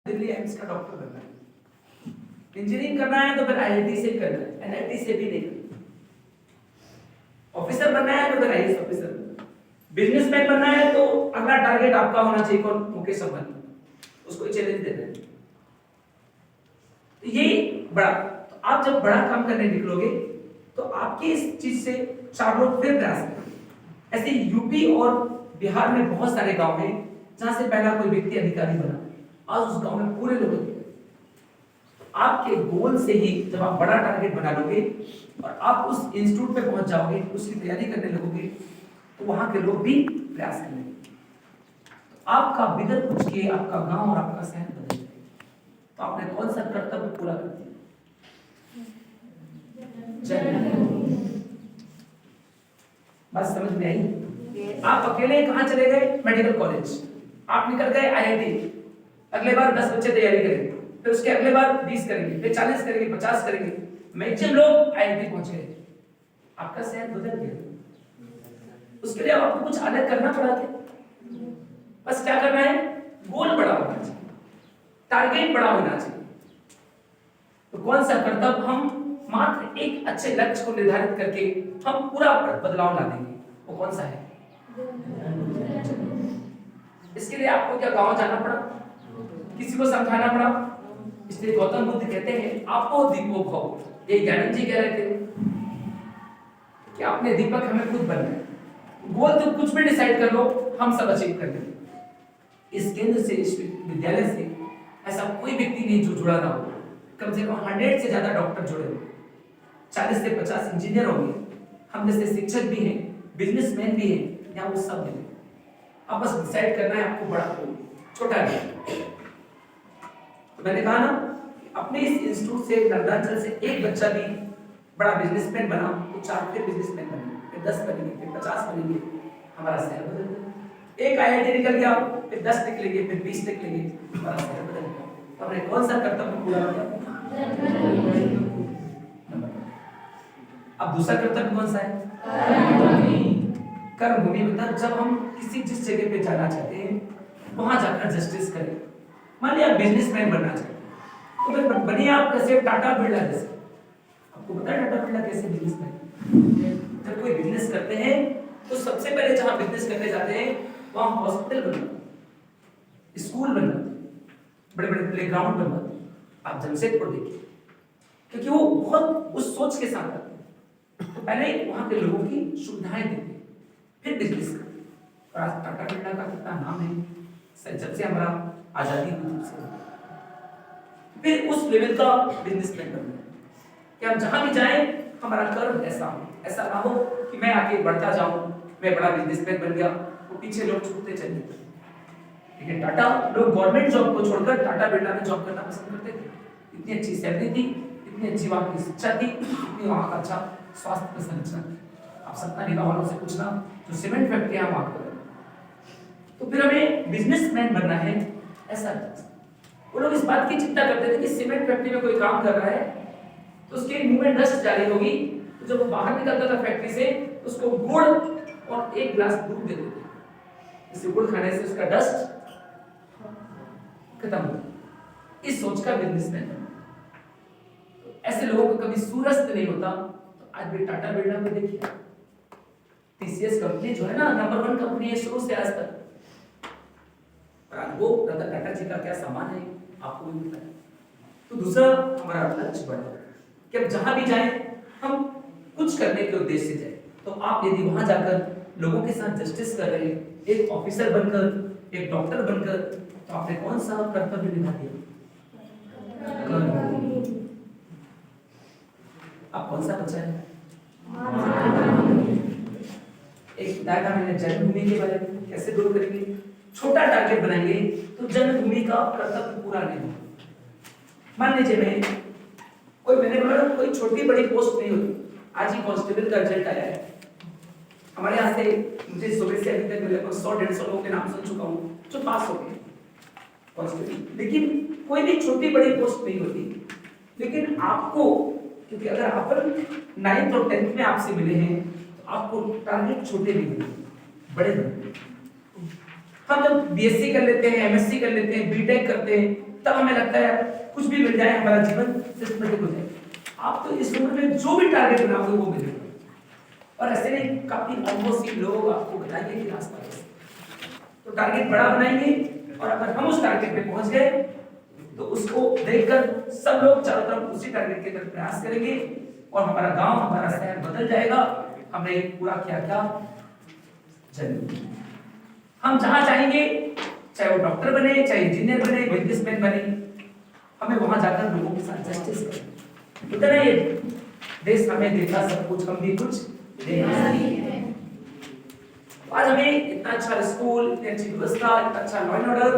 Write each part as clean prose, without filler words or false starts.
Delhi AIIMS का doctor बनना है, इंजीनियरिंग करना है तो फिर आईआईटी से करना है, एनआईटी से भी नहीं करना। ऑफिसर बनना है तो फिर आईएएस ऑफिसर, बिजनेसमैन बनना है तो अगला टारगेट आपका होना चाहिए कौन? मुकेश अंबानी, उसको चैलेंज देना है। तो ये बड़ा, तो आप जब बड़ा काम करने निकलोगे तो आपकी इस चीज से चार लोग फिर प्रयास करेंगे। ऐसे यूपी और बिहार में बहुत सारे गांव हैं जहां से पहला कोई व्यक्ति अधिकारी बना, आज उस गांव में पूरे लोग। आपके गोल से ही जब आप बड़ा टारगेट बना लोगे और आप उस इंस्टीट्यूट पे पहुंच जाओगे, उसकी तैयारी करने लगोगे, तो वहां के लोग भी प्रयास करेंगे। तो आपका बिगड़ कुछ के आपका गांव और आपका शहर बदल जाएगा। तो आपने कौन सा कर्तव्य पूरा कर दिया? बात समझ में आई? आप अकेले कहां चले गए? Medical college. आप निकल गए आईआईटी, अगले बार 10 बच्चे तैयारी करेंगे, फिर उसके अगले बार 20 करेंगे, फिर 40 करेंगे, 50 करेंगे, मैक्सिमम लोग आईआईटी पहुंचे। आपका शहर बदल गया। उसके लिए आपको कुछ अलग करना पड़ा था। बस क्या करना है? गोल बड़ा होना चाहिए, टारगेट बड़ा होना चाहिए। तो कौन सा कर्तव्य हम मात्र एक अच्छे लक्ष्य को निर्धारित करके हम पूरा बदलाव ला देंगे, वो कौन सा है? इसके लिए आपको क्या गांव जाना पड़ा, किसी को समझाना पड़ा? इसलिए गौतम बुद्ध कहते हैं आपो दीपो भव। ये ज्ञानंद जी कह रहे थे कि अपने दीपक हमें खुद बनना है। गोल तो कुछ भी डिसाइड कर लो, हम सब अचीव कर लेंगे। इस केंद्र से, इस विद्यालय से ऐसा कोई व्यक्ति नहीं जो जुड़ा ना हो। कम से कम 100 से ज्यादा डॉक्टर जुड़े होंगे, 40 से 50 इंजीनियर होंगे, हम जैसे शिक्षक भी हैं, बिजनेसमैन भी हैं, यहाँ वो सब मिले। अब बस डिसाइड करना है आपको बड़ा गोल, छोटा नहीं। तो मैंने कहा ना, अपने इस इंस्टीट्यूट से, नर्मदांचल से एक बच्चा भी बड़ा बिजनेसमैन बना तो 4 फिर बिजनेसमैन बनेंगे, फिर 10 बनेंगे, फिर 50 बनेंगे, हमारा शहर बदल जाएगा। एक आईआईटी निकल गया, फिर 10 निकलेंगे, फिर 20 निकलेंगे, हमारा शहर बदल जाएगा। तो हमने कौन सा कर्तव्य पूरा किया? अब दूसरा कर्तव्य कौन सा है? कर्मभूमि। मतलब जब हम किसी जिस जगह पे जाना चाहते हैं वहां जाकर जस्टिस करें। मान लिया बिजनेसमैन बनना चाहते हैं, तो फिर बनिए आप कैसे? टाटा बिरला जैसे। आपको पता है टाटा बिरला कैसे बिजनेसमैन? जब कोई बिजनेस करते हैं तो सबसे पहले जहां बिजनेस करने जाते हैं वहां हॉस्पिटल बनवाते, स्कूल बनवाते, बड़े बड़े प्लेग्राउंड बनवाते। आप जमशेदपुर देखिए, क्योंकि वो बहुत उस सोच के साथ करते हैं। तो पहले वहां के लोगों की सुविधाएं देते, फिर बिजनेस करते। और आज टाटा बिरला का कितना नाम है, जब से हमारा आजादी हुई से। फिर उस लेवल का बिजनेसमैन बनना है कि हम जहां भी जाएं हमारा कर्म ऐसा हो, ऐसा ना हो कि मैं आगे बढ़ता जाऊं, मैं बड़ा बिजनेसमैन बन गया, वो पीछे लोग छूटते चले। लेकिन टाटा लोग गवर्नमेंट जॉब को छोड़कर टाटा बिरला में जॉब करना पसंद करते थे। इतनी अच्छी सैलरी थी, इतनी अच्छी वहां की शिक्षा थी, इतनी वहां का अच्छा स्वास्थ्य का संरक्षण थी। आप सतना निगम वालों से पूछना, जो सीमेंट फैक्ट्री है वहां पर। तो फिर हमें बिजनेसमैन बनना है, ऐसा वो लोग इस बात की चिंता करते थे कि सीमेंट फैक्ट्री में कोई काम कर रहा है तो उसके मुंह में डस्ट जारी होगी, तो जब वो बाहर निकलता था फैक्ट्री से तो उसको गुड़ और 1 गिलास दूध दे देते। इसे गुड़ खाने से उसका डस्ट खत्म हो। इस सोच का बिजनेसमैन है। तो ऐसे लोगों को कभी सूरस्त नहीं होता। तो आज भी टाटा बिरला को देखिए, टीसीएस कंपनी जो है ना, नंबर 1 कंपनी है शुरू से आज तक। वो रतन टाटा जी का क्या सामान है आपको भी पता है। तो दूसरा हमारा लक्ष्य बड़ा है कि अब जहां भी जाएं हम कुछ करने के उद्देश्य से जाएं। तो आप यदि वहां जाकर लोगों के साथ जस्टिस कर रहे हैं, एक ऑफिसर बनकर, एक डॉक्टर बनकर, तो आपने कौन सा कर्तव्य निभा दिया? आप कौन सा बचा है? एक बताया था मैंने जन्मभूमि के बारे में, कैसे दूर करेंगे? छोटा टारगेट बनाएंगे तो जन्मभूमि का कर्तव्य पूरा नहीं होगा। मान लीजिए मैंने बोला कोई छोटी बड़ी पोस्ट नहीं होती। आज ही कांस्टेबल का रिजल्ट आया है हमारे यहाँ से, मुझे सुबह से अभी तक लगभग 100-150 लोगों के नाम सुन चुका हूँ जो पास हो गए कांस्टेबल। लेकिन कोई भी छोटी बड़ी पोस्ट नहीं होती। लेकिन आपको, क्योंकि अगर अपन 9th और 10th में आपसे मिले हैं तो आपको टारगेट छोटे नहीं मिले, बड़े मिले। हम जब बीएससी कर लेते हैं, एमएससी कर लेते हैं, बीटेक करते हैं, तब हमें लगता है कुछ भी मिल जाए हमारा जीवन सिस्टमेटिक हो जाए। आप तो इस उम्र में जो भी टारगेट बनाओगे वो मिलेगा। और ऐसे नहीं, काफी ऑलमोस्ट लोग आपको बताएंगे कि रास्ता कैसे। तो टारगेट बड़ा बनाएंगे और अगर हम उस टारगेट पे पहुंच गए तो उसको देखकर सब लोग चारों तरफ उसी टारगेट की तरफ प्रयास करेंगे और हमारा गांव, हमारा शहर बदल जाएगा। हमने पूरा किया क्या जरूर। हम जहां चाहेंगे, चाहे वो डॉक्टर बने, चाहे इंजीनियर बने, बिजनेसमैन बने, हमें वहां जाकर लोगों के साथ जस्टिस करें। इतना ये देश हमें देता सब कुछ, हम भी कुछ दे नहीं है। आज हमें इतना अच्छा स्कूल, इतनी अच्छी व्यवस्था, इतना अच्छा लॉ एंड ऑर्डर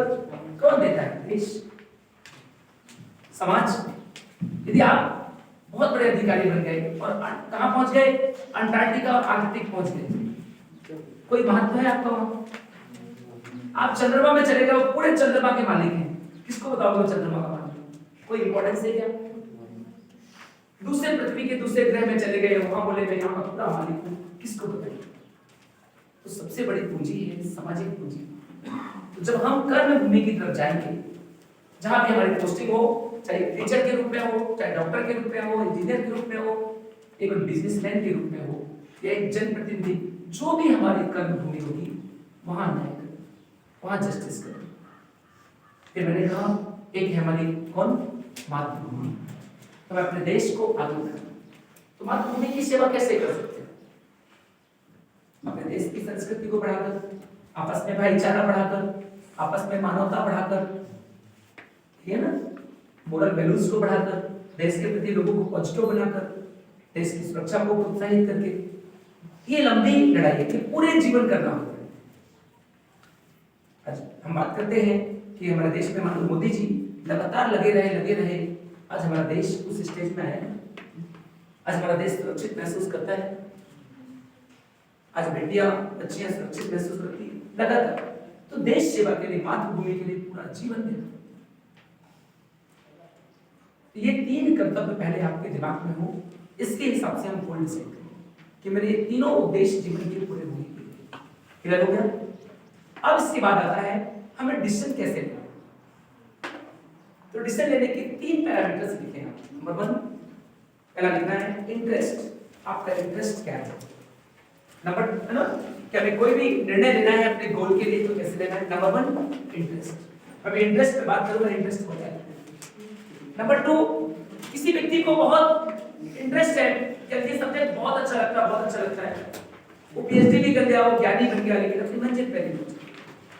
कौन देता है? देश, समाज। यदि आप बहुत बड़े अधिकारी बन गए और कहां पहुंच गए, अंटार्कटिका और आर्कटिक पहुंच गए, कोई महत्व है आपका वहां? आप चंद्रमा में चले गए, पूरे चंद्रमा के मालिक हैं, किसको बताओगे चंद्रमा का मालिक? कोई इंपॉर्टेंस है क्या? दूसरे पृथ्वी के दूसरे ग्रह में चले गए, वहां बोले मैं यहाँ का पूरा मालिक हूं, किसको बताइए? तो सबसे बड़ी पूंजी है सामाजिक पूंजी। तो जब हम कर्म भूमि की तरफ जाएंगे, जहां भी हमारी पोस्टिंग हो, चाहे टीचर के रूप में हो, चाहे डॉक्टर के रूप में हो, इंजीनियर के रूप में हो, एक बिजनेसमैन के रूप में हो, या एक जनप्रतिनिधि, जो भी हमारी कर्म भूमि होगी वहां न्याय करें, वहां जस्टिस करें। फिर मैंने कहा एक है हमारी कौन? मातृभूमि। तो मैं अपने देश को आगे बढ़ाऊं, तो मातृभूमि की सेवा कैसे कर सकते हैं? अपने देश की संस्कृति को बढ़ाकर, आपस में भाईचारा बढ़ाकर, आपस में मानवता बढ़ाकर, है ना, मोरल वैल्यूज को बढ़ाकर, देश के प्रति लोगों को पॉजिटिव बनाकर, देश की सुरक्षा को प्रोत्साहित करके। ये लंबी लड़ाई है, ये पूरे जीवन करना होता है। आज हम बात करते हैं कि हमारे देश में माननीय मोदी जी लगातार लगे रहे। आज हमारा देश उस स्टेज में आया है, आज हमारा देश सुरक्षित महसूस करता है, आज बेटियां, बच्चियां सुरक्षित महसूस करती है लगातार। तो देश सेवा के लिए, मातृभूमि के लिए पूरा जीवन देना, ये तीन कर्तव्य पहले आपके दिमाग में हो, इसके हिसाब से हम गोल डिसाइड करें कि मेरे ये तीनों उद्देश्य जीवन के पूरे होने के लिए। क्लियर हो गया? अब इसके बाद आता है हमें डिसीजन कैसे लेना। तो डिसीजन लेने के तीन पैरामीटर्स लिखे हैं। नंबर 1 पहला लिखना है इंटरेस्ट। आपका इंटरेस्ट क्या है? नंबर, है ना, कि हमें कोई भी निर्णय लेना है अपने गोल के लिए तो कैसे लेना है? Number 1 interest. अब इंटरेस्ट पे बात करूंगा, इंटरेस्ट हो जाए। नंबर 2, किसी व्यक्ति को बहुत इंटरेस्ट है, ये सब्जेक्ट बहुत अच्छा लगता है, वो पीएचडी भी कर लिया, वो ज्ञानी बन गया, लेकिन अपनी मंजिल पे नहीं।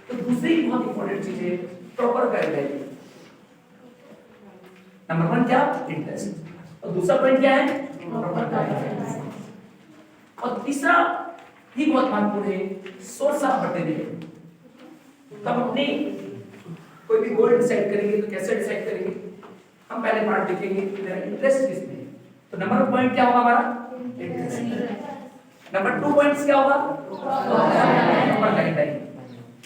तो दूसरी बहुत इंपॉर्टेंट चीज है प्रॉपर गाइडलाइन। नंबर 1 क्या? इंटरेस्ट। और दूसरा पॉइंट क्या है? Proper guideline. और तीसरा भी बहुत महत्वपूर्ण है, सोर्स ऑफ मटेरियल। तब अपने कोई भी गोल डिसाइड करेंगे तो कैसे डिसाइड करेंगे? हम पहले पार्ट लिखेंगे मेरा इंटरेस्ट किसमें है। तो नंबर 1 पॉइंट क्या होगा हमारा? इंटरेस्ट। नंबर 2 पॉइंट्स क्या होगा? Proper guideline.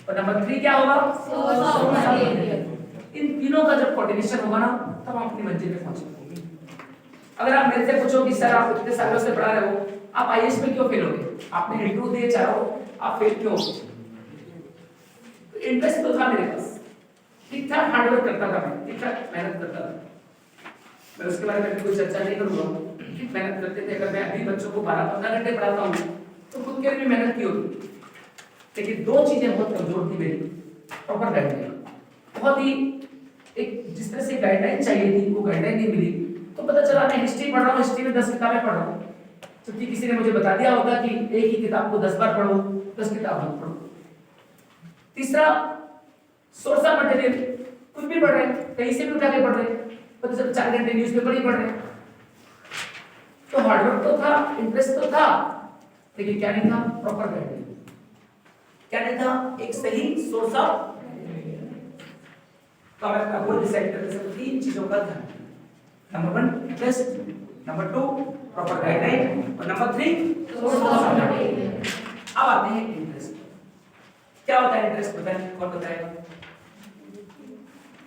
और नंबर 3 क्या होगा? Source of material. इन तीनों का जब कोऑर्डिनेशन होगा ना, तब हम अपनी मंजिल पे पहुंच पाएंगे। अगर आप मेरे से पूछो कि सर आप इतने सालों से पढ़ा रहे हो, आप आईएएस में क्यों फेल हो गए? आपने इंटरव्यू दिए चारों, आप फेल क्यों हो? तो इंटरेस्ट तो था मेरे पास, ठीक था, हार्डवर्क करता था मैं, ठीक था, मेहनत करता था। मैं उसके बारे में कोई चर्चा नहीं करूंगा, मेहनत करते थे। अगर मैं अभी बच्चों को 12-15 घंटे पढ़ाता हूँ तो खुद के लिए भी मेहनत की होती। लेकिन दो चीजें बहुत कमजोर थी मेरी। प्रॉपर गाइडलाइन, बहुत ही एक जिस तरह से गाइडलाइन चाहिए थी वो गाइडलाइन नहीं मिली। तो पता चला मैं हिस्ट्री पढ़ रहा हूँ, हिस्ट्री में 10 किताबें पढ़ रहा हूँ, क्योंकि किसी ने मुझे बता दिया होगा कि एक ही किताब को 10 बार पढ़ो, 10 किताब मत पढ़ो। तीसरा, सोर्स ऑफ मटेरियल, कुछ भी पढ़ रहे हैं, कहीं से भी उठा के पढ़ रहे हैं, पता चला 4 घंटे न्यूज़पेपर ही पढ़ रहे हैं। तो हार्डवर्क तो था, इंटरेस्ट तो था, लेकिन क्या नहीं था? Proper guideline. क्या नहीं था? एक सही सोर्स ऑफ। तो मैं अपना गोल डिसाइड करते समय 3 चीजों का ध्यान। Number 1 interest, number 2 proper guideline, और नंबर 3 सोर्स ऑफ मटेरियल। अब आते हैं इंटरेस्ट। क्या होता है इंटरेस्ट? बताएं, कौन बताएगा?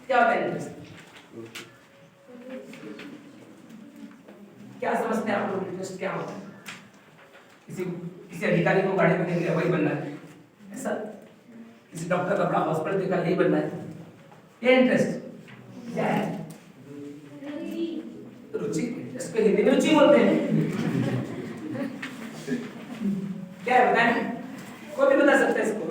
क्या होता है इंटरेस्ट? क्या समझते हैं आप लोग? इंटरेस्ट क्या होता है? किसी अधिकारी को गाड़ी में देख लिया, वही बनना है ऐसा? किसी डॉक्टर का बड़ा हॉस्पिटल देखा, यही बनना है, ये इंटरेस्ट क्या है? रुचि, इसको हिंदी में रुचि बोलते हैं। क्या है बताएं? कोई भी बता सकता है इसको?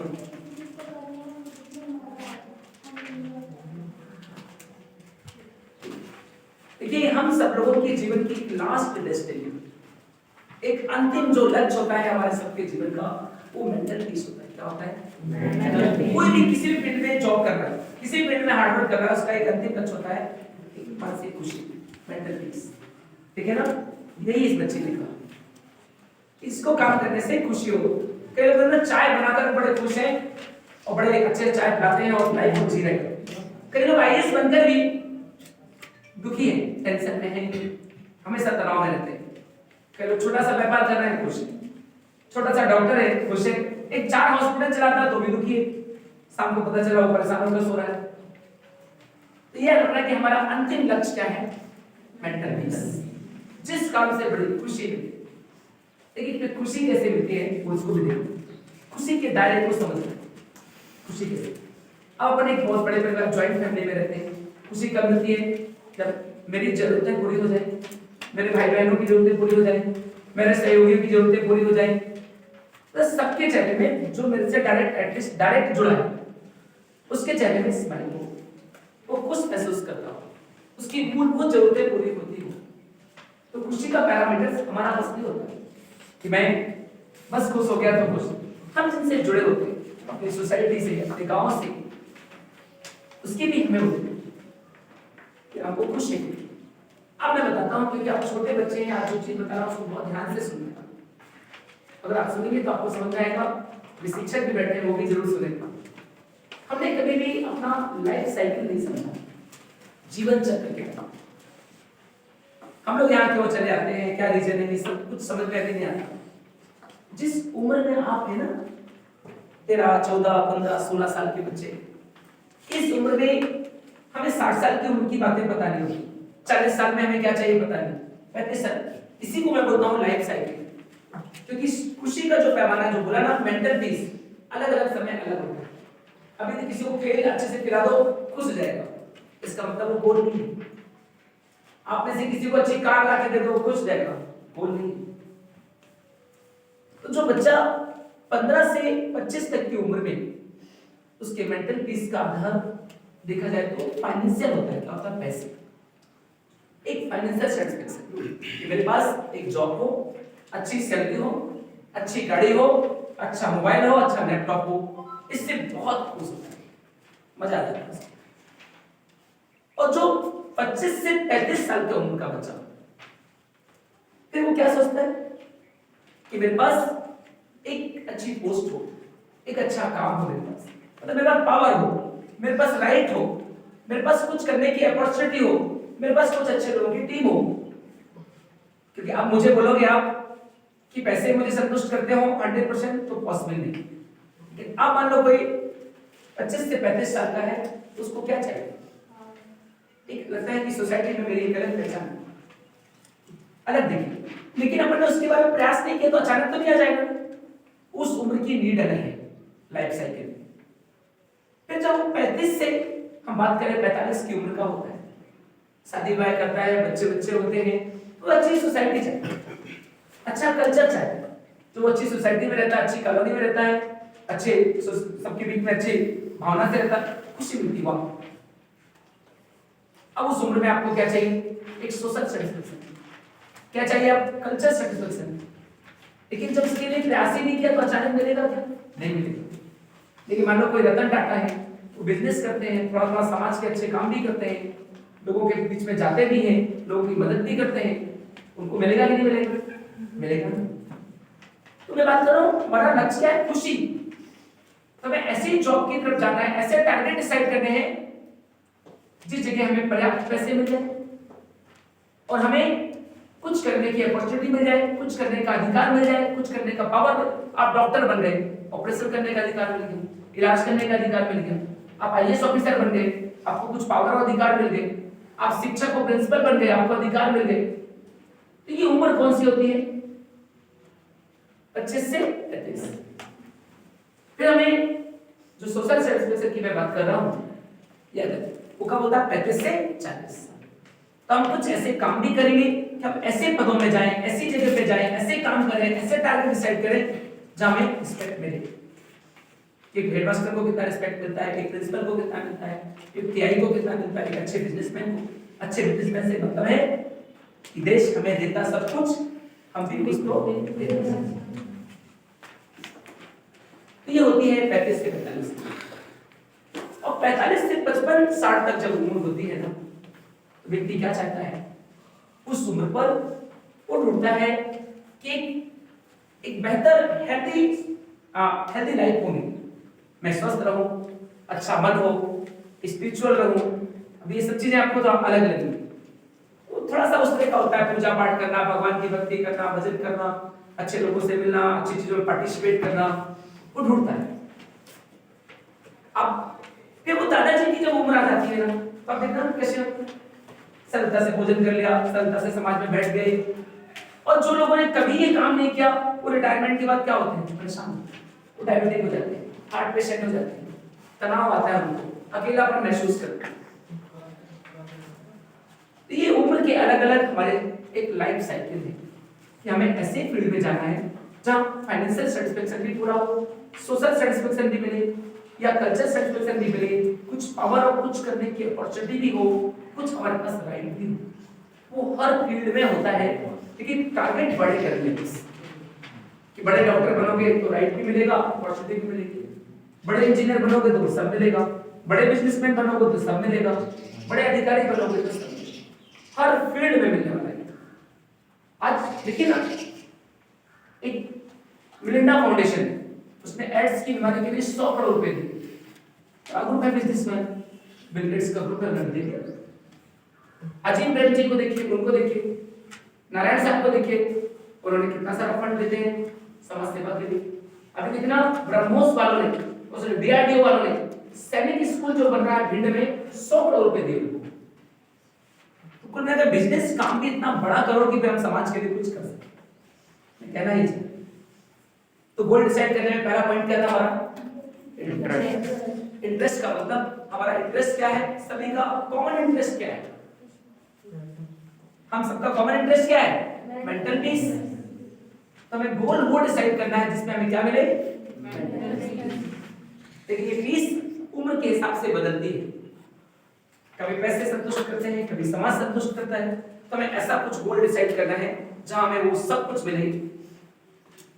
देखिए, हम सब लोगों के जीवन की लास्ट डेस्टिनी, एक अंतिम जो लक्ष्य होता है हमारे सबके जीवन का, वो मेंटल पीस होता है। क्या होता है? कोई भी किसी भी फील्ड में जॉब कर रहा है, किसी भी फील्ड में हार्ड वर्क कर रहा है, उसका एक अंतिम लक्ष्य होता है एक मानसिक खुशी, मेंटल पीस। ठीक है ना? यही इस बच्चे ने कहा, इसको काम करने से खुशी हो। कई लोग ना चाय बनाकर बड़े खुश हैं और बड़े अच्छे चाय पिलाते हैं और लाइफ को जी रहे हैं। कई लोग आईएएस बनकर भी दुखी हैं, टेंशन में हैं, हमेशा तनाव में रहते हैं। कई लोग छोटा सा व्यापार कर रहे हैं, खुश हैं, छोटा सा डॉक्टर है, खुश है, एक 4 हॉस्पिटल चलाता है तो भी दुखी है, शाम को पता चला वो परेशान होकर सो रहा है। तो ये लग रहा है कि हमारा अंतिम लक्ष्य क्या है? मेंटल पीस, जिस काम से बड़ी खुशी मिलती है। लेकिन खुशी कैसे मिलती है वो उसको भी देखो, खुशी के दायरे को समझना। खुशी कैसे? अब अपन एक बहुत बड़े परिवार, ज्वाइंट फैमिली में रहते हैं। खुशी कब मिलती है? जब मेरी जरूरतें पूरी हो जाए, मेरे भाई बहनों की जरूरतें पूरी हो जाए, मेरे सहयोगियों की जरूरतें पूरी हो जाए, तो सबके चेहरे में जो मेरे से डायरेक्ट एटलीस्ट डायरेक्ट जुड़ा है, उसके चेहरे में स्माइल हो, वो खुश महसूस करता हो, उसकी मूलभूत जरूरतें पूरी होती हो। तो खुशी का पैरामीटर हमारा बस नहीं होता कि मैं बस खुश हो गया तो खुश। हम जिनसे जुड़े होते हैं, अपनी सोसाइटी से, अपने गांव से, उसकी भी हमें होती है कि आपको खुशी है। अब मैं बताता हूं, क्योंकि आप छोटे बच्चे हैं, आज जो चीज बता रहा हूं उसको बहुत ध्यान से सुनिएगा। अगर आप सुनेंगे तो आपको समझ में आएगा, शिक्षक भी बैठे हैं वो भी जरूर सुनेगा। हमने कभी भी अपना लाइफ साइकिल नहीं समझा, जीवन चक्र क्या। हम लोग यहाँ क्यों चले आते हैं, क्या रीजन है, सब कुछ समझ में नहीं आता। जिस उम्र में आप है ना, 13, 14, 15, 16 साल के बच्चे, इस उम्र में हमें 60 साल की उम्र की बातें पता नहीं होती, 40 साल में हमें क्या चाहिए पता नहीं, 35 साल। इसी को मैं बोलता हूँ लाइफ साइकिल। क्योंकि खुशी का जो पैमाना जो बोला ना, मेंटल पीस, अलग अलग समय अलग होता है। अभी तो किसी को खेल अच्छे से खिला दो, खुश हो जाएगा, इसका मतलब वो गोल नहीं है। आप में से किसी को अच्छी कार ला के दे दो, खुश हो जाएगा, गोल नहीं। तो जो बच्चा 15 से 25 तक की उम्र में, उसके मेंटल पीस का आधार देखा जाए तो फाइनेंशियल होता है। क्या होता है? पैसे, एक फाइनेंशियल सेटिस्फैक्शन कि मेरे पास एक जॉब हो, अच्छी सैलरी हो, अच्छी गाड़ी हो, अच्छा मोबाइल हो, अच्छा लैपटॉप हो, इससे बहुत खुश होता है, मजा आता है। और जो 25 से 35 साल की उम्र का बच्चा, फिर वो क्या सोचता है कि मेरे पास एक अच्छी पोस्ट हो, एक अच्छा काम हो, मेरे पास मतलब मेरे पास पावर हो, मेरे पास राइट हो, मेरे पास कुछ करने की अपॉर्चुनिटी हो, मेरे पास कुछ अच्छे लोगों की टीम हो। क्योंकि अब मुझे बोलोगे आप कि पैसे मुझे संतुष्ट करते हो 100%, तो पॉसिबल नहीं। लेकिन आप मान लो कोई 25 से 35 साल का है, तो उसको क्या चाहिए? एक लगता है कि सोसाइटी में मेरी गलत पहचान अलग दिखी, लेकिन अपन ने उसके बारे में प्रयास नहीं किया तो अचानक तो नहीं आ जाएगा। उस उम्र की नीड अलग है लाइफ साइकिल। फिर जब 35 से हम बात करें 45 की उम्र का होता है, शादी विवाह करता है, बच्चे बच्चे होते हैं, तो अच्छी सोसाइटी चाहिए, अच्छा कल्चर चाहिए। जो अच्छी सोसाइटी में रहता है, अच्छी कॉलोनी में रहता है, अच्छे सबके बीच में अच्छी भावना से रहता है, खुशी मिलती है वहां। अब उस उम्र में आपको क्या चाहिए? एक सोशल सेटिस्फैक्शन, क्या चाहिए? आप कल्चर सेटिस्फैक्शन। लेकिन जब इसके लिए प्रयास ही नहीं किया तो अचानक मिलेगा क्या? नहीं मिलेगा। लेकिन मान लो कोई रतन टाटा है, वो बिजनेस करते हैं, थोड़ा थोड़ा समाज के अच्छे काम भी करते हैं, लोगों के बीच में जाते भी हैं, लोगों की मदद भी करते हैं, उनको मिलेगा कि नहीं मिलेगा? मिलेगा। तो मैं बात कर रहा हूं, हमारा लक्ष्य क्या है? खुशी। तो हमें ऐसी जॉब की तरफ जाना है, ऐसे टारगेट डिसाइड करने हैं जिस जगह हमें पर्याप्त पैसे मिल जाए और हमें कुछ करने की अपॉर्चुनिटी मिल जाए, कुछ करने का अधिकार मिल जाए, कुछ करने का पावर। आप डॉक्टर बन गए, ऑपरेशन करने का अधिकार मिल गया, इलाज करने का अधिकार मिल गया। आप आईएएस ऑफिसर बन गए, आपको कुछ पावर और अधिकार मिल गए। आप शिक्षक और प्रिंसिपल बन गए, आपको अधिकार मिल गए। तो ये उम्र कौन सी होती है? 25 से 35। फिर हमें जो सोशल सेटिस्फेक्शन की मैं बात कर रहा हूँ, या वो कब होता है 35 से 40। तो हम कुछ ऐसे काम भी करेंगे कि हम ऐसे पदों में जाएं, ऐसी जगह पे जाएं, ऐसे काम करें, ऐसे टारगेट डिसाइड करें जहां हमें रिस्पेक्ट मिले। एक हेडमास्टर को कितना रिस्पेक्ट मिलता है, एक प्रिंसिपल को कितना मिलता है, एक टीआई को कितना मिलता है, एक अच्छे बिजनेसमैन को। अच्छे बिजनेसमैन से मतलब है कि देश हमें देता सब कुछ, हम भी उसको देते हैं। तो ये होती है 35 से 45। और 45 से 55 60 तक जब उम्र होती है ना, तो व्यक्ति क्या चाहता है, उस उम्र पर वो ढूंढता है कि एक बेहतर हेल्दी लाइफ होगी, मैं स्वस्थ रहूं, अच्छा मन हो, स्पिरिचुअल रहूं। अब ये सब चीजें आपको तो अलग लगेंगी, वो थोड़ा सा उस तरह का होता है, पूजा पाठ करना, भगवान की भक्ति करना, भजन करना, अच्छे लोगों से मिलना, अच्छी चीजों में पार्टिसिपेट करना, वो ढूंढता है। अब फिर वो दादाजी की जब उम्र आ जाती है ना, तो आप देखना कैसे सरलता से भोजन कर लिया, सरलता से समाज में बैठ गए। और जो लोगों ने कभी ये काम नहीं किया, वो रिटायरमेंट के बाद क्या होते हैं, परेशान, वो डायबिटिक हो जाते हैं, हार्ट पेशेंट हो जाते हैं, तनाव आता है उनको, अकेलापन महसूस करते हैं। तो ये उम्र के अलग अलग हमारे एक लाइफ साइकिल है कि हमें ऐसे फील्ड में जाना है जहां फाइनेंशियल सेटिस्फेक्शन भी पूरा हो, सोशल सेटिस्फेक्शन भी मिले, या कल्चर सेटिस्फेक्शन भी मिले, कुछ पावर और कुछ करने की अपॉर्चुनिटी भी हो, कुछ हमारे पास राइट भी हो। वो हर फील्ड में होता है, लेकिन टारगेट बड़े करने कि बड़े डॉक्टर बनोगे तो राइट भी मिलेगा, अपॉर्चुनिटी भी मिलेगी, बड़े इंजीनियर बनोगे तो सब मिलेगा, बड़े बिजनेसमैन बनोगे तो सब मिलेगा, बड़े अधिकारी बनोगे तो सब मिलेगा, हर फील्ड में मिलने वाला है। आज देखिए ना, एक मिलिंडा फाउंडेशन, उसने एड्स की बीमारी के लिए 100 करोड़ रुपए दिए। ग्रुप है बिजनेसमैन, बिल गेट्स का ग्रुप है, उन्होंने दिया। अजीम प्रेम जी को देखिए, उनको देखिए, नारायण साहब को देखिए, उन्होंने कितना सारा फंड देते हैं समाज सेवा के लिए। अभी कितना ब्रह्मोस वालों ने, उसने डीआरडीओ वालों ने सैनिक स्कूल जो बन रहा है भिंड में 100 करोड़ रुपए दिए उनको। तो कुल मिलाकर बिजनेस काम भी इतना बड़ा करो कि हम समाज के लिए कुछ कर सकें, मैं कहना ही चाहिए। तो गोल डिसाइड करने में पहला पॉइंट क्या था हमारा, इंटरेस्ट। इंटरेस्ट का मतलब हमारा इंटरेस्ट क्या है, सभी का कॉमन इंटरेस्ट क्या है, हम सबका कॉमन इंटरेस्ट क्या है, मेंटल पीस। तो हमें गोल वो डिसाइड करना है जिसमें हमें क्या मिले, लेकिन ये पीस उम्र के हिसाब से बदलती है, कभी पैसे संतुष्ट करते हैं, कभी समाज संतुष्ट करता है। तो हमें ऐसा कुछ गोल डिसाइड करना है जहां हमें वो सब कुछ मिले।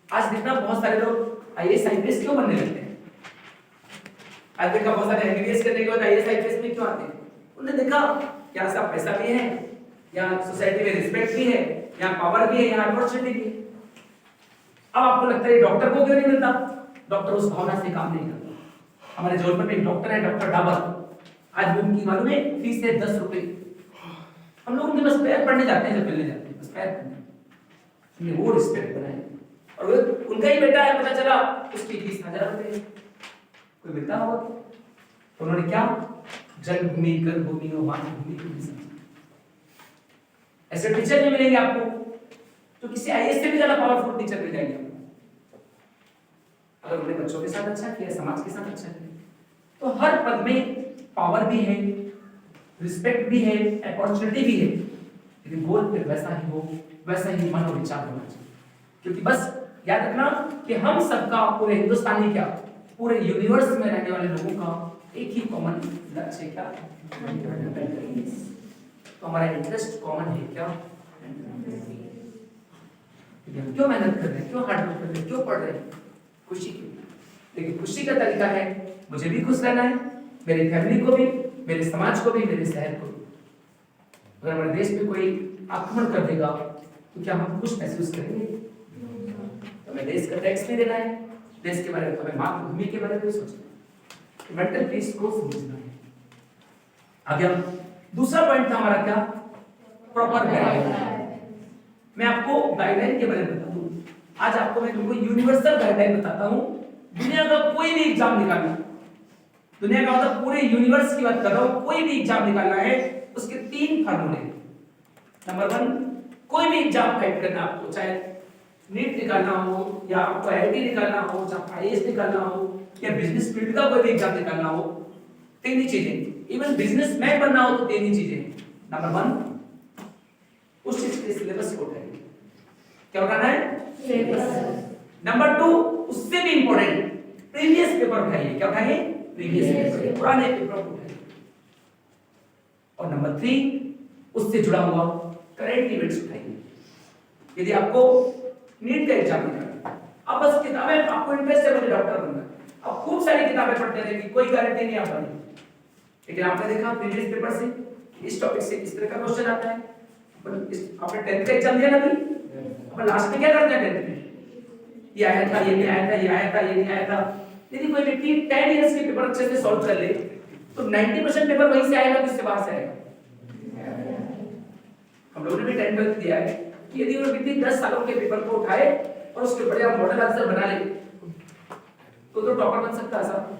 आज देखना बहुत सारे लोग आईएएस साइंटिस्ट क्यों बनने लगते हैं, आज देखा बहुत सारे एमबीबीएस करने के बाद आईएएस साइंटिस्ट में क्यों आते हैं, उन्होंने देखा यहाँ सब पैसा भी है, यहाँ सोसाइटी में रिस्पेक्ट भी है, यहाँ पावर भी है, यहाँ अपॉर्चुनिटी भी है। अब आपको लगता है डॉक्टर को क्यों नहीं मिलता, डॉक्टर उस भावना से काम नहीं करता। हमारे जौनपुर में एक डॉक्टर है, डॉक्टर डाबर, आज उनकी मालूम है फीस है 10 रुपए। हम लोग उनके बस पैर पढ़ने जाते हैं, जब मिलने जाते हैं बस पैर पढ़ने, वो रिस्पेक्ट बनाए। और उनका ही बेटा है, पता चला उसकी फीस 1000 रुपए, कोई मिलता होगा तो उन्होंने क्या, जन्मभूमि कर्मभूमि और मातृभूमि को भी समझा। ऐसे टीचर नहीं मिलेंगे आपको, तो किसी आईएएस से भी ज्यादा पावरफुल टीचर मिल जाएंगे आपको, अगर उन्होंने बच्चों के साथ अच्छा किया, समाज के साथ अच्छा किया। तो हर पद में पावर भी है, रिस्पेक्ट भी है, अपॉर्चुनिटी भी है, लेकिन गोल फिर वैसा ही हो, वैसा ही मन और विचार होना चाहिए। क्योंकि बस याद रखना कि हम सबका, पूरे हिंदुस्तानी क्या, पूरे यूनिवर्स में रहने वाले लोगों का एक ही कॉमन लक्ष्य है, क्या, तो हमारा इंटरेस्ट कॉमन है क्या, क्यों मेहनत कर रहे हैं, क्यों हार्ड वर्क कर रहे हैं, क्यों पढ़ रहे हैं, खुशी क्यों। लेकिन खुशी का तरीका है, मुझे भी खुश रहना है, मेरी फैमिली को भी, मेरे समाज को भी, मेरे शहर को भी। अगर हमारे देश में कोई आक्रमण कर देगा तो क्या हम खुश महसूस करेंगे, तो हमें देश का टैक्स नहीं देना है, देश के बारे में, हमें मातृभूमि के बारे में सोचना है, मेंटल पीस को समझना है। आगे दूसरा पॉइंट था हमारा क्या, प्रॉपर गाइडलाइन। मैं आपको गाइडलाइन के बारे में बता दूं, आज आपको मैं बिल्कुल यूनिवर्सल गाइडलाइन बताता हूं। दुनिया का कोई भी एग्जाम निकालना, दुनिया का मतलब पूरे यूनिवर्स की बात कर रहा हूं, कोई भी एग्जाम निकालना है, उसके 3 फार्मूले। नंबर 1, कोई भी एग्जाम फाइट करना आपको, चाहे नीट निकालना हो, या आपको आईआईटी निकालना हो, चाहे आईएएस निकालना हो, या बिजनेस फील्ड का कोई भी एग्जाम निकालना हो, तीन ही चीजें, इवन बिजनेसमैन बनना हो तो तीन ही चीजें। नंबर 1 उस चीज के सिलेबस को उठाइए, क्या उठाना है सिलेबस। नंबर 2 उससे भी इंपॉर्टेंट प्रीवियस पेपर उठाइए, क्या उठाइए प्रीवियस पेपर, पुराने पेपर उठाइए। और नंबर 3 उससे जुड़ा हुआ करंट इवेंट्स उठाइए। यदि आपको नीट का एग्जाम निकालना है, अब बस किताबें, आपको इंटरेस्ट है मुझे डॉक्टर बनना है, अब खूब सारी किताबें पढ़ते रहेंगे, कोई गारंटी नहीं आप बनेंगे। लेकिन आपने देखा प्रीवियस पेपर से इस टॉपिक से इस तरह का क्वेश्चन आता है। आपने 10th का एग्जाम दिया ना अभी, अब लास्ट में क्या करते हैं 10th में, ये आया था, ये नहीं आया था, ये आया था, ये नहीं आया था। यदि कोई व्यक्ति 10 इयर्स के पेपर अच्छे से सॉल्व कर ले तो 90% पेपर वहीं से आएगा, किससे बाहर से आएगा। हम लोगों ने भी 10th दिया है कि यदि वो व्यक्ति 10 सालों के पेपर को उठाए और उसके बढ़िया मॉडल आंसर बना ले तो टॉपर बन सकता है साहब।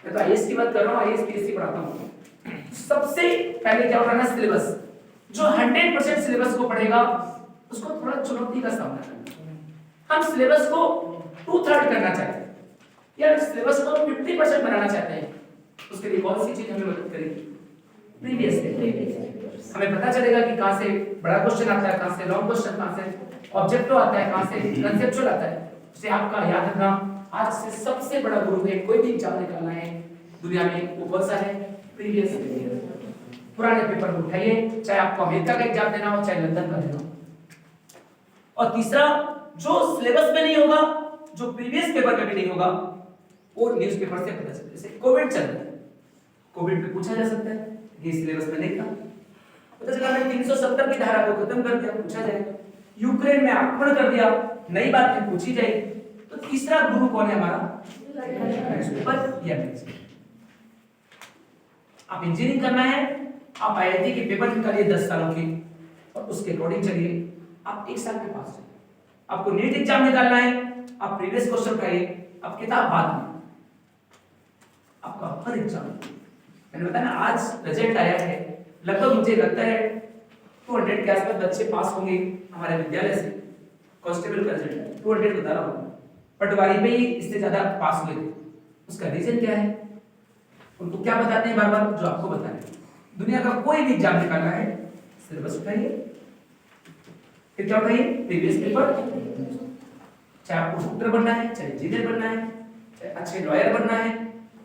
मैं तो आईएएस की बात कर रहा हूँ, आईएएस पीएससी पढ़ाता हूँ। सबसे पहले क्या उठाना है सिलेबस। जो 100% सिलेबस को पढ़ेगा उसको थोड़ा चुनौती का सामना करना। हम सिलेबस को 2/3 करना चाहते हैं या सिलेबस को 50% बनाना चाहते हैं, उसके लिए कौन सी चीज हमें मदद करेगी, प्रीवियस पेपर। हमें पता चलेगा कि कहां से बड़ा क्वेश्चन आता है, कहां से लॉन्ग क्वेश्चन, कहां से ऑब्जेक्टिव आता है, कहां से कंसेप्चुअल आता है। उसे आपका याद रखना आज से सबसे बड़ा गुरु है। कोई भी एग्जाम निकालना है दुनिया में वो कौन सा है, प्रीवियस पेपर। पुराने पेपर को उठाइए, चाहे आपको अमेरिका का एग्जाम देना हो, चाहे लंदन का देना हो। और तीसरा, जो सिलेबस में नहीं होगा, जो प्रीवियस पेपर में भी नहीं होगा, वो न्यूज़पेपर से पता चले। जैसे कोविड चल रहा है, कोविड पे पूछा जा सकता है, ये सिलेबस में नहीं था, पता चला मैंने 370 की धारा को खत्म कर दिया, पूछा जाएगा। यूक्रेन में आक्रमण कर दिया, नई बात है, पूछी जाएगी। तो तीसरा गुरु कौन है हमारा, न्यूज़पेपर या मैगजीन। आप इंजीनियरिंग करना है, आप आईआईटी के पेपर निकालिए 10 सालों के और उसके अकॉर्डिंग चलिए, आप 1 साल में पास हो। आपको नीट एग्जाम निकालना है, आप प्रीवियस क्वेश्चन उठाइए, आप किताब बाद में, आपका हर एग्जाम। मैंने बताया ना आज रिजल्ट आया है, लगभग मुझे लगता है 200 के आसपास बच्चे पास होंगे हमारे विद्यालय से। कांस्टेबल का रिजल्ट है 200 बता रहा हूँ, पटवारी पे ही इससे ज्यादा पास हुए थे। उसका रीजन क्या है, उनको क्या बताते हैं बार बार, जो आपको बता रहे हैं। दुनिया का कोई भी एग्जाम निकालना है, सिलेबस उठाइए, फिर क्या उठाइए प्रीवियस पेपर। चाहे आपको डॉक्टर बनना है, चाहे इंजीनियर बनना है, चाहे अच्छे लॉयर बनना है,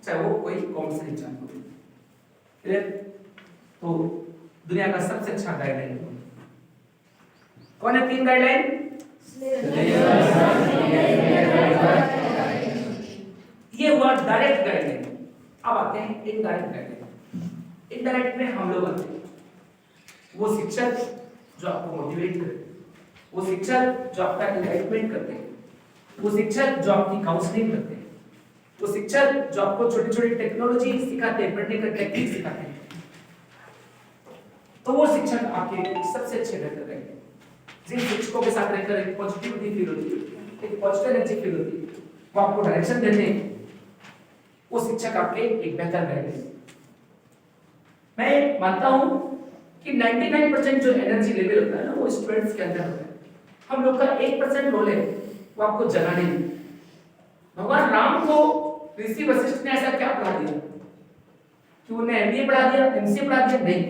चाहे वो कोई कॉमर्शियल एग्जाम हो। तो दुनिया का सबसे अच्छा गाइडलाइन कौन है, 3 गाइडलाइन। ये हुआ डायरेक्ट गाइडलाइन। अब आते हैं इनडायरेक्ट गाइडलाइन। इनडायरेक्ट में हम लोग आते हैं वो शिक्षक जो आपको मोटिवेट करे, वो शिक्षक जो आपका एनलाइटमेंट करते हैं, वो शिक्षक जो आपकी काउंसलिंग करते हैं, वो शिक्षक जो आपको छोटी छोटी टेक्नोलॉजी सिखाते हैं, पढ़ने का टेक्निक सिखाते हैं। तो वो शिक्षक आपके सबसे अच्छे बेहतर रहेंगे। जिन शिक्षकों के साथ रहकर एक पॉजिटिविटी फील होती है, एक पॉजिटिव एनर्जी फील होती है, वो आपको डायरेक्शन देते हैं, वो शिक्षक आपके एक बेहतर गाइड है। मैं मानता हूं कि 99% जो एनर्जी लेवल होता है ना, वो स्टूडेंट्स के अंदर होता है। हम लोग का 1% रोल है वो आपको जगाने में। भगवान राम को ऋषि वशिष्ठ ने ऐसा क्या पढ़ा दिया कि उन्हें एमबीए पढ़ा दिया, एमसीए पढ़ा दिया? नहीं।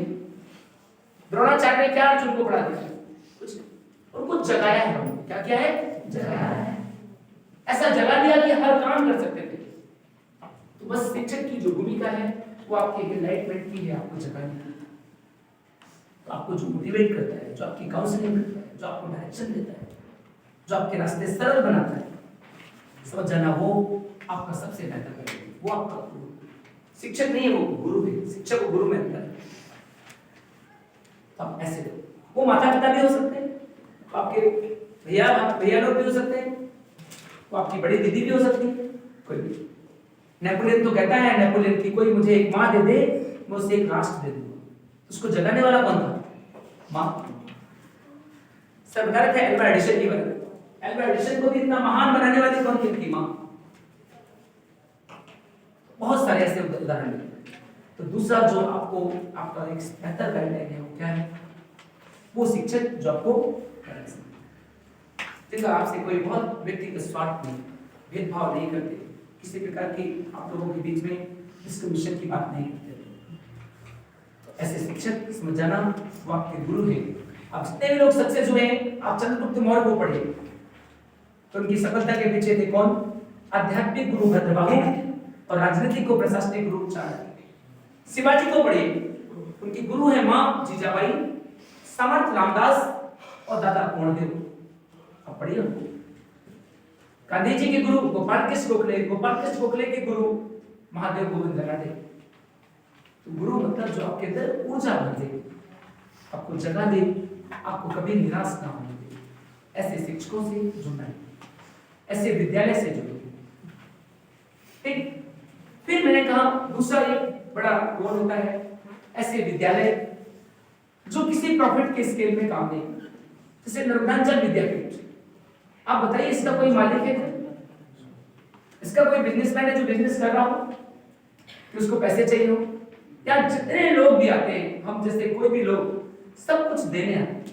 द्रोणाचार्य ने क्या अर्जुन को पढ़ा दिया? कुछ उनको जगाया है। हमने क्या किया है? जगाया है। ऐसा जगा दिया कि हर काम कर सकते थे। तो बस शिक्षक की जो भूमिका है वो आपके एनलाइटमेंट की है, आपको जगाने की। तो आपको जो मोटिवेट करता है, जो आपकी काउंसलिंग करता है, जो आपको डायरेक्शन देता है, जो आपके रास्ते सरल बनाता है, समझ जाना वो आपका सबसे बेहतर है। वो आपका गुरु, शिक्षक नहीं है, वो गुरु है। शिक्षक को गुरु में अंतर है। तो आप ऐसे वो माता पिता भी हो सकते हैं, आपके भैया लोग भी हो सकते हैं, वो आपकी बड़ी दीदी भी हो सकती है, कोई भी। नेपोलियन तो कहता है, नेपोलियन की कोई मुझे एक माँ दे दे, मैं उसे एक राष्ट्र दे दूंगा। उसको जगाने वाला कौन था? माँ। सर बता रहे थे एल्वा एडिशन की बात। एल्वा एडिशन को भी इतना महान बनाने वाली कौन थी? माँ। बहुत सारे ऐसे उदाहरण हैं। तो दूसरा जो आपको आपका एक बेहतर गाइडलाइन है वो क्या है? वो शिक्षक जो आपको जिनका आपसे कोई बहुत व्यक्तिगत स्वार्थ नहीं, भेदभाव नहीं करते, किसी प्रकार की आप लोगों के बीच में डिस्क्रिमिनेशन की बात नहीं करते। तो ऐसे शिक्षक समझ जाना वो आपके गुरु हैं। अब जितने भी लोग सक्सेस हुए हैं, आप चंद्रगुप्त मौर्य को पढ़िए तो उनकी सफलता के पीछे थे कौन? आध्यात्मिक गुरु भद्रबाहु और राजनीतिक को प्रशासनिक गुरु चाणक्य। शिवाजी को पढ़िए, उनकी गुरु है मां जीजाबाई, समर्थ रामदास और दादा पूर्णदेव। अब पढ़िए उनको। गांधी जी के गुरु गोपाल कृष्ण गोखले के गुरु महादेव गोविंद रानडे। तो गुरु मतलब जो आपके अंदर ऊर्जा भर दे, आपको जगह दे, आपको कभी निराश ना होने दे। ऐसे शिक्षकों से जुड़ना है, ऐसे विद्यालय से जुड़ो। ठीक, फिर मैंने कहा दूसरा एक बड़ा रोल होता है ऐसे विद्यालय जो किसी प्रॉफिट के स्केल में काम नहीं, जैसे नर्मदांचल विद्यापीठ। आप बताइए इसका कोई मालिक है क्या? इसका कोई बिजनेसमैन है जो बिजनेस कर रहा हो कि उसको पैसे चाहिए हो? या जितने लोग भी आते हैं, हम जैसे कोई भी लोग सब कुछ देने आते हैं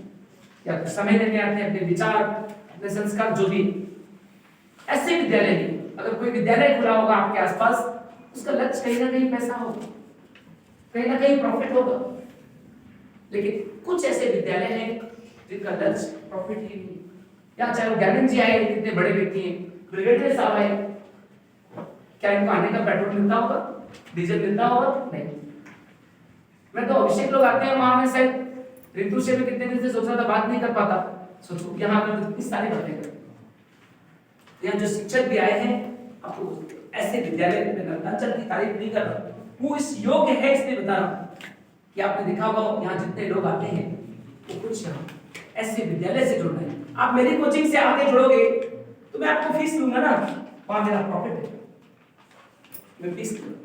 या समय देने आते हैं, अपने विचार, अपने संस्कार, जो भी। ऐसे विद्यालय नहीं। अगर कोई विद्यालय खुला होगा आपके आसपास, उसका लक्ष्य कहीं ना कहीं पैसा होगा, कहीं ना कहीं प्रॉफिट होगा। लेकिन कुछ ऐसे विद्यालय हैं जिनका लक्ष्य प्रॉफिट ही नहीं। या चाहे वो ज्ञानंद जी आए, कितने बड़े व्यक्ति हैं, ब्रिगेडियर साहब आए, क्या इनको आने का पेट्रोल मिलता होगा, डीजल मिलता होगा? नहीं। मैं तो अभिषेक लोग आते हैं वहां में, शायद रितु से भी कितने दिन से सोच रहा था, बात नहीं कर पाता। सोचो यहाँ पर तो कितनी सारी बातें करते। यहाँ जो शिक्षक भी आए हैं, आपको ऐसे विद्यालय में नर्मदांचल की तारीफ नहीं कर रहा, वो इस योग्य है इसलिए बता रहा हूं कि आपने देखा होगा यहाँ जितने लोग आते हैं वो कुछ यहाँ ऐसे विद्यालय से जुड़ रहे हैं। आप मेरी कोचिंग से आगे जुड़ोगे तो मैं आपको फीस लूंगा ना, वहां मेरा प्रॉफिट है, मैं फीस लूंगा।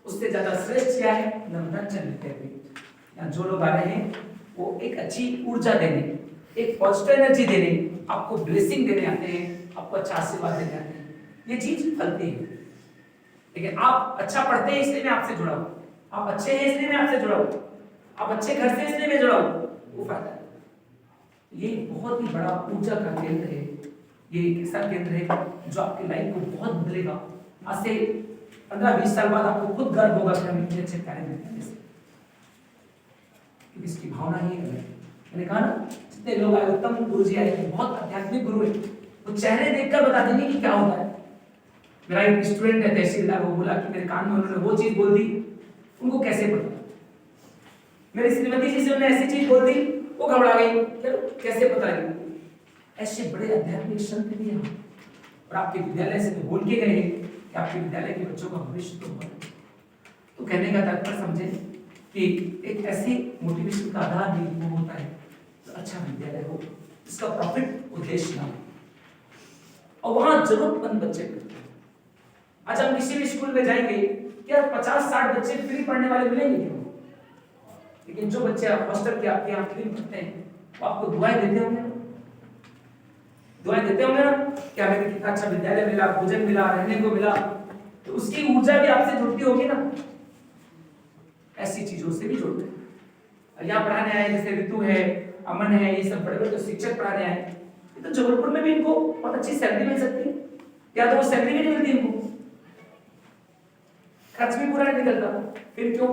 उससे ज्यादा श्रेष्ठ क्या है? नर्मदांचल विद्यापीठ। यहाँ जो लोग आ रहे हैं वो एक अच्छी ऊर्जा देने, एक पॉजिटिव एनर्जी देने, आपको ब्लेसिंग देने आते हैं, आपको अच्छा आशीर्वाद देने आते हैं। ये चीज फलती है। लेकिन आप अच्छा पढ़ते हैं इसलिए मैं आपसे जुड़ा हूं, आप अच्छे हैं इसलिए मैं आपसे जुड़ा हूं, आप अच्छे घर से इसलिए मैं जुड़ा हूं, वो फायदा है। ये बहुत ही बड़ा ऊर्जा का केंद्र है। ये एक ऐसा केंद्र है जो आपकी लाइफ को बहुत बदलेगा। आज से 15-20 साल बाद आपको खुद गर्व होगा कि हम इतने अच्छे कार्य में हैं, क्योंकि इसकी भावना ही अलग है। मैंने कहा ना, जितने लोग आए, उत्तम गुरु जी आए, बहुत आध्यात्मिक गुरु है, वो चेहरे देखकर बता देंगे कि क्या होता है। मेरा एक स्टूडेंट है तहसीलदार, वो बोला कि मेरे कान में उन्होंने वो चीज बोल दी, उनको कैसे पता। मेरी श्रीमती जी से उन्होंने ऐसी चीज बोल दी, वो घबरा गई, कैसे पता है। ऐसे बड़े आध्यात्मिक संत भी हैं और आपके विद्यालय से तो बोल के गए कि आपके विद्यालय के बच्चों का भविष्य तो होगा। तो कहने का तात्पर्य समझे कि एक ऐसी मोटिवेशन का आधार भी वो होता है तो अच्छा विद्यालय हो, इसका प्रॉफिट उद्देश्य ना हो और वहां जरूरतमंद बच्चे। आज हम किसी भी स्कूल में जाएंगे, क्या 50-60 बच्चे फ्री पढ़ने वाले मिलेंगे क्यों? लेकिन जो बच्चे हॉस्टल के आपके यहाँ फ्री पढ़ते हैं, वो आपको दुआएं देते होंगे ना, दुआएं देते होंगे ना कि हमें कितना अच्छा विद्यालय मिला, भोजन मिला, रहने को मिला, तो उसकी ऊर्जा भी आपसे जुड़ती होगी ना। ऐसी चीजों से भी जुड़ते हैं। यहाँ पढ़ाने आए जैसे ऋतु है, अमन है, ये सब बड़े बड़े शिक्षक पढ़ाने आए, तो जबलपुर में भी इनको बहुत अच्छी सैलरी मिल सकती है, या तो वो सैलरी भी नहीं मिलती इनको, खर्च भी पूरा नहीं निकलता, फिर क्यों?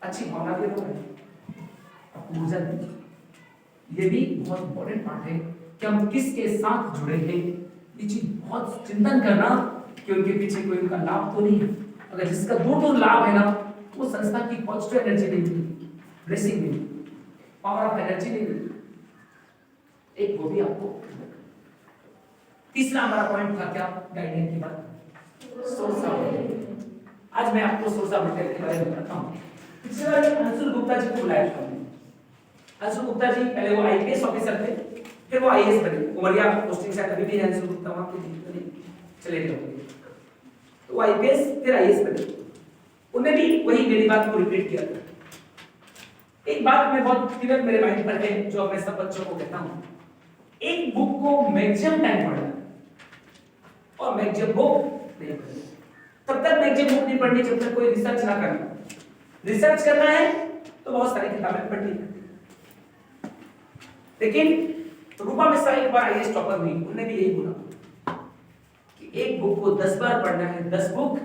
अच्छी भावना के लोग हैं, ऊर्जा दी। ये भी बहुत इंपॉर्टेंट पार्ट है कि हम किसके साथ जुड़े हैं। ये चीज बहुत चिंतन करना कि उनके पीछे कोई उनका लाभ तो नहीं है। अगर जिसका दूर लाभ है ना, वो संस्था की पॉजिटिव एनर्जी नहीं मिली, ब्लेसिंग नहीं मिली, पावर ऑफ एनर्जी नहीं मिली, एक वो भी आपको। तीसरा हमारा पॉइंट था क्या? गाइडेंस की बात, सोर्स ऑफ गाइडेंस। आज मैं आपको सोर्स ऑफ गाइडेंस के बारे में बताता हूं। पिछले बार अंशुल गुप्ता जी को बुलाया था। अंशुल गुप्ता जी पहले वो आईपीएस ऑफिसर थे, फिर वो आईएएस बने। उमरिया पोस्टिंग से कभी भी अंशुल गुप्ता वहां के चले गए, तो आईपीएस फिर आईएएस बने। उन्हें भी वही मेरी बात को रिपीट किया था। एक बात मैं बहुत क्लियर मेरे माइंड पर है, जो मैं सब बच्चों को कहता हूं, एक बुक को मैक्सिमम टाइम पढ़ना और मैक्सिमम बुक नहीं पढ़नी। तब तक मैक्सिमम बुक नहीं पढ़नी जब तक कोई रिसर्च ना करना। रिसर्च करना है तो बहुत सारी किताबें पढ़नी है। लेकिन रूपा मिश्रा एक बार आईएएस टॉपर हुई, उन्होंने भी यही बोला एक बुक को 10 बार पढ़ना है, 10 बुक।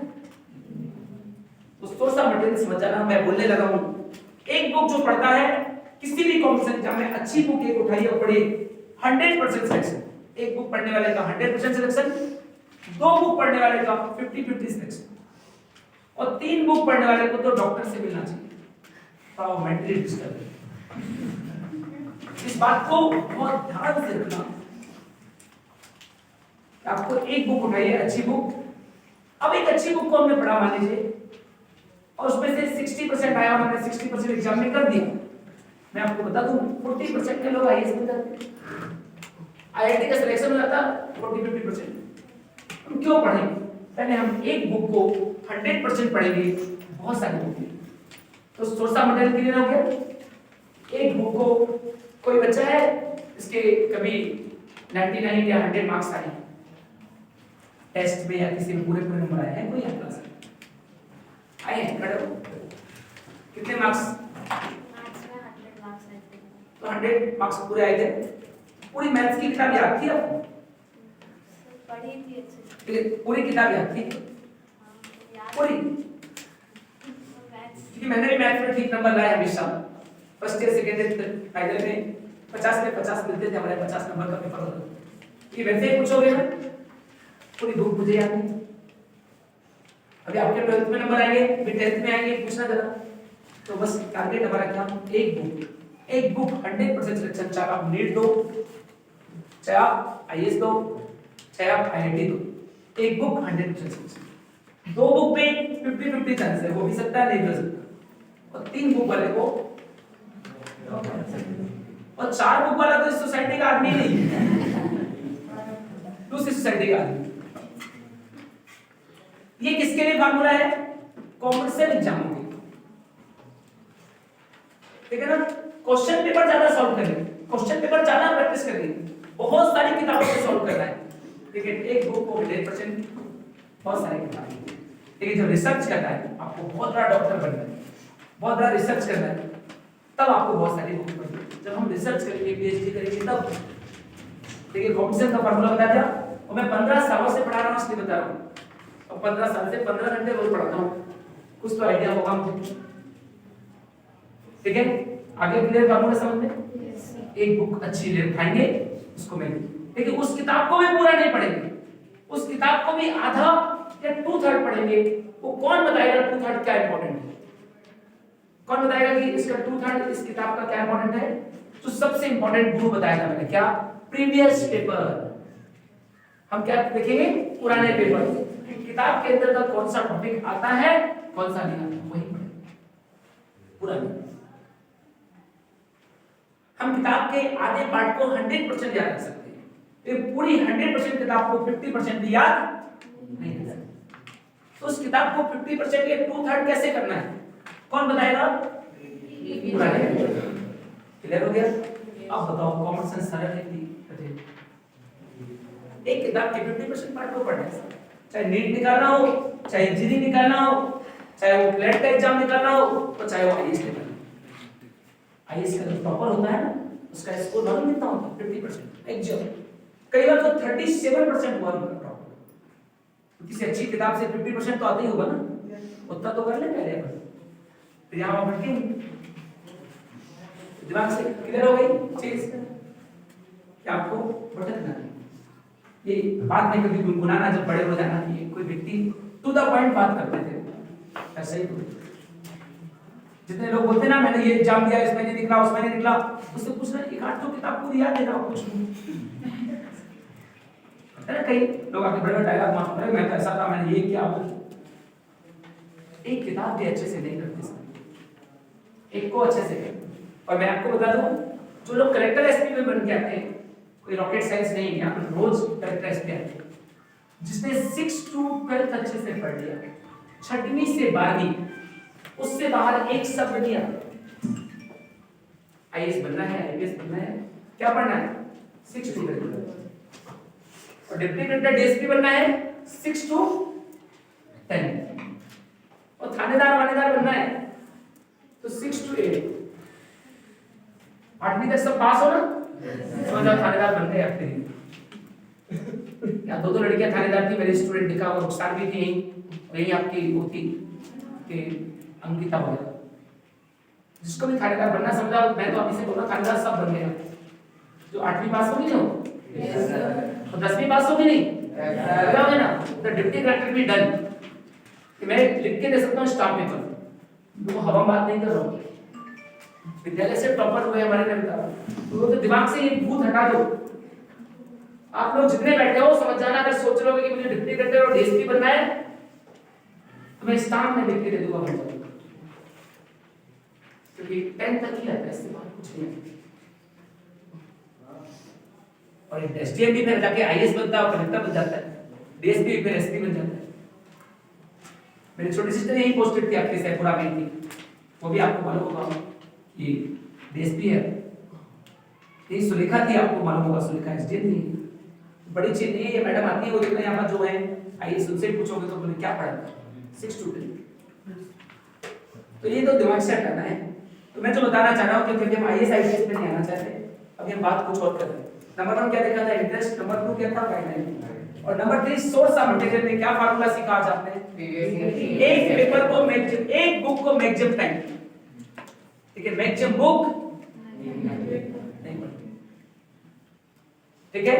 तो सोर्स ऑफ मटेरियल समझ जाना, मैं बोलने लगा हूं। एक बुक जो पढ़ता है किसी भी कॉम्पिटिशन एग्जाम में, अच्छी बुक एक उठाइए और पढ़िए, 100% सिलेक्शन। एक बुक पढ़ने वाले का 100% सिलेक्शन, 2 बुक पढ़ने वाले का 50-50 सिलेक्शन, और 3 बुक पढ़ने वाले को तो डॉक्टर से मिलना चाहिए, तो मेंटली डिस्टर्ब। इस बात को बहुत ध्यान से रखना। आपको एक बुक उठाइए, अच्छी बुक। अब एक अच्छी बुक को हमने पढ़ा मान लीजिए, और उसमें से 60% आया, हमने 60% एग्जाम में कर दिया। मैं आपको बता दूं 40% के लोग आईएएस में जाते हैं, आईआईटी का सिलेक्शन हो जाता 40-50%। हम क्यों पढ़ेंगे? पहले हम एक बुक को 100% पढ़ेंगे, बहुत सारी बुक। तो सोर्स ऑफ मटेरियल क्लियर हो गया। एक बुक को, कोई बच्चा है इसके कभी 99 या 100 मार्क्स आए टेस्ट में, या किसी में पूरे नंबर आए हैं? कोई है क्लास आए हैं? खड़े हो। कितने मार्क्स? तो 100 मार्क्स पूरे आए थे। पूरी मैथ्स की किताब याद थी आपको? पढ़ी थी अच्छे। पूरी किताब याद थी? पूरी? क्योंकि मैंने भी मैथ्स में ठीक नंबर लाए हमेशा, first year second year final में 50 में 50 मिलते थे हमारे, 50 नंबर का पेपर होता। ये वैसे ही पूछोगे ना, पूरी बुक मुझे याद नहीं। अभी आपके 12th में नंबर आएंगे, फिर 10th में आएंगे, पूछना जरा। तो बस टारगेट हमारा क्या? एक बुक 100% सिलेक्शन। चाहे आप नीट दो, चाहे आप आईएएस दो, चाहे आप आईआईटी दो, एक बुक 100% सिलेक्शन। 2 बुक पे 50-50 चांस है, हो भी सकता है, नहीं हो सकता। और 3 बुक वाले को, और 4 बुक वाला तो इस सोसाइटी का आदमी नहीं है, दूसरी सोसाइटी का आदमी। ये किसके लिए फार्मूला है? कॉम्पिटिशन एग्जाम के, ठीक है ना? क्वेश्चन पेपर ज्यादा सॉल्व करेंगे, क्वेश्चन पेपर ज्यादा प्रैक्टिस करेंगे, बहुत सारी किताबों से सॉल्व करना है, ठीक है? एक बुक को 100% बहुत सारी किताबें। लेकिन जब रिसर्च करना है, आपको बहुत बड़ा डॉक्टर बनना है, बहुत बड़ा रिसर्च करना है, तब आपको बहुत सारी बुक पढ़नी है। जब हम रिसर्च करेंगे, पीएचडी करेंगे, तब देखिए कॉम्पिटिशन का फार्मूला बता दिया। और मैं 15 सालों से पढ़ा रहा हूं, इसलिए बता रहा हूं। और 15 साल से 15 घंटे रोज पढ़ाता हूं, कुछ तो आइडिया होगा मुझे, ठीक है? आगे क्लियर फार्मूला समझ में? एक बुक अच्छी ले उठाएंगे, उसको मैं, लेकिन उस किताब को भी पूरा नहीं पढ़ेंगे, उस किताब को भी आधा या 2/3 पढ़ेंगे। वो कौन बताएगा 2/3 क्या इंपॉर्टेंट है? कौन बताएगा कि इसका 2/3 इस किताब का क्या इंपॉर्टेंट है? तो सबसे इंपॉर्टेंट गुरु बताएगा। मैंने क्या? Previous paper. हम क्या देखेंगे? पुराने पेपर, किताब के अंदर का कौन सा टॉपिक आता है, कौन सा नहीं आता, वही पढ़ेंगे पुराने। हम किताब के आधे पार्ट को 100% याद रख सकते हैं, लेकिन पूरी 100% किताब को 50% भी याद नहीं रख सकते। तो उस किताब को 50% या 2/3 कैसे करना है, कौन बताएगा? क्लियर हो गया? अब बताओ कॉमन सेंस सरल है कि कठिन? एक किताब के 50% पार्ट को पढ़ना है, चाहे नीट निकालना हो, चाहे इंजीनियरिंग निकालना हो, चाहे वो क्लेट का एग्जाम निकालना हो, और चाहे वो आईएएस निकालना हो। आईएएस का जो टॉपर होता है ना, उसका स्कोर मालूम कितना होता है? 50% एग्जाम। कई बार तो 37% हुआ उनका टॉपर। किसी अच्छी किताब से 50% तो आता ही होगा ना, उतना तो कर ले पहले अपन, फिर यहाँ बढ़ के दिमाग से क्लियर हो गई चीज कि आपको भटकना है। ये बात में कभी गुनगुनाना, जब बड़े हो जाना कि कोई व्यक्ति टू द पॉइंट बात करते थे, ऐसे ही जितने लोग बोलते ना मैंने ये एग्जाम दिया, इसमें नहीं निकला, उसमें नहीं निकला, उससे पूछना एक आध तो किताब पूरी याद है ना, कुछ है। कई लोग आके बड़े डायलॉग मारते हैं, मैं तो ऐसा था, मैंने ये किया। एक किताब भी अच्छे से नहीं करते, एक को अच्छे से कर। और मैं आपको बता दूं, जो लोग कलेक्टर एसपी में बन के आते हैं, कोई रॉकेट साइंस नहीं है, आप रोज कलेक्टर एसपी आते हैं, जिसने 6 to 12 अच्छे से पढ़ लिया, 6वीं से 12वीं, उससे बाहर एक शब्द नहीं आता। आईएएस बनना है, आईपीएस बनना है, क्या पढ़ना है? 6 to 12। और डिप्टी कलेक्टर डीएसपी बनना है 6 to 10। और थानेदार वानेदार बनना है तो 6 to 8। 8वीं तक सब पास हो ना, समझ जाओ थानेदार बन गए। या दो लड़कियां थानेदार थी, मेरे स्टूडेंट दिखा, और रुखसार भी थी यही आपकी वो थी कि अंकिता वगैरह। जिसको भी थानेदार बनना समझा, मैं तो अभी से बोला थानेदार सब बन गए। जो 8वीं पास होगी ना तो 10वीं पास होगी नहीं बताओगे ना, तो डिप्टी कलेक्टर भी डन कि मैं लिख के दे सकता हूँ स्टाफ पेपर, तो हवा बात नहीं कर रहा हूँ। विद्यालय से टॉपर हुए हमारे ने बताया, तो दिमाग से ये भूत हटा दो। आप लोग जितने बैठे हो समझ जाना, अगर सोच रहे हो कि मुझे डिप्टी कलेक्टर और डीएसपी बनना है तो मैं स्टाफ में लिख के दे दूंगा बन जाऊंगा, क्योंकि 10th तक ही आता है, इससे बात कुछ नहीं है। और एसडीएम भी फिर जाके आईएएस बनता है और कलेक्टर बन जाता है, डीएसपी फिर एसपी बन जाता है। मेरी छोटी सिस्टर यही पोस्टेड थी आपकी सैपुरा में थी, वो भी आपको मालूम होगा कि डीएसपी है। ये सुलेखा थी, आपको मालूम होगा, सुलेखा एसडीएम थी। बड़ी चीज नहीं है, ये मैडम आती है, वो जितने यहाँ पर जो है आईएएस उनसे पूछोगे तो बोले क्या पढ़ा 6 स्टूडेंट। तो ये तो दिमाग से हटाना है। तो मैं जो बताना चाह रहा हूँ, क्योंकि हम आईएएस आईपीएस पे नहीं आना चाहते, अभी हम बात कुछ और कर रहे हैं। नंबर 1 क्या देखा था, इंटरेस्ट। नंबर 2 क्या था, गाइडलाइन। और नंबर 3 सोर्स ऑफ मटेरियल में क्या फार्मूला सीखा आज आपने, एक पेपर को मैक्सिमम, एक बुक को मैक्सिमम टाइम, ठीक है, मैक्सिमम बुक नहीं पढ़ती, ठीक है।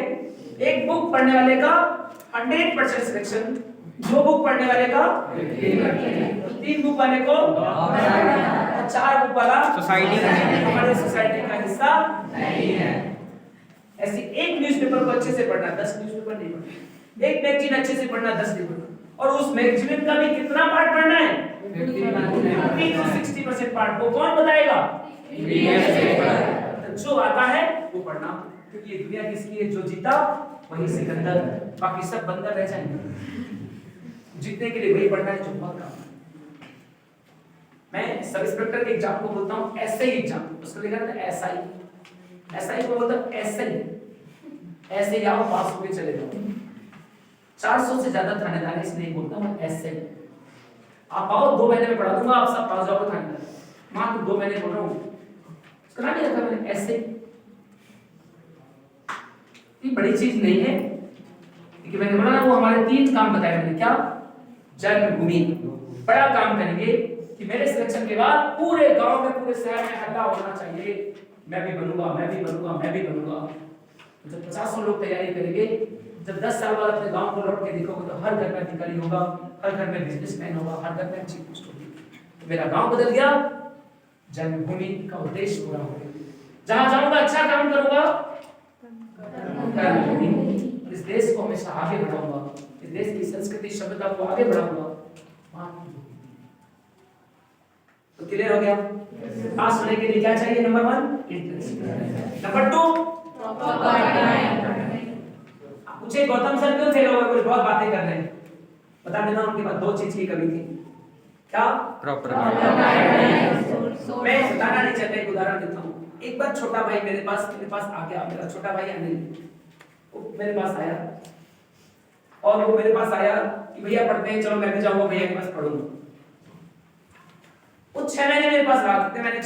एक बुक पढ़ने वाले का 100% सिलेक्शन, 2 बुक पढ़ने वाले का 3 बुक वाले को, 4 बुक वाला सोसाइटी हमारे सोसाइटी का हिस्सा नहीं है। ऐसे एक न्यूज़पेपर को अच्छे से पढ़ना, 10 न्यूज़पेपर नहीं पढ़ना, एक मैगजीन अच्छे से पढ़ना, 10 नहीं पढ़ना, और उस मैगजीन का भी कितना पार्ट पढ़ना है, 50 to 60% पार्ट। वो कौन बताएगा, जो आता है वो पढ़ना, क्योंकि ये दुनिया किसकी है, जो जीता वही सिकंदर, बाकी सब बंदर रह जाएंगे। जीतने के लिए वही पढ़ना है जो बहुत काम। मैं सब इंस्पेक्टर के एग्जाम को बोलता हूँ एसआई एग्जाम, उसको लिखा था एसआई, एसआई को बोलता हूँ एसआई, ऐसे आओ पास होके चले जाओ। 400 से ज्यादा थानेदार है, इसलिए बोलता हूँ एसआई। आप आओ 2 महीने में पढ़ा दूंगा, आप सब पास जाओगे थानेदार, मात्र 2 महीने बोल रहा हूँ। उसका नाम क्या रखा मैंने, एसआई। ये बड़ी चीज नहीं है, क्योंकि मैंने बोला ना, वो हमारे 3 काम बताए मैंने, क्या, जन्मभूमि, बड़ा काम करेंगे कि मेरे सिलेक्शन के बाद पूरे गांव में, पूरे शहर में हल्ला होना चाहिए, मैं भी बनूंगा, मैं भी बनूंगा, मैं भी बनूंगा। जब 50 लोग तैयारी करेंगे, जब 10 साल बाद अपने गांव को लौट के देखोगे तो हर घर में अधिकारी होगा, हर घर में बिजनेसमैन होगा, हर घर में अच्छी पोस्ट होगी। तो मेरा गांव बदल गया, जन्मभूमि का उद्देश्य पूरा हो गया। जहां जाऊंगा अच्छा काम करूंगा, इस देश को हमेशा आगे बढ़ाऊंगा, इस देश की संस्कृति सभ्यता को आगे बढ़ाऊंगा। तो क्लियर हो गया। पास होने के लिए क्या चाहिए, नंबर 1 इंटरेस्ट, नंबर 2 पूछे गौतम सर क्यों फेल हो गए, कुछ बहुत बातें कर रहे हैं, बता देना उनके पास 2 चीज की कमी थी, क्या, प्रॉपर। मैं बताना नहीं चाहता, एक उदाहरण देता हूँ। एक बार छोटा भाई मेरे पास आ गया, मेरा छोटा भाई अनिल, वो मेरे पास आया, और वो मेरे पास आया कि भैया पढ़ते हैं, चलो मैं भी जाऊंगा भैया के पास पढ़ूंगा। वो 6 महीने मेरे पास रहा, कितने महीने,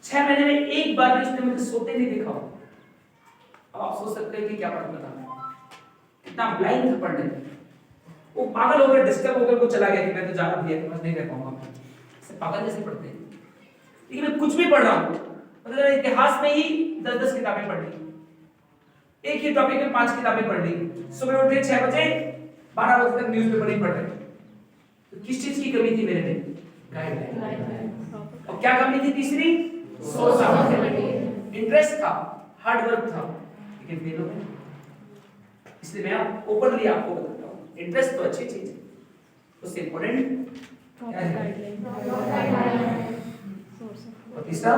6 महीने में एक बार भी उसने मुझे सोते नहीं देखा। अब आप सोच सकते हैं कि क्या पढ़ता था, कितना ब्लाइंड था पढ़ने में। वो पागल होकर, डिस्टर्ब होकर वो चला गया कि मैं तो जा रहा भैया के पास, नहीं रह पाऊंगा। पागल जैसे पढ़ते हैं, लेकिन मैं कुछ भी पढ़ रहा हूँ, मतलब इतिहास में ही 10-10 किताबें पढ़ ली, एक ही टॉपिक में 5 किताबें पढ़ ली, सुबह उठे 6 बजे, 12 बजे तक न्यूज़पेपर नहीं पढ़ रहे। तो किस चीज की कमी थी मेरे में, गाइडलाइन। और क्या कमी थी, तीसरी सोर्स ऑफ मटेरियल। इंटरेस्ट था, हार्ड वर्क था, लेकिन फेल हो गए। इसलिए मैं आप ओपनली आपको बताता हूँ, इंटरेस्ट तो अच्छी चीज है, उससे इंपॉर्टेंट क्या है, और तीसरा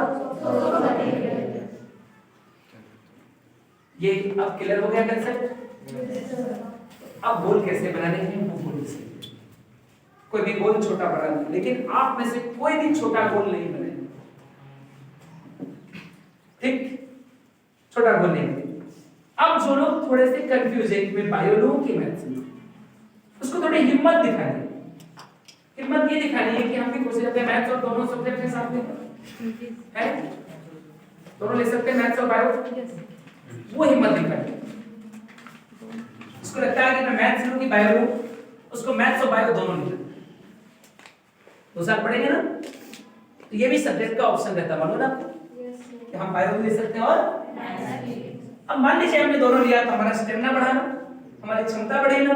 ये अब क्लियर हो गया कंसेप्ट। अब गोल कैसे बनाने हैं, वो गोल से कोई भी गोल छोटा बड़ा नहीं, लेकिन आप में से कोई भी छोटा गोल नहीं बने, ठीक, छोटा गोल नहीं बने। अब जो लोग थोड़े से कंफ्यूज है कि मैं बायो लूं कि मैथ्स लूं, उसको थोड़ी हिम्मत दिखानी है। हिम्मत ये दिखानी है कि हम भी कोशिश करते हैं, मैथ्स और दोनों सब्जेक्ट के साथ है, दोनों ले सकते हैं, मैथ्स और बायो, वो हिम्मत दिखानी है। जिसको लगता है कि मैं मैथ्स लूं कि बायो लूं, उसको मैथ्स और बायो दोनों लेना। 2 साल पढ़ेंगे ना, तो ये भी सब्जेक्ट का ऑप्शन रहता है, मालूम है आपको कि हम बायो भी ले सकते हैं और अब मान लीजिए हमने दोनों लिया तो हमारा स्टेमिना बढ़ा ना, हमारी क्षमता बढ़ी ना,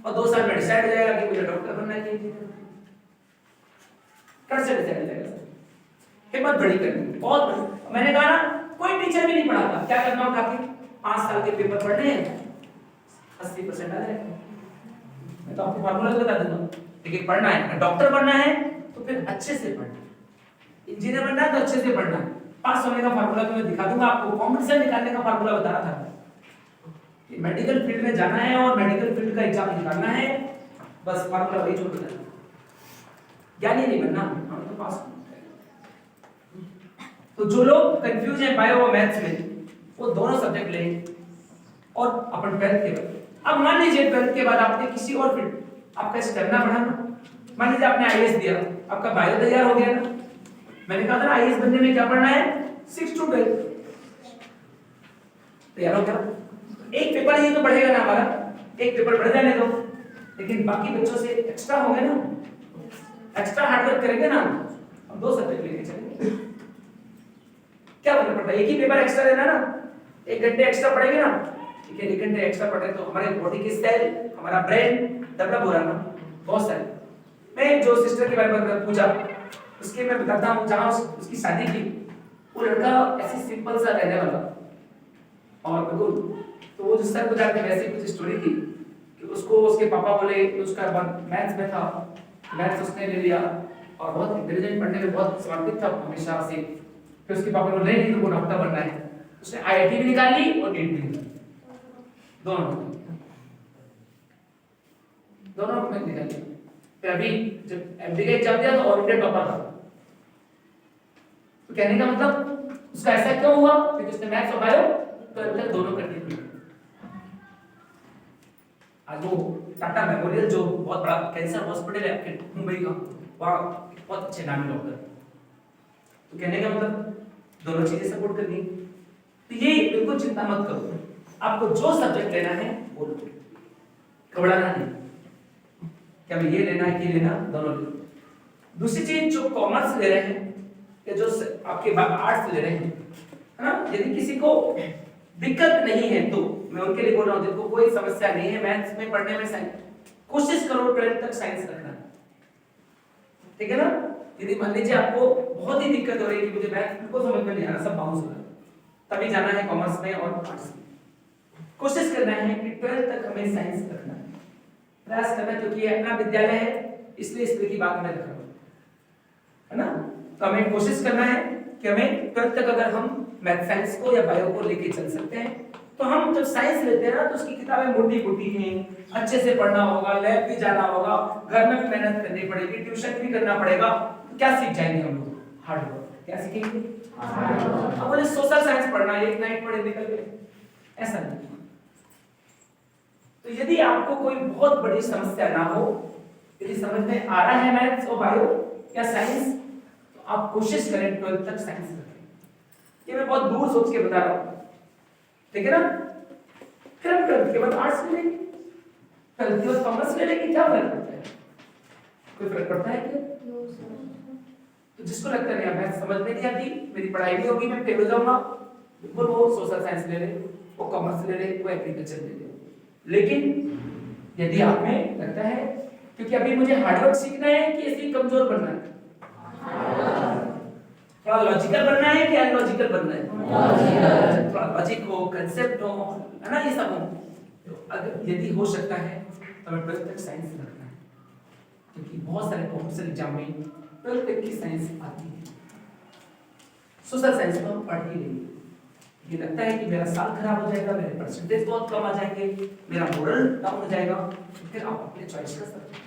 और 2 साल में डिसाइड हो जाएगा कि मुझे डॉक्टर बनना है, इंजीनियर कैसे डिसाइड हो जाएगा? हिम्मत बड़ी करनी, बहुत बड़ी। मैंने कहा ना, कोई टीचर भी नहीं पढ़ाता, क्या करना उठा के 5 साल के पेपर पढ़ने हैं, 80% आ जाएगा। मैं तो आपको फार्मूला बता दूंगा, लेकिन पढ़ना है, डॉक्टर बनना है तो फिर अच्छे से पढ़ना, इंजीनियर बनना है तो अच्छे से पढ़ना। पास होने का फार्मूला तो मैं दिखा दूंगा आपको, कॉम्पिटिशन निकालने का फार्मूला बता रहा था कि मेडिकल फील्ड में जाना है और मेडिकल फील्ड का एग्जाम निकालना है, बस फार्मूला वही छोड़ देना, ज्ञानी नहीं बनना, हम तो पास। तो जो लोग कंफ्यूज हैं बायो और मैथ्स में, वो दोनों सब्जेक्ट लें और अपन 12th के बाद, अब मान लीजिए 12th के बाद आपने किसी और फील्ड, आपका स्टेमिना बढ़ा ना, मान लीजिए आपने आईएएस दिया, आपका बायो तैयार हो गया ना, मैंने कहा था ना आईएएस बनने में क्या पढ़ना है, 6 to 12 तैयार हो गया। एक पेपर ही तो बढ़ेगा ना हमारा, एक पेपर बढ़ जाने दो, लेकिन बाकी बच्चों से एक्स्ट्रा होंगे ना, एक्स्ट्रा हार्डवर्क करेंगे ना, हम 2 सब्जेक्ट लेके चलेंगे, क्या फर्क पड़ता है, एक ही पेपर एक्स्ट्रा देना ना, 1 घंटे एक्स्ट्रा पढ़ेंगे ना, ठीक है, 1 घंटे एक्स्ट्रा पढ़े तो हमारे बॉडी के सेल, हमारा ब्रेन डेवलप हो रहा है ना, बहुत सारे। मैं जो सिस्टर के बारे में पूछा, उसके मैं बताता हूँ, जहाँ उसकी शादी की, वो लड़का ऐसे सिंपल सा रहने वाला और बिल्कुल, तो वो जिस सर को जाके वैसे कुछ स्टोरी थी कि उसको उसके पापा बोले कि उसका मैथ्स में था, मैथ्स उसने ले लिया और बहुत इंटेलिजेंट, पढ़ने में बहुत समर्पित था हमेशा से, फिर उसके पापा बोले नहीं तुमको डॉक्टर बनना है, उसने आईआईटी भी निकाल ली और नीट भी निकाली, दोनों में निकाल ली। फिर अभी जब एमडी का एग्जाम दिया तो ऑल इंडिया टॉपर था। तो कहने का मतलब उसका ऐसा क्यों हुआ, क्योंकि उसने मैथ्स और बायो तो दोनों कर दी। आज वो टाटा मेमोरियल जो बहुत बड़ा कैंसर हॉस्पिटल है मुंबई का, वहाँ बहुत अच्छे नामी डॉक्टर, तो कहने का मतलब दोनों चीजें सपोर्ट करनी। तो ये बिल्कुल चिंता मत करो, आपको जो सब्जेक्ट लेना है वो लो, घबराना नहीं कि हमें ये लेना है, ये लेना, दोनों लो। दूसरी चीज, जो कॉमर्स ले रहे हैं या जो आपके आर्ट्स ले रहे हैं, है ना, यदि किसी को दिक्कत नहीं है तो मैं उनके लिए बोल रहा हूँ, जिनको कोई समस्या नहीं है मैथ्स में पढ़ने में, साइंस कोशिश करो 12th तक साइंस रखना, ठीक है ना। यदि मान लीजिए आपको बहुत ही दिक्कत हो रही है कि मुझे मैथ्स बिल्कुल समझ में नहीं आ रहा, सब बाउंस हो रहा है, तभी जाना है कॉमर्स में और आर्ट्स में। कोशिश करना है कि 12th तक हमें साइंस रखना है, प्रयास करना, क्योंकि ये अपना विद्यालय है, इसलिए इस तरह की बात मैं रख रहा हूँ, है ना। तो हमें कोशिश करना है कि हमें 12th तक अगर हम मैथ साइंस को या बायो को लेके चल सकते हैं, तो हम जब साइंस लेते हैं ना तो उसकी किताबें मोटी मोटी हैं, अच्छे से पढ़ना होगा, लैब भी जाना होगा, घर में भी मेहनत करनी पड़ेगी, ट्यूशन भी करना पड़ेगा, तो क्या सीख जाएंगे हम लोग, हार्ड वर्क। क्या सीखेंगे, हार्ड वर्क। अब बोले सोशल साइंस पढ़ना, एक नाइट पढ़े निकल गए, ऐसा नहीं। तो यदि आपको कोई बहुत बड़ी समस्या ना हो, यदि समझ में आ रहा है मैथ्स और बायो या साइंस, तो आप कोशिश करें 12th तक साइंस रखें। ये मैं बहुत दूर सोच के बता रहा हूँ, ठीक है ना। फिर हम 12th के बाद आर्ट्स ले लेंगे, 12th के बाद कॉमर्स ले लेंगे, क्या फर्क पड़ता है, कोई फर्क पड़ता है क्या? तो जिसको लगता है मैथ्स समझ में नहीं आती, मेरी पढ़ाई नहीं होगी, मैं फेल हो जाऊंगा, बिल्कुल वो सोशल साइंस ले ले, वो कॉमर्स ले ले, वो एग्रीकल्चर ले ले। लेकिन यदि आप में लगता है क्योंकि अभी मुझे हार्डवर्क सीखना है कि ऐसे कमजोर बनना है, थोड़ा लॉजिकल बनना है कि अनलॉजिकल बनना है, थोड़ा लॉजिक हो, कंसेप्ट हो, है ना, ये सब हो, तो अगर यदि हो सकता है तो हमें 12th तक साइंस रखना है, क्योंकि बहुत सारे कॉम्पिटिशन एग्जाम में 12th तक की साइंस आती है। सोशल साइंस में हम पढ़ ही नहीं, ये लगता है कि मेरा साल खराब हो जाएगा, मेरे परसेंटेज बहुत कम आ जाएंगे, मेरा मोरल डाउन हो जाएगा, तो फिर आप अपने चॉइस कर सकते हैं।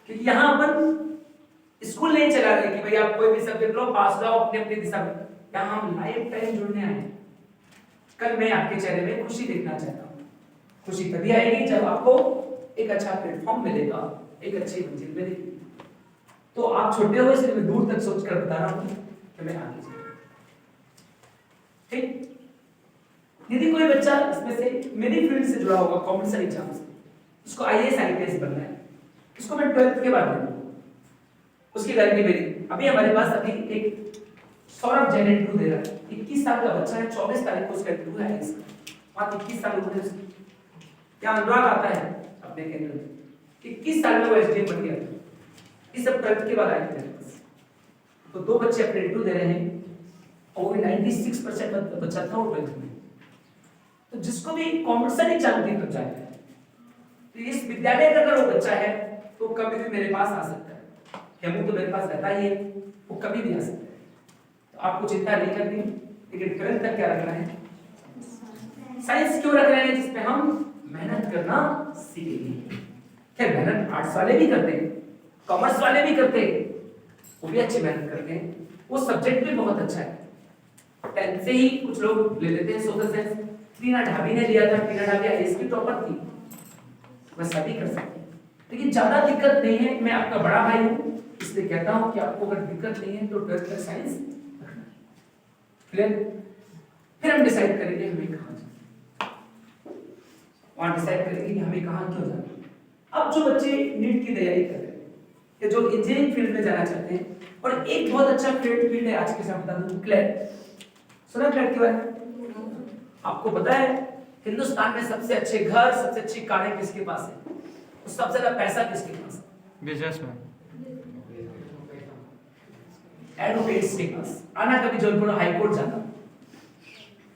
क्योंकि यहाँ अपन स्कूल नहीं चला रहे कि भाई आप कोई भी सब्जेक्ट लो, पास जाओ अपनी अपनी दिशा में, यहाँ हम लाइफ टाइम जुड़ने आए हैं। कल मैं आपके चेहरे में खुशी देखना चाहता हूँ, खुशी तभी आएगी जब आपको एक अच्छा प्लेटफॉर्म मिलेगा, एक अच्छी मंजिल मिलेगी। तो आप छोटे हो इसलिए मैं दूर तक सोच कर बता रहा हूँ कि मैं आगे ठीक। यदि कोई बच्चा इसमें से मेरी फील्ड से जुड़ा होगा, कॉम्पिटिशन एग्जाम से, उसको आईएएस आईपीएस बनना है, उसको मैं 12th के बाद दूंगा, उसकी गारंटी मेरी। अभी हमारे पास अभी एक सौरभ जैन इंटरव्यू दे रहा है, 21 साल का बच्चा है, 24 तारीख को उसका इंटरव्यू है आईएएस का। वहां 21 साल उम्र है उसकी, क्या अनुराग आता है अपने केंद्र में, 21 साल में वो एसडीएम बन गया। ये सब 12th के बाद आए थे। तो दो बच्चे अपने इंटरव्यू दे रहे हैं और 96% बच्चा था वो 12th में। तो जिसको भी कॉम्पिटिशन एग्जाम की तरफ जाए, तो इस विद्यालय का अगर वो बच्चा है तो कभी भी मेरे पास आ सकता है, हेमू तो मेरे पास रहता ही है, वो कभी भी आ सकता है। तो आपको चिंता नहीं करनी, लेकिन 12th तक क्या रखना है, साइंस क्यों रख रहे हैं, जिसपे हम मेहनत करना सीखेंगे। खैर मेहनत आर्ट्स वाले भी करते हैं, कॉमर्स वाले भी करते हैं, वो भी अच्छी मेहनत करते हैं, वो सब्जेक्ट भी बहुत अच्छा है। 10th से ही कुछ लोग ले लेते हैं सोशल साइंस। टीना ढाबी ने लिया था, टीना ढाबी आईएएस की टॉपर थी, वह सभी कर सकते हैं, लेकिन ज्यादा दिक्कत नहीं है। मैं आपका बड़ा भाई हूं, इसलिए कहता हूं कि आपको अगर दिक्कत नहीं है तो 12th तक साइंस क्लियर। फिर हम डिसाइड करेंगे हमें कहां जाना, वहां डिसाइड करेंगे कि हमें कहां क्यों जाना। अब जो बच्चे नीट की तैयारी कर रहे हैं या जो इंजीनियरिंग फील्ड में जाना चाहते हैं, और एक बहुत अच्छा फील्ड है आज के समय, बता दूं, क्लैट। सुना क्लैट के बारे में? आपको पता है हिंदुस्तान में सबसे अच्छे घर, सबसे अच्छी कारें किसके पास है, और सबसे ज्यादा पैसा किसके पास है? बिजनेसमैन, एडवोकेट्स के पास। आना कभी जौनपुर हाई कोर्ट जाना,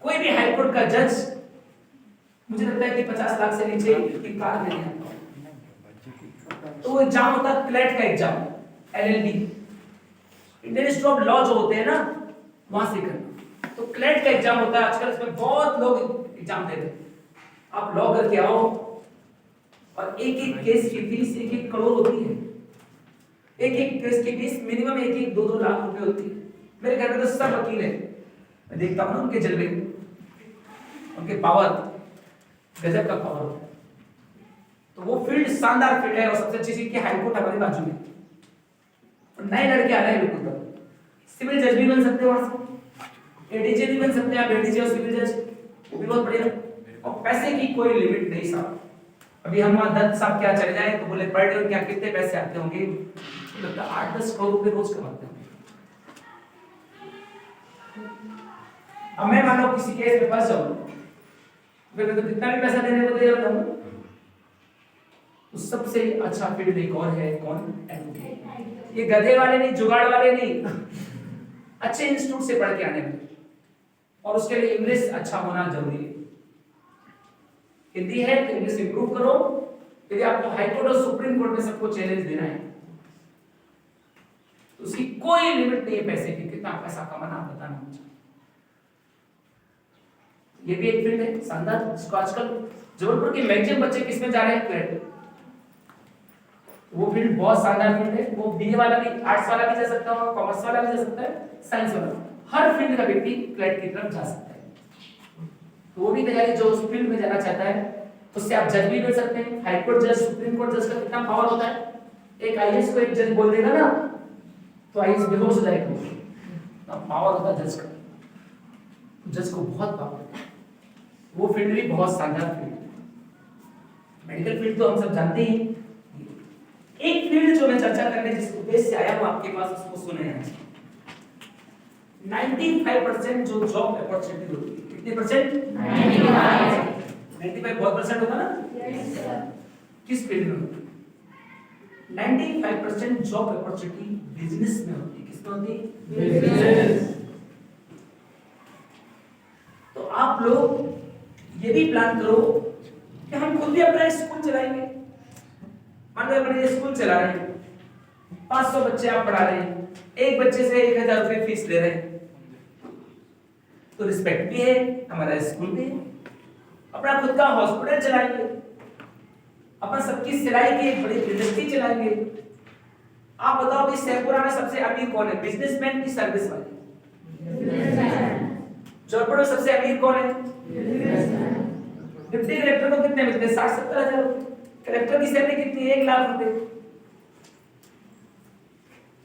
कोई भी हाई कोर्ट का जज, मुझे लगता है कि 50 लाख से नीचे की कार में नहीं आता। तो वो एग्जाम होता है क्लैट का exam, LLB, Indian institute of law जो होते हैं ना, वहां से करना। तो क्लैट का एग्जाम होता है, आजकल इसमें बहुत लोग एग्जाम देते हैं। आप लॉ करके आओ, और एक एक केस की फीस 1-1 करोड़ होती है, एक एक केस की फीस मिनिमम 1-1, 2-2 लाख रुपए होती है। मेरे घर में तो सब वकील है, मैं देखता हूं ना उनके जलवे, उनके पावर, गजब का पावर होता है। तो वो फील्ड शानदार फील्ड है, और सबसे अच्छी चीज की हाई कोर्ट हमारे बाजू में, और नए लड़के आ रहे हैं बिल्कुल। सिविल जज भी बन सकते हो, वहां से एडीजे भी बन सकते हैं आप, एडीजे और सिविल जज, वो भी बहुत बढ़िया। और पैसे की कोई लिमिट नहीं साहब। अभी हम वहां दत्त साहब क्या चले जाए तो बोले पर डे क्या कितने पैसे आते होंगे, लगता 8-10 करोड़ रुपए रोज कमाते होंगे। अब मैं मान लो किसी केस में फंस जाऊं, मैं तो कितना भी पैसा देने को तैयार हूं। तो सबसे अच्छा फील्ड एक और है, कौन? एडवोकेट। ये गधे वाले नहीं, जुगाड़ वाले नहीं, अच्छे इंस्टीट्यूट से पढ़ के आने में, और उसके लिए इंग्लिश अच्छा होना जरूरी है। हिंदी है तो इंग्लिश इंप्रूव करो। यदि आपको हाई कोर्ट और सुप्रीम कोर्ट में सबको चैलेंज देना है, तो उसकी कोई लिमिट नहीं है पैसे की, कितना पैसा कमाना आप बताना मुझे। ये भी एक फील्ड है शानदार, जिसको आजकल जबलपुर के मैक्सिमम बच्चे किसमें जा रहे हैं? क्लैट। वो फील्ड बहुत शानदार फील्ड है। वो बीए वाला भी, आर्ट्स वाला भी जा सकता है, कॉमर्स वाला भी जा सकता है, साइंस वाला, हर फील्ड का व्यक्ति क्लैट की तरफ जा सकता है। तो वो भी तैयारी जो उस फील्ड में जाना चाहता है, उससे आप जज भी बन सकते हैं। हाई कोर्ट जज, सुप्रीम कोर्ट जज का कितना पावर होता है। एक आईएएस को एक जज बोल देगा ना, तो आईएएस बेहोश हो जाएगा। तो पावर होता है जज का, जज को बहुत पावर है। वो फील्ड भी बहुत शानदार फील्ड है। मेडिकल फील्ड तो हम सब जानते ही। एक फील्ड जो मैं चर्चा करने जिस उद्देश्य से आया हूं आपके पास, उसको सुने हैं। 95% जो जॉब अपॉर्चुनिटी होती है, कितने परसेंट? 95 बहुत परसेंट होगा ना? Yes sir. किस फील्ड में होती है? 95% जॉब अपॉर्चुनिटी बिजनेस में होती है। किसमें होती है? बिजनेस। तो आप लोग ये भी प्लान करो कि हम खुद भी अपना स्कूल चलाएंगे। मान लो अपने स्कूल चला रहे हैं, 500 बच्चे आप पढ़ा रहे हैं, एक बच्चे से 1000 रुपए फीस ले रहे हैं, तो रिस्पेक्ट भी है, हमारा स्कूल भी है। अपना खुद का हॉस्पिटल चलाएंगे, अपन सबकी सिलाई की एक बड़ी इंडस्ट्री चलाएंगे। आप बताओ कि शेखपुरा में सबसे अमीर कौन है, बिजनेसमैन की सर्विस वाले? जौनपुर में सबसे अमीर कौन है? डिप्टी कलेक्टर को कितने मिलते हैं? 60-70 हजार। कलेक्टर की सैलरी कितनी है? 1 लाख रुपए।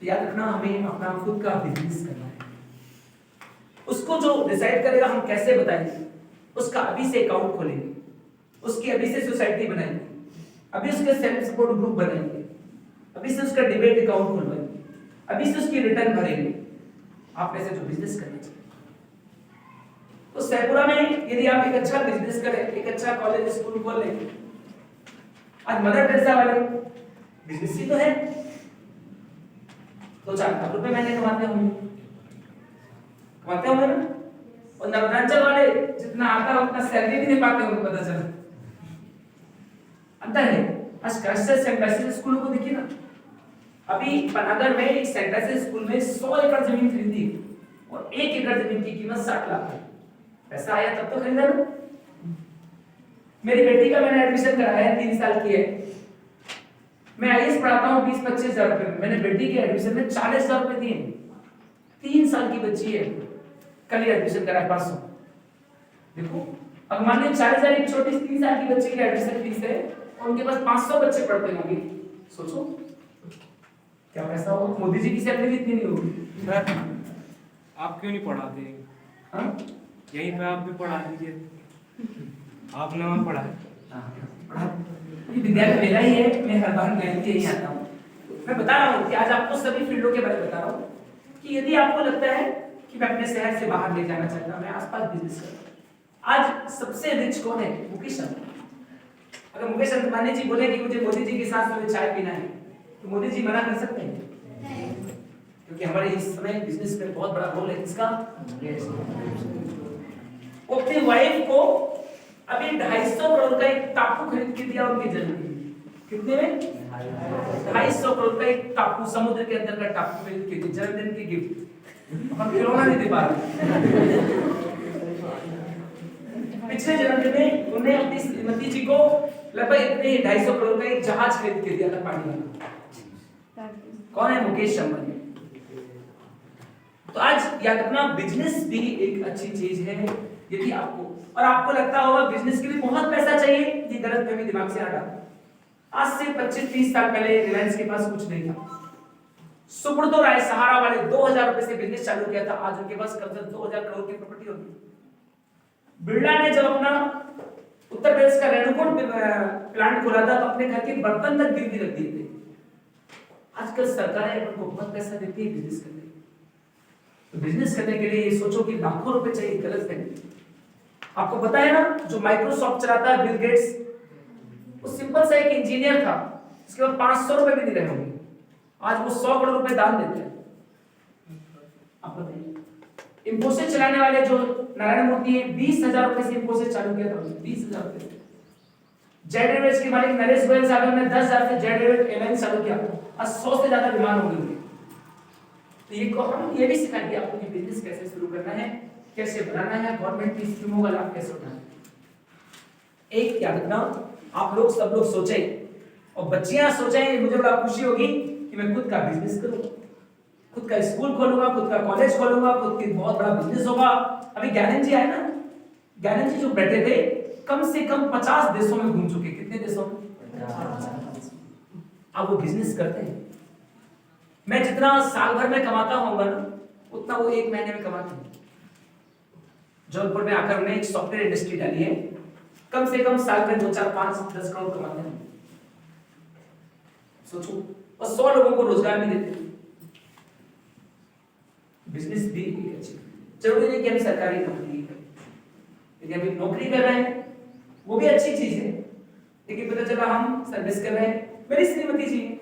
याद रखना, हमें अपना खुद का बिजनेस करना है। उसको जो डिसाइड करेगा हम कैसे बताएंगे, उसका अभी से अकाउंट खोलेंगे, उसकी अभी से सोसाइटी बनाएंगे, अभी उसके सेल्फ सपोर्ट ग्रुप बनाएंगे, अभी से उसका डिबेट अकाउंट खुलवाएंगे, अभी से उसकी रिटर्न भरेंगे। आप ऐसे जो बिजनेस करना चाहिए तो सैपुरा में यदि आप एक अच्छा बिजनेस करें, एक अच्छा कॉलेज स्कूल खोल लें, आज मदर टेरेसा वाले बिजनेस ही तो है, 2-4 लाख रुपए महीने कमाते होंगे ना। और नवरांचल वाले जितना आता है उतना सैलरी भी नहीं पाते होंगे, पता चला अंतर है। आज क्राइस्ट सेंट फ्रांसिस स्कूलों को देखिए ना, अभी पनागर में एक सेंट फ्रांसिस स्कूल में 100 एकड़ जमीन खरीदी और 1 एकड़ जमीन की कीमत 60 लाख है। पैसा आया तब तो खरीदा ना। मेरी बेटी का मैंने एडमिशन कराया है, 3 साल की है, मैं आईएएस पढ़ाता हूँ 20-25 हजार रुपए में, मैंने बेटी के एडमिशन में 40,000 रुपए दिए। 3 साल की बच्ची है, कल ही एडमिशन कराया परसों। देखो अब मान लीजिए 40,000 एक छोटी 3 साल की बच्ची की एडमिशन फीस है और उनके पास 500 बच्चे पढ़ते होंगे, सोचो क्या पैसा हो। मोदी जी की सैलरी इतनी नहीं होगी। आप क्यों नहीं पढ़ाते? हाँ यहीं पे आप भी पढ़ा दीजिए, आपने वहाँ पढ़ा है। ये विद्यालय मेरा ही है, मैं हर बार यहीं आता हूँ। मैं बता रहा हूँ कि आज आपको सभी फील्डों के बारे में बता रहा हूँ कि यदि आपको लगता है कि मैं अपने शहर से बाहर ले जाना चाहता हूँ, मैं आसपास बिजनेस करता हूँ। आज सबसे रिच कौन है? मुकेश अंबानी। अगर मुकेश अंबानी जी बोले कि मुझे मोदी जी के साथ में चाय पीना है तो मोदी जी मना कर सकते हैं? क्योंकि हमारे इस समय बिजनेस में बहुत बड़ा रोल है किसका? वो अपनी वाइफ को अभी 250 करोड़ का एक टापू खरीद के दिया उनके जन्मदिन। कितने में? 250 करोड़ का एक टापू, समुद्र के अंदर का टापू खरीद के दिया जन्मदिन की गिफ्ट। हम खिलौना नहीं दे पा रहे। पिछले जन्मदिन में उन्हें अपनी श्रीमती जी को लगभग इतने ही 250 करोड़ का एक जहाज खरीद के दिया था पानी वाला। कौन है? मुकेश अंबानी। तो आज याद रखना, बिजनेस भी एक अच्छी चीज है। यदि आपको और आपको लगता होगा बिजनेस के लिए बहुत पैसा चाहिए, ये गलतफहमी दिमाग से हटा। आज से 25-30 साल पहले रिलायंस के पास कुछ नहीं था। सुब्रतो राय सहारा वाले 2000 रुपए से बिजनेस चालू किया था, आज उनके पास कम से 2000 करोड़ की प्रॉपर्टी होगी। बिरला ने जब अपना उत्तर प्रदेश का रेणुकूट प्लांट खोला था तो अपने घर के बर्तन तक गिरवी रख दिए थे। आजकल सरकारें उनको बहुत पैसा देती है बिजनेस करने। तो बिजनेस करने के लिए ये सोचो कि लाखों रुपए चाहिए, गलत है। आपको पता है ना, जो माइक्रोसॉफ्ट चलाता है बिल गेट्स, वो सिंपल सा एक इंजीनियर था, इसके बाद 500 रुपए भी नहीं रहे होंगे। आज वो 100 करोड़ रुपए दान देते हैं। आप बताइए, इंफोसिस चलाने वाले जो नारायण मूर्ति है, 20,000 रुपए से इंफोसिस चालू किया था, 20,000 रुपए से। जेट एयरवेज के मालिक नरेश गोयल साहब ने 10,000 से जेट एयरवेज चालू किया, आज 100 से ज्यादा विमान हो गए। तो ये हम ये भी सिखाएंगे आपको कि बिजनेस कैसे शुरू करना है, कैसे बनाना है, गवर्नमेंट की स्कीमों का लाभ कैसे उठाना है। एक याद रखना, आप लोग सब लोग सोचें और बच्चियां सोचें, मुझे बड़ा खुशी होगी कि मैं खुद का बिजनेस करूंगा, खुद का स्कूल खोलूंगा, खुद का कॉलेज खोलूंगा, खुद की बहुत बड़ा बिजनेस होगा। अभी ज्ञानंद जी आए ना, ज्ञानंद जी जो बैठे थे कम से कम 50 देशों में घूम चुके। कितने देशों में? अब वो बिजनेस करते हैं। मैं जितना साल भर में कमाता होऊंगा ना, उतना वो 1 महीने में कमाते हैं। जौनपुर में आकर उन्हें एक सॉफ्टवेयर इंडस्ट्री डाली है, कम से कम साल में 2, 4, 5, 10 करोड़ कमाते हैं। सोचो, और 100 लोगों को रोजगार भी देते हैं। बिजनेस भी एक अच्छी, जरूरी नहीं कि हम सरकारी नौकरी करें, लेकिन अभी नौकरी कर रहे हैं वो भी अच्छी चीज है। लेकिन पता चला हम सर्विस कर रहे हैं। मेरी श्रीमती जी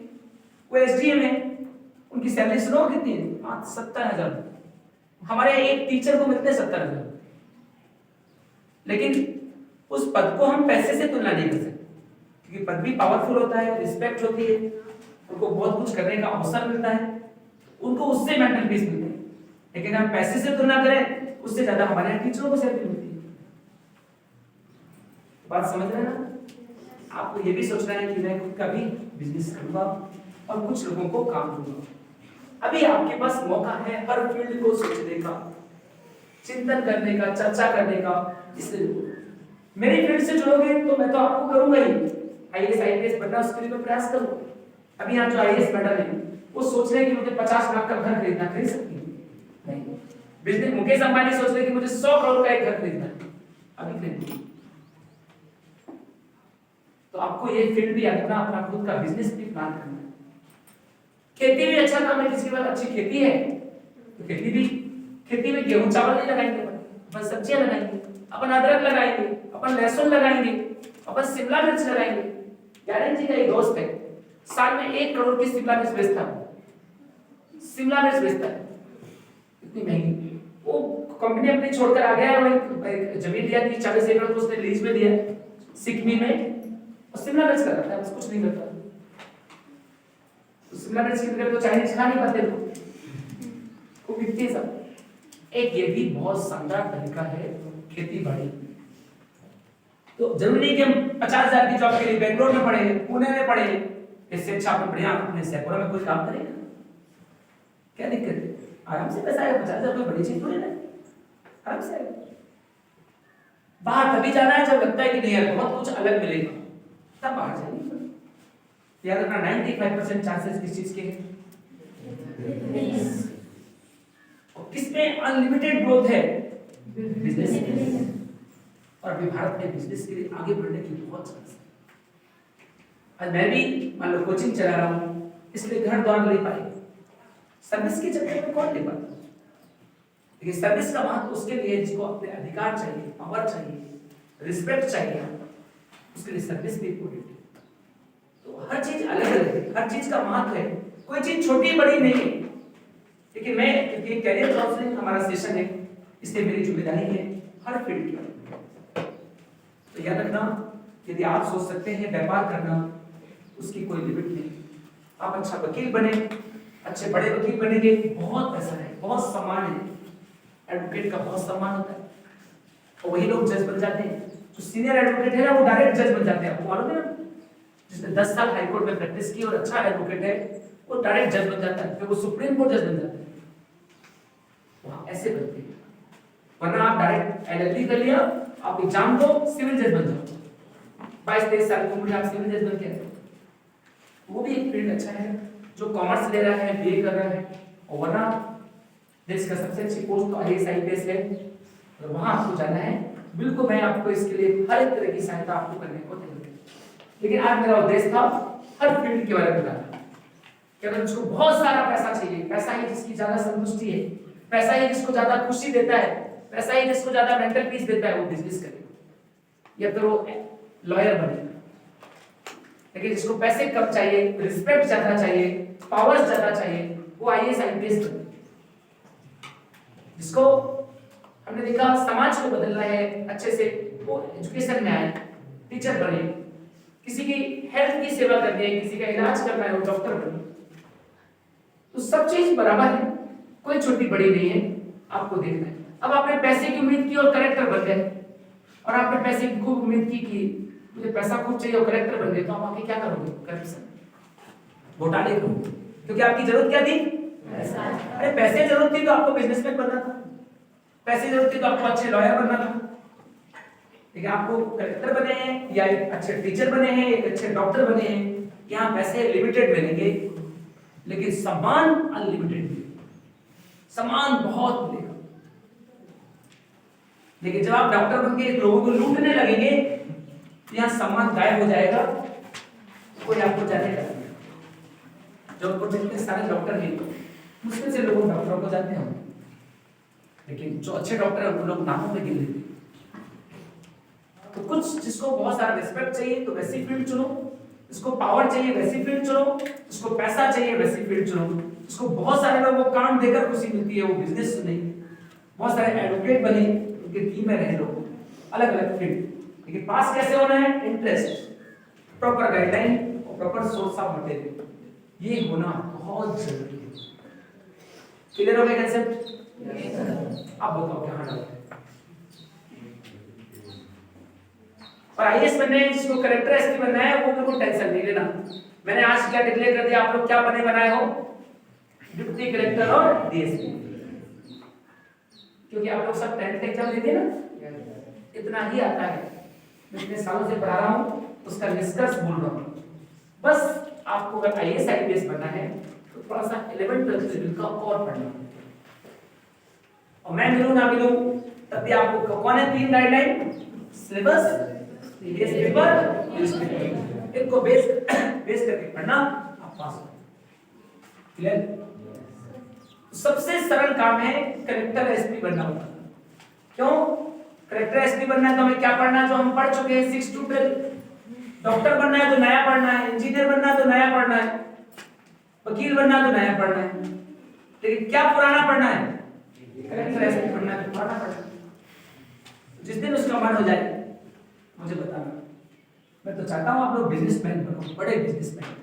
वो एसडीएम है, उनकी सैलरी सुनो कितनी है? 70,000। हमारे एक टीचर को मिलते हैं 70,000। लेकिन उस पद को हम पैसे से तुलना नहीं कर सकते, क्योंकि पद भी पावरफुल होता है, रिस्पेक्ट होती है, उनको बहुत कुछ करने का अवसर मिलता है, उनको उससे मेंटल पीस मिलता है। लेकिन हम पैसे से तुलना करें, उससे ज्यादा हमारे टीचरों को सैलरी मिलती है। बात समझ रहे हैं ना? आपको ये भी सोचना है कि मैं खुद का भी बिजनेस करूंगा और कुछ लोगों को काम दूंगा। अभी आपके पास मौका है हर फील्ड को सोचने का, चिंतन करने का, चर्चा करने का। इसलिए मेरी फील्ड से जुड़ोगे तो मैं तो आपको करूंगा ही, आईएएस आईपीएस बनना, उसके लिए मैं प्रयास करूंगा। अभी यहाँ जो आईएएस मैडम है वो सोच रहे हैं कि मुझे 50 लाख का घर खरीदना, खरीद सकती है? नहीं। बिजनेस मुकेश अंबानी सोच रहे हैं कि मुझे 100 करोड़ का एक घर खरीदना है। अभी खरीदिए। तो आपको ये फील्ड भी अपना अपना खुद का बिजनेस भी प्लान करना है। खेती भी अच्छा काम है, किसी के पास अच्छी खेती है तो खेती में गेहूं चावल नहीं लगाएंगे, अपन सब्जियां लगाएंगे, अपन अदरक लगाएंगे, अपन लहसुन लगाएंगे, अपन शिमला मिर्च लगाएंगे। गारंटी का एक दोस्त है, साल में 1 करोड़ की शिमला मिर्च बेचता है, शिमला मिर्च बेचता है, इतनी महंगी। वो कंपनी अपनी छोड़कर आ गया है, वही जमीन लिया थी 40 एकड़ तो उसने लीज में दिया सिक्किम में, और शिमला मिर्च कर रहा है, बस कुछ नहीं करता। तो शिमला मिर्च की तो चाइनीज खा नहीं पाते लोग, वो बिकती है सब। एक ये भी बहुत शानदार तरीका है खेती बाड़ी। तो जरूरी नहीं कि हम 50,000 की जॉब के लिए बेंगलोर में पढ़े, पुणे में पढ़े, इससे अच्छा अपन बढ़िया अपने सैकड़ों में कोई काम करेगा, क्या दिक्कत है? आराम से पैसा है, 50,000 कोई बड़ी चीज थोड़ी ना, आराम से आएगा। बाहर तभी जाना है जब लगता है कि नहीं यार बहुत कुछ अलग मिलेगा, तब बाहर जाइए। याद रखना 95% चांसेस किस चीज के हैं? और किसमें अनलिमिटेड ग्रोथ है? बिजनेस में। और अभी भारत में बिजनेस के लिए आगे बढ़ने की बहुत चांस है। आज मैं भी मान लो कोचिंग चला रहा हूँ, इसलिए घर द्वार ले पाए, सर्विस के चक्कर में कौन ले पाता? लेकिन सर्विस का महत्व उसके लिए जिसको अपने अधिकार चाहिए, पावर चाहिए, रिस्पेक्ट चाहिए, उसके लिए सर्विस भी इम्पोर्टेंट है। तो हर चीज अलग अलग है, हर चीज का महत्व है, कोई चीज छोटी बड़ी नहीं है। लेकिन मैं क्योंकि कैरियर काउंसलिंग हमारा सेशन है, इसलिए मेरी जिम्मेदारी है हर फील्ड की। तो याद रखना, यदि आप सोच सकते हैं व्यापार करना, उसकी कोई लिमिट नहीं। आप अच्छा वकील बने, अच्छे बड़े वकील बनेंगे, बहुत पैसा है, बहुत सम्मान है, एडवोकेट का बहुत सम्मान होता है, और वही लोग जज बन जाते हैं। जो सीनियर एडवोकेट है ना, वो डायरेक्ट जज बन जाते हैं, आपको मालूम है ना? जिसने 10 साल हाई कोर्ट में प्रैक्टिस की और अच्छा एडवोकेट है, वो डायरेक्ट जज बन जाता है, फिर वो सुप्रीम कोर्ट जज बन जाता है। वहां ऐसे बनते हैं, वरना आप डायरेक्ट एलएलबी कर लिया, आप एग्जाम दो, सिविल जज बन जाओ, 22-23 साल की उम्र में आप सिविल जज बन गए। वो भी एक फील्ड अच्छा है, जो कॉमर्स ले रहा है, बीए कर रहा है, और वरना देश का सबसे अच्छी पोस्ट तो आईएएस आईपीएस है, और वहां आपको जाना है। बिल्कुल मैं आपको इसके लिए हर एक तरह की सहायता आपको करने को तैयार हूं। लेकिन आज मेरा उद्देश्य था हर फील्ड के बारे में बताना, कि अगर जिसको बहुत सारा पैसा चाहिए, पैसा ही जिसकी ज्यादा संतुष्टि है, पैसा ही जिसको ज्यादा खुशी देता है, पैसा ही जिसको ज्यादा मेंटल पीस देता है, वो बिजनेस करेगा या फिर वो लॉयर बनेगा। लेकिन जिसको पैसे कम चाहिए, रिस्पेक्ट ज्यादा चाहिए, पावर ज्यादा चाहिए, वो आईएएस आईपीएस बने। जिसको हमने देखा समाज को बदलना है अच्छे से, वो एजुकेशन में आए, टीचर बने, किसी की हेल्थ की सेवा करनी है, किसी का इलाज करना है, वो डॉक्टर बने। तो सब चीज बराबर है, कोई छोटी बड़ी नहीं है, आपको देखना है। अब आपने पैसे की उम्मीद की और कलेक्टर बन गए, और आपने पैसे की खूब उम्मीद की कि मुझे पैसा खूब चाहिए और कलेक्टर बन गए, तो आप आगे क्या करोगे? करप्शन, घोटाले करोगे, क्योंकि आपकी जरूरत क्या थी? पैसा। अरे पैसे जरूरत थी तो आपको बिजनेसमैन बनना था, पैसे जरूरत थी तो आपको अच्छे लॉयर बनना था। लेकिन आपको कलेक्टर बने हैं या एक अच्छे टीचर बने हैं, एक अच्छे डॉक्टर बने हैं, यहाँ पैसे लिमिटेड मिलेंगे लेकिन सम्मान अनलिमिटेड मिलेगा, सम्मान बहुत मिलेगा। लेकिन जब आप डॉक्टर बनके लोगों को लूटने लगेंगे तो यहाँ सम्मान गायब हो जाएगा, कोई आपको जानेगा। जो जितने सारे डॉक्टर हैं, मुश्किल से लोग डॉक्टरों को जानते हैं, लेकिन जो अच्छे डॉक्टर हैं उनको लोग नामों में गिन लेते हैं। तो कुछ जिसको बहुत सारा रिस्पेक्ट चाहिए तो वैसी फील्ड चुनो, जिसको पावर चाहिए वैसी फील्ड चुनो, जिसको पैसा चाहिए वैसी फील्ड चुनो, जिसको बहुत सारे लोगों को काम देकर खुशी मिलती है वो बिजनेस चुने, बहुत सारे एडवोकेट बने, उनके टीम में रहे लोग, अलग अलग फील्ड। लेकिन पास कैसे होना है? इंटरेस्ट, प्रॉपर गाइडलाइन और प्रॉपर सोर्स ऑफ मटेरियल, ये होना बहुत जरूरी है। क्लियर हो गया कंसेप्ट? आप बताओ क्या डाउट है? और आईएएस बनने हैं, जिसको कलेक्टर एसपी बनना है, वो बिल्कुल टेंशन नहीं लेना। मैंने आज क्या डिक्लेयर कर दिया, आप लोग क्या बने बनाए हो? डिप्टी कलेक्टर और डीएसपी। क्योंकि आप लोग सब 10th एग्जाम देते ना, इतना ही आता है। मैं इतने सालों से पढ़ा रहा हूँ, उसका निष्कर्ष बोल रहा हूँ। बस आपको अगर आईएएस आईपीएस बनना है तो थोड़ा सा 11th लेवल का और पढ़ना है। और मैं मिलूं ना मिलूं तब भी आपको कौन है 3 गाइडलाइन? सिलेबस, प्रीवियस पेपर, इनको बेस करके पढ़ना, आप पास हो। क्लियर? सबसे सरल काम है कलेक्टर एसपी बनना होता है। क्यों? कलेक्टर एसपी बनना है तो हमें क्या पढ़ना है? जो हम पढ़ चुके हैं 6 to 12। डॉक्टर बनना है तो नया पढ़ना है, इंजीनियर बनना है तो नया पढ़ना है, वकील बनना है तो नया पढ़ना है। लेकिन क्या पुराना पढ़ना है? कलेक्टर एसपी पढ़ना है तो पुराना पढ़ना है। जिस दिन उसका मन हो जाए मुझे बताना। मैं तो चाहता हूँ आप लोग बिजनेसमैन बनो, बड़े बिजनेसमैन।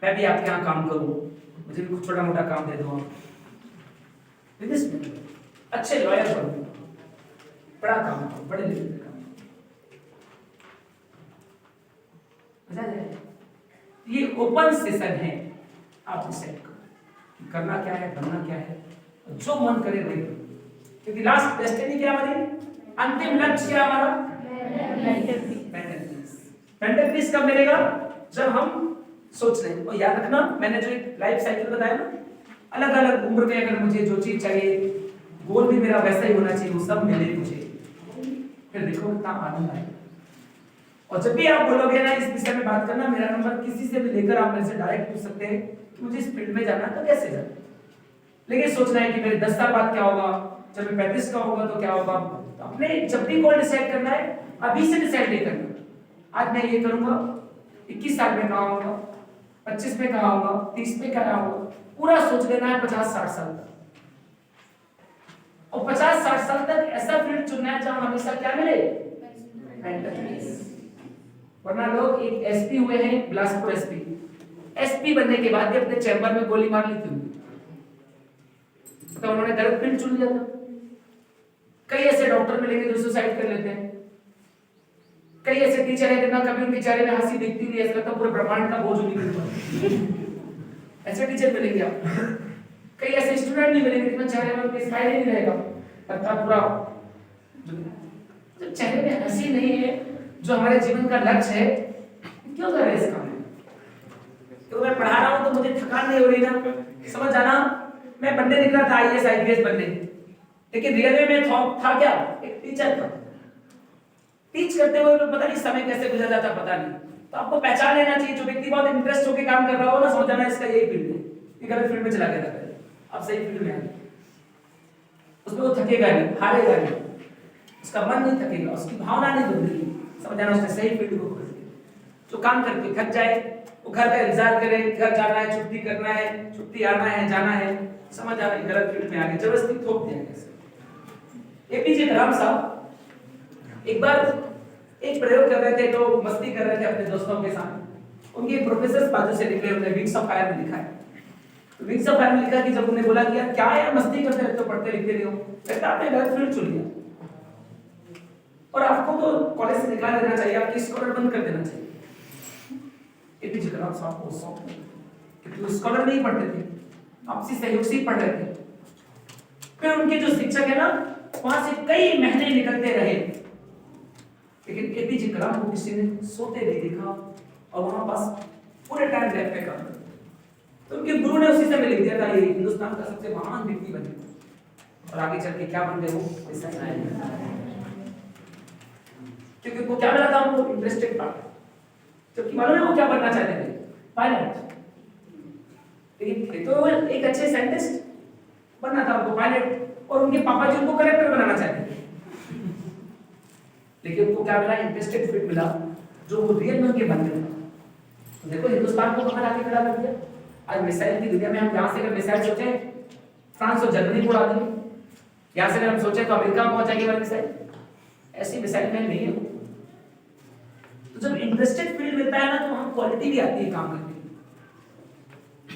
मैं भी आपके यहाँ काम करूँ, मुझे भी कुछ छोटा मोटा काम दे दो आप। बिजनेसमैन, अच्छे लॉयर बनो, बड़ा काम करो, बड़े लेवल पे काम करो। ये ओपन सेशन है, आप डिसाइड करो कि करना क्या है, बनना क्या है, जो मन करे वही करो। क्योंकि लास्ट डेस्टिनी क्या हमारी, अंतिम लक्ष्य क्या हमारा? मेंटल पीस कब मिलेगा? जब हम सोच रहे हैं। और याद रखना, मैंने जो एक लाइफ साइकिल बताया ना, अलग अलग उम्र में अगर मुझे जो चीज चाहिए, गोल भी मेरा वैसा ही होना चाहिए, वो सब मिले मुझे, फिर देखो कितना आनंद आएगा। और जब भी आप बोलोगे ना इस विषय में बात करना, मेरा नंबर किसी से भी लेकर आप मेरे से डायरेक्ट पूछ सकते हैं कि मुझे इस फील्ड में जाना है तो कैसे जाना। लेकिन सोचना है कि मेरे 10 साल बाद क्या होगा, जब मैं 35 का होगा तो क्या होगा। तो अपने जब भी गोल डिसाइड करना है, अभी से डिसाइड नहीं करना आज मैं ये करूंगा, 21 साल में कहाँ होगा, 25 में कहाँ होगा, 30 में कहाँ होगा। पूरा सोच लेना है 50-60 साल तक। और 50-60 साल तक ऐसा फील्ड चुनना है जहां हमेशा क्या मिले, मेंटल पीस। वरना लोग एक एसपी हुए हैं, बिलासपुर एसपी बनने के बाद भी अपने चैम्बर में गोली मार ली थी, तो उन्होंने गलत फील्ड चुन लिया था। कई ऐसे डॉक्टर मिलेंगे जो सुसाइड कर लेते हैं। कई ऐसे टीचर हैं जिनका कभी उनके चेहरे में हंसी दिखती नहीं, ऐसा लगता पूरे ब्रह्मांड का बोझ उनके ऊपर। ऐसे टीचर मिलेंगे आप। कई ऐसे स्टूडेंट भी मिलेंगे जिनके चेहरे में उनकी स्माइल ही नहीं रहेगा, लगता पूरा तो चेहरे में हंसी नहीं है। जो हमारे जीवन का लक्ष्य है, क्यों कर रहे हैं इस काम में? तो मैं पढ़ा रहा हूं तो मुझे थकान नहीं हो रही ना, समझ जाना। मैं बनने निकला था आईएएस आईपीएस बनने, लेकिन रियल में मैं था क्या, एक टीचर था। टीच करते हुए पता नहीं समय कैसे गुजर जाता, पता नहीं। तो आपको पहचान लेना चाहिए, जो व्यक्ति बहुत इंटरेस्ट होकर काम कर रहा हो ना, समझ जाना इसका यही फील्ड है। ये गलत फील्ड में चला गया था, अब सही फील्ड में आ गया। उसमें वो थकेगा नहीं, हारेगा नहीं, उसका मन नहीं थकेगा, उसकी भावना नहीं बदलेगी, समझ जाना उसने सही फील्ड को खोज लिया। जो काम करके थक जाए वो घर का इंतजार करे, घर जाना है, छुट्टी करना है, छुट्टी आना है, जाना है, समझ जाना गलत फील्ड में आ गया, जबरदस्ती थोप दिया गया। एपीजे कलाम साहब एक बार एक प्रयोग कर रहे थे, तो मस्ती कर रहे थे अपने दोस्तों के साथ। उनके प्रोफेसर बाजू से निकले, उन्होंने विंग्स ऑफ फायर में लिखा है। तो विंग्स ऑफ फायर में लिखा कि जब उन्हें बोला कि यार क्या यार मस्ती करते रहते हो, पढ़ते लिखते नहीं हो, कहते आपने गलत फील्ड चुन लिया और आपको तो कॉलेज से निकाल देना चाहिए, आपकी स्कॉलर बंद कर देना चाहिए। एपीजे कलाम साहब को शौक कि वो स्कॉलर नहीं पढ़ते थे, आपसी सहयोग से ही पढ़ रहे थे। फिर उनके जो शिक्षक है ना, वहां से कई महीने निकलते रहे, लेकिन एपीजे कलाम को किसी ने सोते नहीं देखा और वहां पास पूरे टाइम लैब पे काम करते। तो उनके गुरु ने उसी समय लिख दिया था ये हिंदुस्तान का सबसे महान व्यक्ति बने, और आगे चल के क्या बन गए वो ऐसा ही, क्योंकि वो क्या मिला था उनको, इंटरेस्टेड पार्ट। जबकि मालूम है वो क्या बनना चाहते थे, पायलट। लेकिन थे तो एक अच्छे साइंटिस्ट, बनना था उनको पायलट, और उनके पापा जी उनको कलेक्टर बनाना चाहते थे। लेकिन उनको क्या मिला, इंटरेस्टेड फील्ड मिला जो वो रियल में उनके बनने था। तो देखो हिंदुस्तान को कहां लाके खड़ा कर दिया। आज मिसाइल की दुनिया में हम यहां से अगर मिसाइल सोचे, फ्रांस और जर्मनी को उड़ा देंगे, यहां से अगर हम सोचे तो अमेरिका में पहुंचाएंगे वाली मिसाइल, ऐसी मिसाइल में नहीं है। तो जब इंटरेस्टेड फील्ड मिलता है ना, तो वहां क्वालिटी भी आती है काम करने की।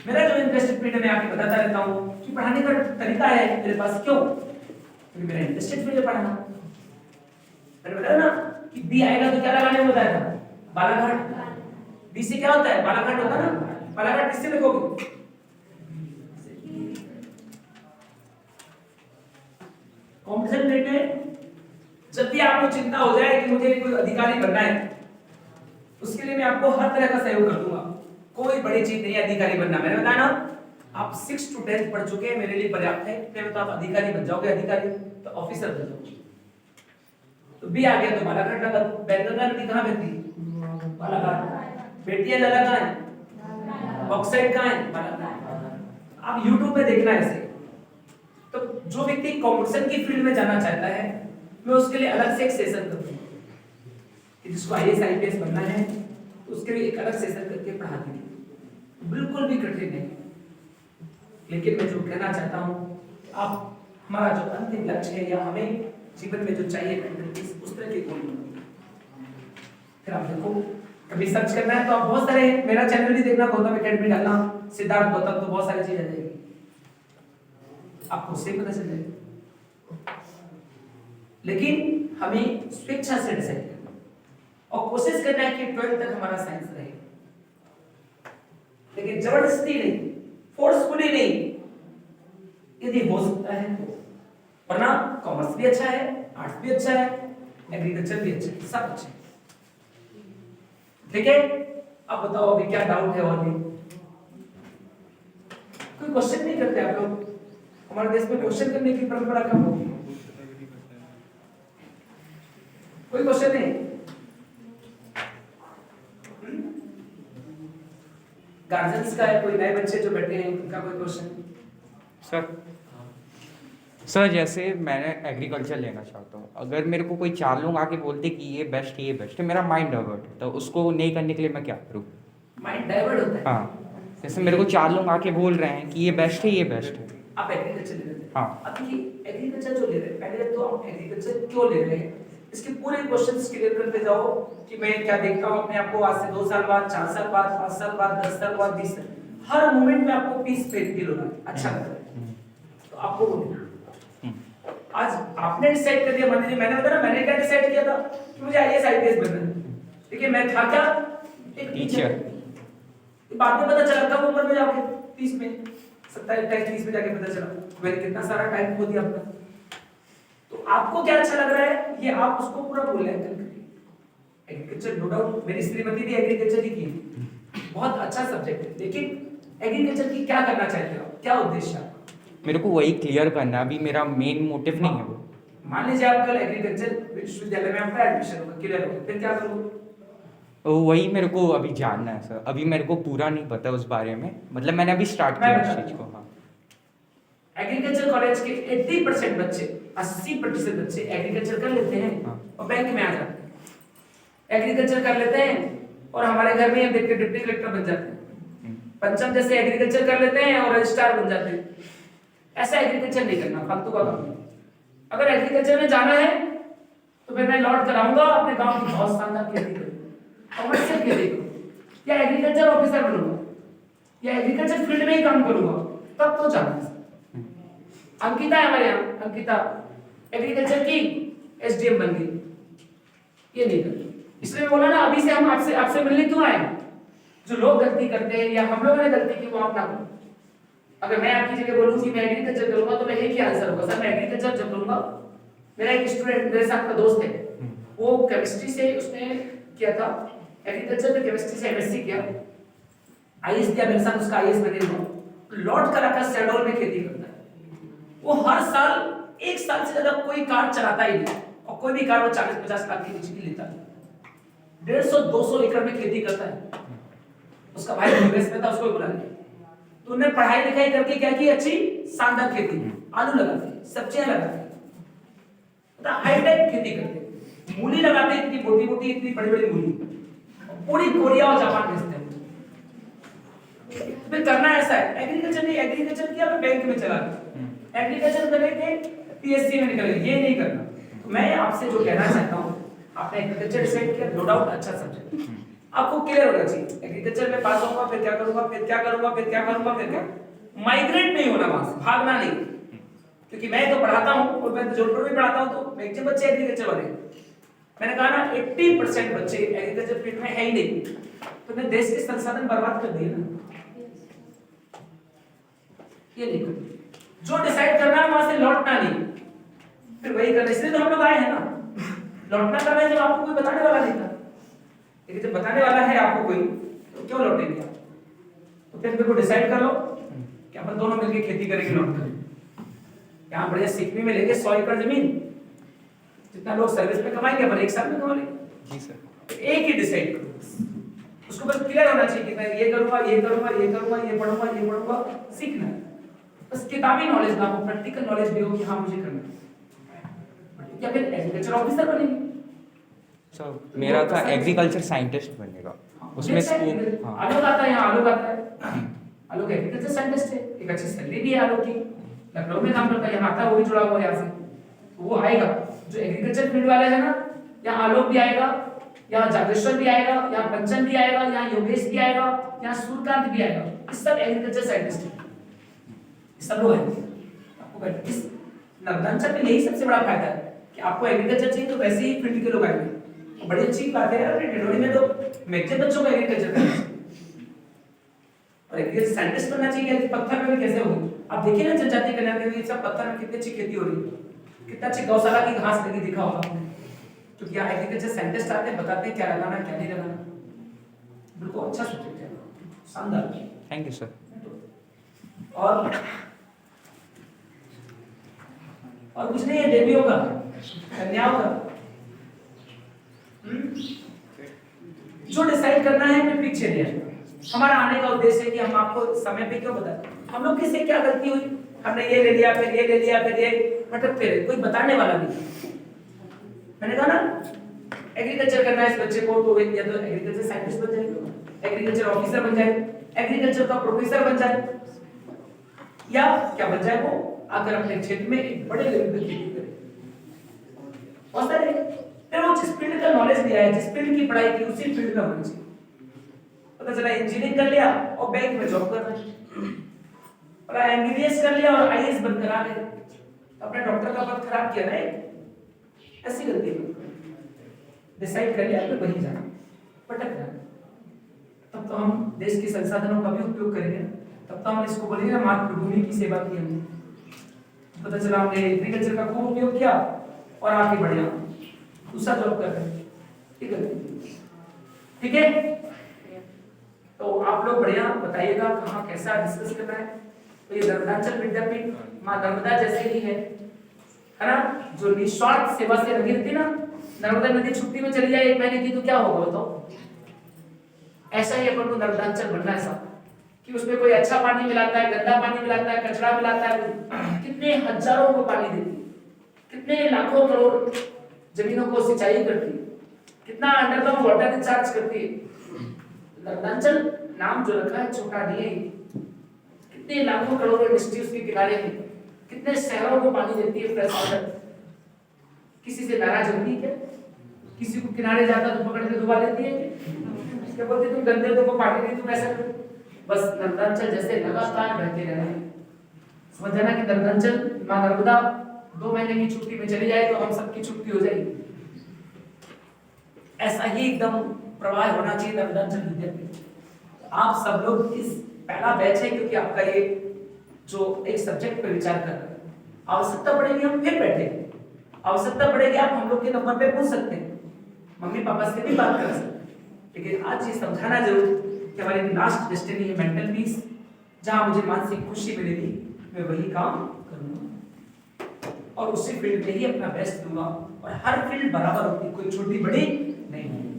मेरा जो इंटरेस्टेड फील्ड है, मैं आपको बताता रहता हूं कि पढ़ाने का तरीका है मेरे पास। क्यों? क्योंकि मेरा इंटरेस्टेड फील्ड है पढ़ाना। मैंने बताया ना कि बी आएगा तो क्या लगाने को बताया था, बालाघाट। बी से क्या होता है, बालाघाट होता है ना। बालाघाट किससे लिखोगे, कॉम्पिटिशन रेट में। जब भी आपको चिंता हो जाए कि मुझे कोई अधिकारी बनना है, उसके लिए मैं आपको हर तरह का सहयोग कर दूंगा। कोई बड़ी चीज नहीं है अधिकारी बनना। मैंने बताया ना, आप 6 to 10 पढ़ चुके हैं, मेरे लिए पर्याप्त है। फिर तो आप अधिकारी बन जाओगे, अधिकारी तो ऑफिसर बन जाओगे। तो बी आ गया तो बालाघाट लगा दो। बैंगलोर नदी कहाँ बहती है? बालाघाट। बेटिया लगा कहाँ है? बॉक्साइट कहाँ है? बालाघाट। आप यूट्यूब पे देखना ऐसे। तो जो व्यक्ति कॉम्पिटिशन की फील्ड में जाना चाहता है, मैं उसके लिए अलग से एक सेशन करूंगा कि जिसको आईएएस आईपीएस बनना है तो उसके लिए एक अलग सेशन करके पढ़ा देंगे। बिल्कुल भी कठिन नहीं। लेकिन मैं जो कहना चाहता हूँ, आप हमारा जो अंतिम लक्ष्य है या हमें जीवन में जो चाहिए उस तरह के गोल बनाओ। फिर आप देखो, कभी सर्च करना है तो आप बहुत सारे, मेरा चैनल भी देखना, गौतम एकेडमी डालना, सिद्धार्थ गौतम, तो बहुत सारी चीज आ जाएगी, आपको उससे पता चल जाएगा। लेकिन हमें स्वेच्छा से डिसाइड करना और कोशिश करना है कि 12th तक हमारा साइंस रहे, लेकिन जबरदस्ती नहीं, फोर्सफुली नहीं, यदि हो सकता है तो। वरना कॉमर्स भी अच्छा है, आर्ट्स भी अच्छा है, एग्रीकल्चर भी अच्छा है, सब अच्छा है। ठीक है, अब बताओ अभी क्या डाउट है और भी? कोई क्वेश्चन नहीं करते आप लोग? हमारे देश में क्वेश्चन करने की परंपरा कम होगी। कोई क्वेश्चन नहीं? गार्जियंस का है, कोई नए बच्चे जो बैठे हैं उनका कोई क्वेश्चन? सर जैसे मैंने एग्रीकल्चर लेना चाहता हूँ, अगर मेरे को कोई 4 लोग आके बोलते कि ये बेस्ट है, मेरा माइंड डाइवर्ट है, तो उसको नहीं करने के लिए मैं क्या करूँ? माइंड डाइवर्ट होता है? हाँ, जैसे मेरे को 4 लोग आके बोल रहे हैं कि ये बेस्ट है। आप एग्रीकल्चर ले रहे हैं? हाँ। अब देखिए, एग्रीकल्चर जो ले रहे हैं, पहले तो आप एग्रीकल्चर क्यों ले रहे हैं इसके पूरे क्वेश्चंस क्लियर करते जाओ कि मैं क्या देखता हूँ अपने आप को आज से 2 साल बाद, 4 साल बाद, 5 साल बाद, 10 साल बाद, 20 साल, हर मोमेंट में आपको पीस फील होगा, अच्छा लग रहा है तो आपको वो लेना। आज आपने डिसाइड कर दिया, मान लीजिए मैंने बताया, मैंने क्या डिसाइड किया था कि मुझे आईएएस आईपीएस बनना है। देखिए मैं था क्या, एक टीचर। बाद में पता चला कब उम्र में जाके 30 में 27 28 30 में जाके पता चला मैंने कितना सारा टाइम खो दिया अपना। तो आपको क्या अच्छा लग रहा है, ये आप उसको पूरा मूल्यांकन करिए। एग्रीकल्चर नो डाउट, मेरी श्रीमती भी एग्रीकल्चर ही की, बहुत अच्छा सब्जेक्ट है, लेकिन एग्रीकल्चर की क्या करना चाहते हो, क्या उद्देश्य है? मेरे को वही क्लियर करना, अभी मेरा मेन मोटिव नहीं है वो। मान लीजिए आप कल एग्रीकल्चर विश्वविद्यालय में आपका एडमिशन होगा, क्लियर होगा, फिर क्या करोगे? वही मेरे को अभी जानना है सर, अभी मेरे को पूरा नहीं पता उस बारे में, मतलब मैंने अभी स्टार्ट किया उस चीज को। हाँ, एग्रीकल्चर कॉलेज के 80% बच्चे, 80% बच्चे एग्रीकल्चर कर लेते हैं और बैंक में आ जाते हैं। एग्रीकल्चर कर लेते हैं और हमारे घर में हम देखते डिप्टी कलेक्टर बन जाते हैं। पंचम जैसे एग्रीकल्चर कर लेते हैं और रजिस्ट्रार बन जाते हैं। ऐसा एग्रीकल्चर नहीं करना, फालतू का काम। अगर एग्रीकल्चर में जाना है तो फिर मैं लौट कर आऊंगा अपने गांव की बहुत शानदार खेती करूंगा, कमर्शियल खेती करूंगा, या एग्रीकल्चर ऑफिसर बनूंगा, या एग्रीकल्चर फील्ड में ही काम करूंगा, तब तो जाना है। अंकिता है हमारे यहाँ, अंकिता एग्रीकल्चर की एसडीएम बन गई, ये नहीं करती। इसलिए बोला ना, अभी से हम आपसे मिलने क्यों आए? जो लोग गलती करते हैं या हम लोगों ने गलती की वो आप ना करो। अगर मैं आपकी जगह बोलूं कि मैं एग्रीकल्चर करूंगा तो मैं एक ही आंसर होगा, सर मैं एग्रीकल्चर जब लूंगा। मेरा एक स्टूडेंट मेरे साथ का दोस्त है, वो केमिस्ट्री से उसने किया था, एग्रीकल्चर में केमिस्ट्री से एमएससी किया, आईएएस दिया मेरे साथ, उसका आईएएस बने हुआ, लौट कर आकर शहडोल में खेती करता है। वो हर साल 1 साल से ज्यादा कोई कार चलाता ही नहीं, और कोई भी कार वो 40-50 लाख के नीचे की लेता है। 150-200 एकड़ में खेती करता है। उसका भाई यूएस में था, उसको बुला लिया, तो उन्हें पढ़ाई लिखाई करके क्या की, अच्छी शानदार खेती, आलू लगाते, सब्जियां लगाते, हाईटेक खेती करते, मूली लगाते, इतनी मोटी मोटी, इतनी बड़ी बड़ी मूली, पूरी कोरिया और जापान भेजते हैं। फिर करना ऐसा है, एग्रीकल्चर नहीं, एग्रीकल्चर किया मैं बैंक में चला गया, एग्रीकल्चर करेंगे पीएससी में निकलेंगे, ये नहीं करना। तो मैं आपसे जो कहना चाहता हूँ, आपने एग्रीकल्चर डिसाइड किया, नो डाउट अच्छा सब्जेक्ट, आपको क्लियर होना चाहिए एग्रीकल्चर में पास होगा, फिर क्या करूंगा, फिर क्या करूंगा, फिर क्या करूंगा, फिर क्या, माइग्रेट नहीं होना, वहां से भागना नहीं। क्योंकि मैं तो पढ़ाता हूं और मैं जोधपुर में पढ़ाता हूं, तो मैक्सिमम बच्चे एग्रीकल्चर वाले, मैंने कहा ना 80% बच्चे एग्रीकल्चर फील्ड में है ही नहीं, तो मैं देश के संसाधन बर्बाद कर दिए ना। ये नहीं करना, जो डिसाइड करना है वहां से लौटना नहीं, फिर वही करना। इसलिए तो हम लोग आए हैं ना, लौटना करना है, जब आपको कोई बताने वाला नहीं था, लेकिन जब बताने वाला है आपको कोई, तो क्यों लौटेंगे आप? तो फिर मेरे को डिसाइड कर लो कि अपन दोनों मिलकर खेती करेंगे, लौट कर यहाँ बढ़िया सिक्किम में लेके 100 एकड़ जमीन, जितना लोग सर्विस में कमाएंगे अपन 1 साल में कमा लेंगे। जी सर। तो एक ही डिसाइड करो बस। उसको बस क्लियर होना चाहिए कि मैं ये करूंगा, ये करूंगा, ये करूंगा, ये पढ़ूंगा, ये पढ़ूंगा, सीखना है। बस किताबी नॉलेज ना हो, प्रैक्टिकल नॉलेज भी हो कि हाँ मुझे करना है। या फिर एग्रीकल्चर ऑफिसर बनेंगे। सर मेरा था एग्रीकल्चर साइंटिस्ट बनेगा, उसमें स्कोप। हाँ आलोक आता है, यहाँ आलोक आता है, आलोक एग्रीकल्चर साइंटिस्ट है, एक अच्छी सैलरी भी है आलोक की, लखनऊ में काम करता है, यहाँ आता है, वो भी जुड़ा हुआ है यहाँ से, तो वो आएगा। जो एग्रीकल्चर फील्ड वाले हैं ना, यहाँ आलोक भी आएगा, यहाँ जागेश्वर भी आएगा, यहाँ पंचन भी आएगा, यहाँ योगेश भी आएगा, यहाँ सूर्यकांत भी आएगा, ये सब एग्रीकल्चर साइंटिस्ट हैं, सब लोग हैं। आपको इस नर्मदांचल में यही सबसे बड़ा फायदा है कि आपको एग्रीकल्चर चाहिए तो वैसे ही फील्ड के लोग आएंगे। बड़ी अच्छी बात है यार, डिडोरी में तो मैक्सिमम बच्चों को एग्रीकल्चर करना चाहिए और एग्रीकल्चर साइंटिस्ट बनना चाहिए। पत्थर में भी कैसे होगी आप देखिए ना, जनजाति कल्याण के लिए सब पत्थर में कितनी अच्छी खेती हो रही है, कितना अच्छी गौशाला की घास लगी दिखा होगा आपने, क्योंकि यहाँ एग्रीकल्चर साइंटिस्ट आते हैं, बताते हैं क्या लगाना क्या नहीं लगाना। बिल्कुल अच्छा सब्जेक्ट है, शानदार। Thank you sir. और कुछ नहीं है, देवियों का, कन्याओं का। जो डिसाइड करना है मैं पीछे नहीं है। हमारा आने का उद्देश्य है कि हम आपको समय पे क्यों बताएं, हम लोग किससे क्या गलती हुई, हमने ये ले लिया, फिर ये ले लिया, फिर ये, मतलब फिर कोई बताने वाला नहीं। मैंने कहा ना एग्रीकल्चर करना है इस बच्चे को, तो या तो एग्रीकल्चर साइंटिस्ट बन जाए, एग्रीकल्चर ऑफिसर बन जाए, एग्रीकल्चर का प्रोफेसर बन जाए, या क्या बन जाए वो आकर अपने क्षेत्र में एक बड़े लेवल पे खेती करे। बहुत सारे फिर वो जिस फील्ड का नॉलेज लिया है, जिस फील्ड की पढ़ाई की, उसी फील्ड में होना चाहिए। पता चला इंजीनियरिंग कर लिया और बैंक में जॉब कर रहा है, और एमबीबीएस कर लिया और आईएएस बनकर आ गए, अपने डॉक्टर का पद खराब किया ना। ऐसी गलती डिसाइड कर लिया फिर वहीं जाना, पटक जाना। तब तो हम देश के संसाधनों का भी उपयोग करेंगे, तब तो हम इसको बोलेंगे ना मातृभूमि की सेवा की हमने। पता चला हमने एग्रीकल्चर का खूब उपयोग किया और आगे बढ़े, दूसरा जॉब कर रहे हैं, ठीक है। तो आप लोग बढ़िया बताइएगा कहाँ कैसा डिस्कस करना है। तो ये नर्मदांचल विद्यापीठ माँ नर्मदा जैसे ही है ना, जो निस्वार्थ सेवा से लगी रहती ना। नर्मदा नदी छुट्टी में चली जाए 1 महीने की तो क्या होगा बताओ। ऐसा ही अपन को नर्मदांचल बनना है साहब, कि उसमें कोई अच्छा पानी मिलाता है, गंदा पानी मिलाता है, कचरा मिलाता है, कितने हजारों को पानी देती है, कितने लाखों करोड़ जमीनों को सिंचाई करती है, कितना अंडरग्राउंड वाटर रिचार्ज करती है। नर्मदांचल नाम जो रखा है छोटा नहीं है, कितने लाखों करोड़ों इंडस्ट्री उसके किनारे में, कितने शहरों को पानी देती है फ्रेश वाटर। किसी से नाराज होती है क्या? किसी को किनारे जाता तो पकड़ के डुबा लेती है क्या? बोलती तुम गंदे हो तो पानी नहीं, तुम ऐसा करो। बस नर्मदांचल जैसे लगातार बहते रहे, समझ जाना कि नर्मदांचल मां नर्मदा 2 महीने की छुट्टी में चली जाए तो हम सबकी छुट्टी हो जाएगी। ऐसा ही एकदम प्रवाह होना चाहिए नर्मदांचल विद्यापीठ। आप सब लोग इस पहला बैच है, क्योंकि आपका ये जो एक सब्जेक्ट पर विचार कर रहे हैं, आवश्यकता पड़ेगी हम फिर बैठेंगे, आवश्यकता पड़ेगी आप हम लोग के नंबर पे पूछ सकते हैं, मम्मी पापा से भी बात कर सकते हैं। लेकिन आज ये समझाना जरूर कि हमारी लास्ट डेस्टिनी है मेंटल पीस, जहां मुझे मानसिक खुशी मिलेगी मैं वही काम करूंगा और उसी फील्ड में ही अपना बेस्ट दूंगा। और हर फील्ड बराबर होती है, कोई छोटी बड़ी नहीं होती,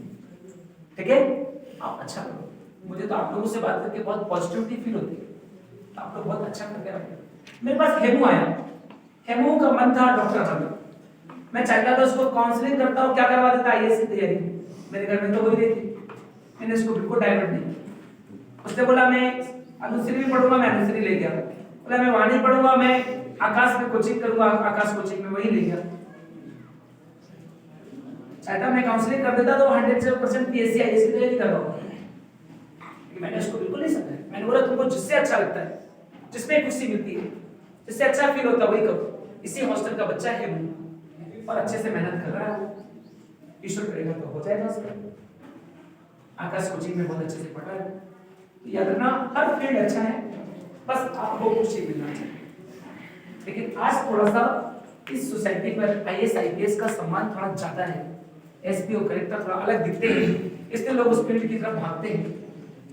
ठीक है। आप अच्छा करो, मुझे तो आप लोगों से बात करके बहुत पॉजिटिविटी फील होती है, आप लोग बहुत अच्छा करके रहे। मेरे पास हेमू आया, हेमू का मन था डॉक्टर बनना, मैं चाहता था उसको काउंसलिंग करता हूँ, क्या करवा देता आईएएस की तैयारी, मेरे घर में तो हो ही रही थी, मैंने उसको बिल्कुल डाइवर्ट नहीं। उसने बोला मैं अनुश्री भी पढ़ूंगा, मैं अनुश्री ले गया। बोला मैं वाणी पढ़ूंगा, मैं आकाश में कोचिंग करूंगा, आकाश कोचिंग में वही ले गया। चाहता मैं काउंसलिंग कर देता तो 100% पीएससी आईएएस की तैयारी कर रहा हूँ, मैंने उसको बिल्कुल नहीं समझा। मैंने बोला तुमको जिससे अच्छा लगता है, जिसमें खुशी मिलती है, जिससे अच्छा फील होता है वही करो। इसी हॉस्टल का बच्चा है वो और अच्छे से मेहनत कर रहा है, ईश्वर करेगा तो हो जाएगा उसका। आकाश कोचिंग में बहुत अच्छे से पढ़ रहा है। याद रखना हर फील्ड अच्छा है, बस आपको खुशी मिलना चाहिए। लेकिन आज थोड़ा सा इस सोसाइटी पर आईएएस आईपीएस का सम्मान थोड़ा ज्यादा है, एसपी और कलेक्टर थोड़ा अलग दिखते हैं, इसलिए लोग उस फील्ड की तरफ भागते हैं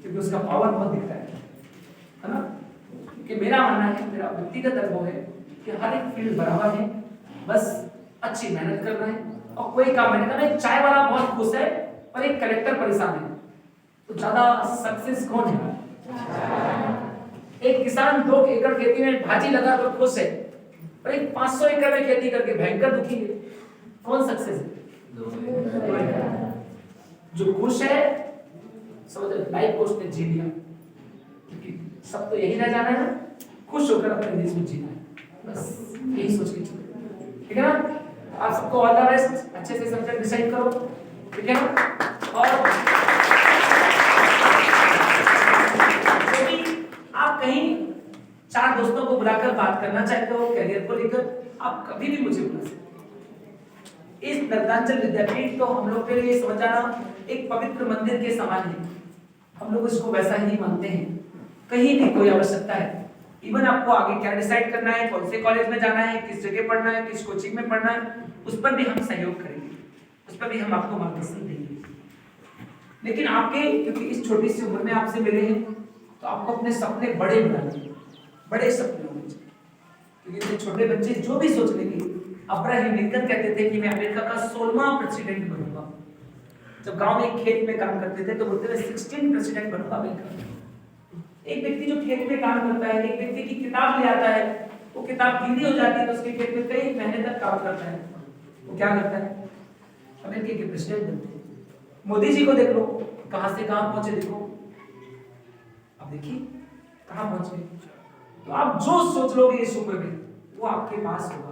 क्योंकि उसका पावर बहुत दिखता है ना। कि मेरा मानना है, मेरा व्यक्तिगत अनुभव है कि हर एक फील्ड बराबर है, बस अच्छी मेहनत कर रहे हैं और कोई काम नहीं कर रहे। चाय वाला बहुत खुश है और एक कलेक्टर परेशान है, तो ज्यादा सक्सेस कौन है? एक किसान 2 एकड़ खेती में भाजी लगा कर खुश है और एक 500 एकड़ में खेती करके भयंकर दुखी है। कौन सक्सेस है? जो खुश है समझ लाइफ को उसने जी लिया, क्योंकि सब तो यही ना जाना है ना, खुश होकर अपने देश में जीना है, बस यही सोच के चलो, ठीक है ना। आप सबको ऑल द बेस्ट, अच्छे से सब्जेक्ट डिसाइड करो, ठीक है ना। और यदि आप कहीं 4 दोस्तों को बुलाकर बात करना चाहते हो करियर को लेकर, आप कभी भी मुझे बुला सकते हो। इस दत्तांचल विद्यापीठ तो हम लोग के लिए समझ जाना एक पवित्र मंदिर के समान है, हम लोग इसको वैसा ही मानते हैं। कहीं भी कोई आवश्यकता है, इवन आपको आगे क्या डिसाइड करना है, कौन से कॉलेज में जाना है, किस जगह पढ़ना है, किस कोचिंग में पढ़ना है, उस पर भी हम सहयोग करेंगे, उस पर भी हम आपको मार्गदर्शन देंगे। लेकिन आपके क्योंकि इस छोटी सी उम्र में आपसे मिले हैं, तो आपको अपने सपने बड़े बनाने, बड़े सपने होने चाहिए, क्योंकि छोटे बच्चे जो भी सोच लेंगे। अब्राहम लिंकन कहते थे कि मैं अमेरिका का 16वां प्रेसिडेंट बनूंगा। जब गांव में एक खेत में काम करते थे तो बोलते थे 16 प्रेसिडेंट बनूंगा अमेरिका। एक व्यक्ति जो खेत में काम करता है, एक व्यक्ति की किताब ले आता है, वो किताब गीली हो जाती है तो उसके खेत में कई महीने तक काम करता है, वो क्या करता है? अमेरिका के प्रेसिडेंट बनते हैं। मोदी जी को देख लो, कहां से कहां पहुंचे, देखो अब देखिए कहां पहुंचे। तो आप जो सोच लोगे इस उम्र में वो आपके पास होगा।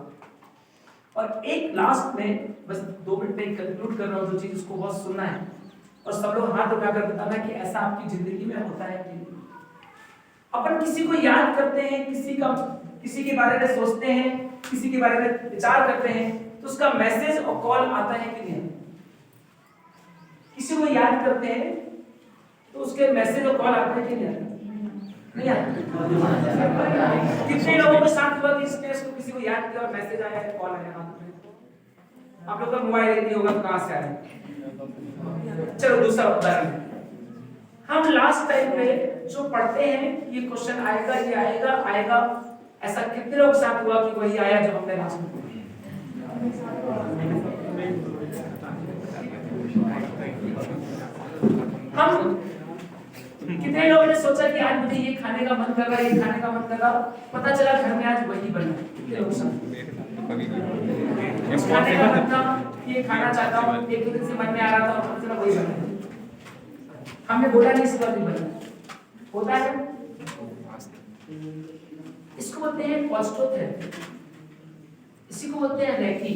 और एक लास्ट में बस 2 मिनट में कंक्लूड कर रहा हूं, जो चीज उसको बहुत सुनना है और सब लोग हाथ उठाकर बताना कि ऐसा आपकी जिंदगी में होता है कि नहीं। अपन किसी को याद करते हैं, किसी के बारे में सोचते हैं, किसी के बारे में विचार करते हैं, तो उसका मैसेज और कॉल आता है कि नहीं? किसी को याद करते हैं तो उसके मैसेज और कॉल आता है कि नहीं आता? नहीं आता। कितने लोगों के साथ हुआ कि इसने इसको किसी को याद किया और मैसेज आया है, कॉल आया हाथ में? आप लोग का मोबाइल नहीं होगा तो कहां से आया? चलो दूसरा उदाहरण, हम लास्ट टाइम में जो पढ़ते हैं ये क्वेश्चन आएगा, ये आएगा आएगा, ऐसा कितने लोग साथ हुआ कि वही आया जो हमने लास्ट में? हम कितने लोगों ने सोचा कि आज मुझे ये खाने का मन कर रहा है, ये खाने का मन कर रहा, पता चला घर में आज वही बना। कितने लोग खाने का मन था, ये खाना चाहता हूँ, 1-2 दिन से मन में आ रहा था और पता चला वही बना। हमने बोला नहीं इसका भी बना, होता है। इसको बोलते हैं पॉजिटिव थेरेपी, इसी को बोलते हैं रेकी।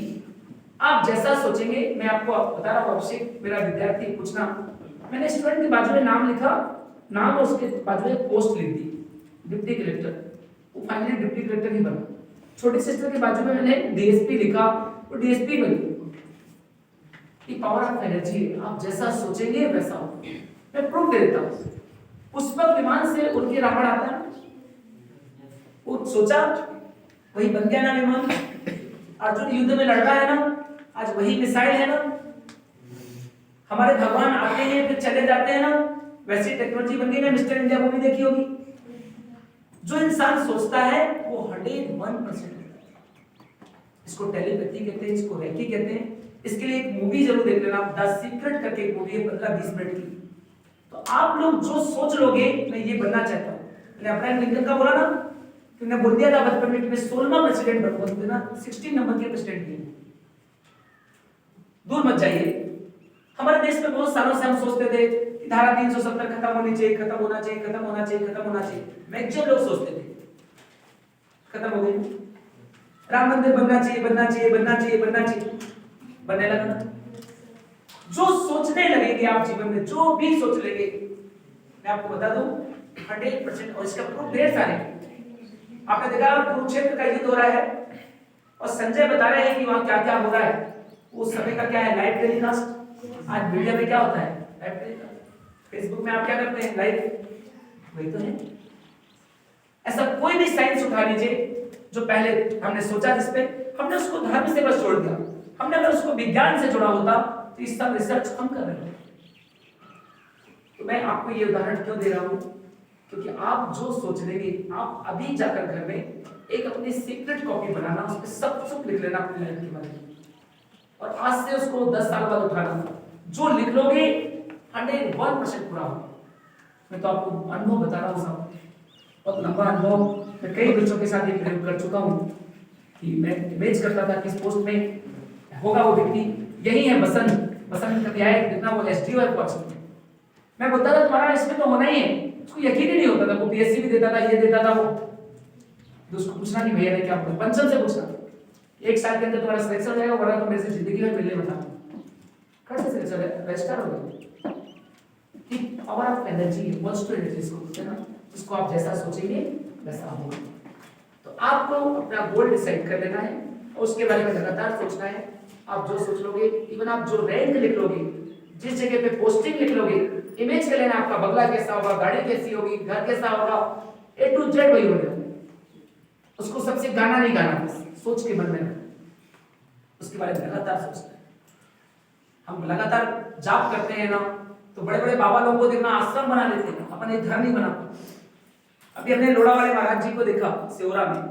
आप जैसा सोचेंगे, मैं आपको बता रहा हूँ, अभिषेक मेरा विद्यार्थी, पूछना, मैंने स्टूडेंट के बाजू में नाम लिखा, नाम और उसके बाजू में पोस्ट लिख दी, डिप्टी कलेक्टर, वो फाइनली डिप्टी कलेक्टर ही बना। छोटी सिस्टर के बाजू में मैंने डीएसपी लिखा, वो डीएसपी बनी। ये पावर ऑफ एनर्जी है, आप जैसा सोचेंगे वैसा हो। मैं प्रूफ दे देता हूँ, पुष्पक विमान से उड़ के रावण आता है, वो सोचा वही बन गया ना विमान। अर्जुन युद्ध में लड़ रहा है ना, आज वही मिसाइल है ना। हमारे भगवान आते हैं फिर चले जाते हैं ना, वैसी टेक्नोलॉजी बन गई ना। मिस्टर इंडिया मूवी देखी होगी, जो इंसान सोचता है वो 101%। इसको टेलीपैथी कहते हैं, इसको रेकी कहते हैं। इसके लिए एक मूवी जरूर देख लेना, द सीक्रेट करके एक मूवी है, 15-20 मिनट की। तो आप लोग जो सोच लोगे, मैं ये बनना चाहता हूँ, मैंने अब्राहम लिंकन का बोला ना, तुमने बोल दिया था बचपन में कि मैं 16वां प्रेसिडेंट बनूंगा, ना 16 नंबर के प्रेसिडेंट भी। दूर मत जाइए। हमारे देश में बहुत सालों से हम सोचते थे कि धारा 370 खत्म होनी चाहिए, खत्म होना चाहिए, खत्म होना चाहिए, खत्म होना चाहिए। मैक्सिमम लोग सोचते थे, खत्म हो गई। राम मंदिर बनना चाहिए, बनना चाहिए, बनना चाहिए, बनना चाहिए, बनने लगा। जो सोचने लगेंगे आप जीवन में, जो भी सोच लेंगे, मैं आपको बता दूं 100%, और इसका प्रूफ ढेर सारे। आपने देखा कुरुक्षेत्र का युद्ध हो रहा है और संजय बता रहे हैं कि वहां क्या क्या हो रहा है। उस समय का क्या है, लाइव टेलीकास्ट। आज मीडिया में क्या होता है, लाइव टेलीकास्ट। फेसबुक में आप क्या करते हैं, लाइव, वही तो है। ऐसा कोई भी साइंस उठा लीजिए जो पहले हमने सोचा, जिसपे हमने उसको धर्म से बस जोड़ दिया। हमने अगर उसको विज्ञान से जोड़ा होता तो इस सब रिसर्च हम कर रहे हैं। तो मैं आपको ये उदाहरण क्यों दे रहा हूं, क्योंकि आप जो सोच लेंगे, आप अभी जाकर घर में एक अपनी सीक्रेट कॉपी बनाना, उस पर सब कुछ लिख लेना अपनी लाइफ के बारे में। और आज से उसको 10 साल बाद उठाना, जो लिख लोगे 101% पूरा होगा। मैं तो आपको अनुभव बता रहा हूँ साहब, बहुत लंबा अनुभव। मैं कई बच्चों के साथ ये प्रयोग कर चुका हूँ कि मैं इमेज करता था किस पोस्ट में होगा वो व्यक्ति। यही है बसंत न्याय, जितना वो एसडीओ है पहुंच। मैं बोलता था तुम्हारा इसमें तो होना ही है, उसको यकीन ही नहीं होता था। वो पीएससी भी देता था, ये देता था वो, तो उसको पूछना नहीं भैया ने क्या बोला, पंचम से पूछना 1 साल के अंदर तुम्हारा सिलेक्शन हो जाएगा, वरना तो मेरे से जिंदगी में मिलने बता। कैसे सिलेक्शन है, रजिस्टर हो गया। ठीक, power of energy, positive energy इसको बोलते हैं ना, इसको आप जैसा सोचेंगे वैसा होगा। तो आपको अपना गोल डिसाइड कर लेना है और उसके बारे में लगातार सोचना है। आप जो सोच लोगे, इवन आप जो रैंक लिख लोगे, जिस जगह पे पोस्टिंग लिख लोगे, इमेज कर लेना आपका बंगला कैसा होगा, गाड़ी कैसी होगी, घर कैसा होगा, A to Z वही होगा। उसको सबसे गाना नहीं गाना, बस सोच के मन में रखना, उसके बारे में लगातार सोचना है। हम लगातार जाप करते हैं ना, तो बड़े बड़े बाबा लोगों को देखना आश्रम बना लेते हैं, अपन एक घर नहीं बना। अभी हमने लोड़ा वाले महाराज जी को देखा सेवरा में,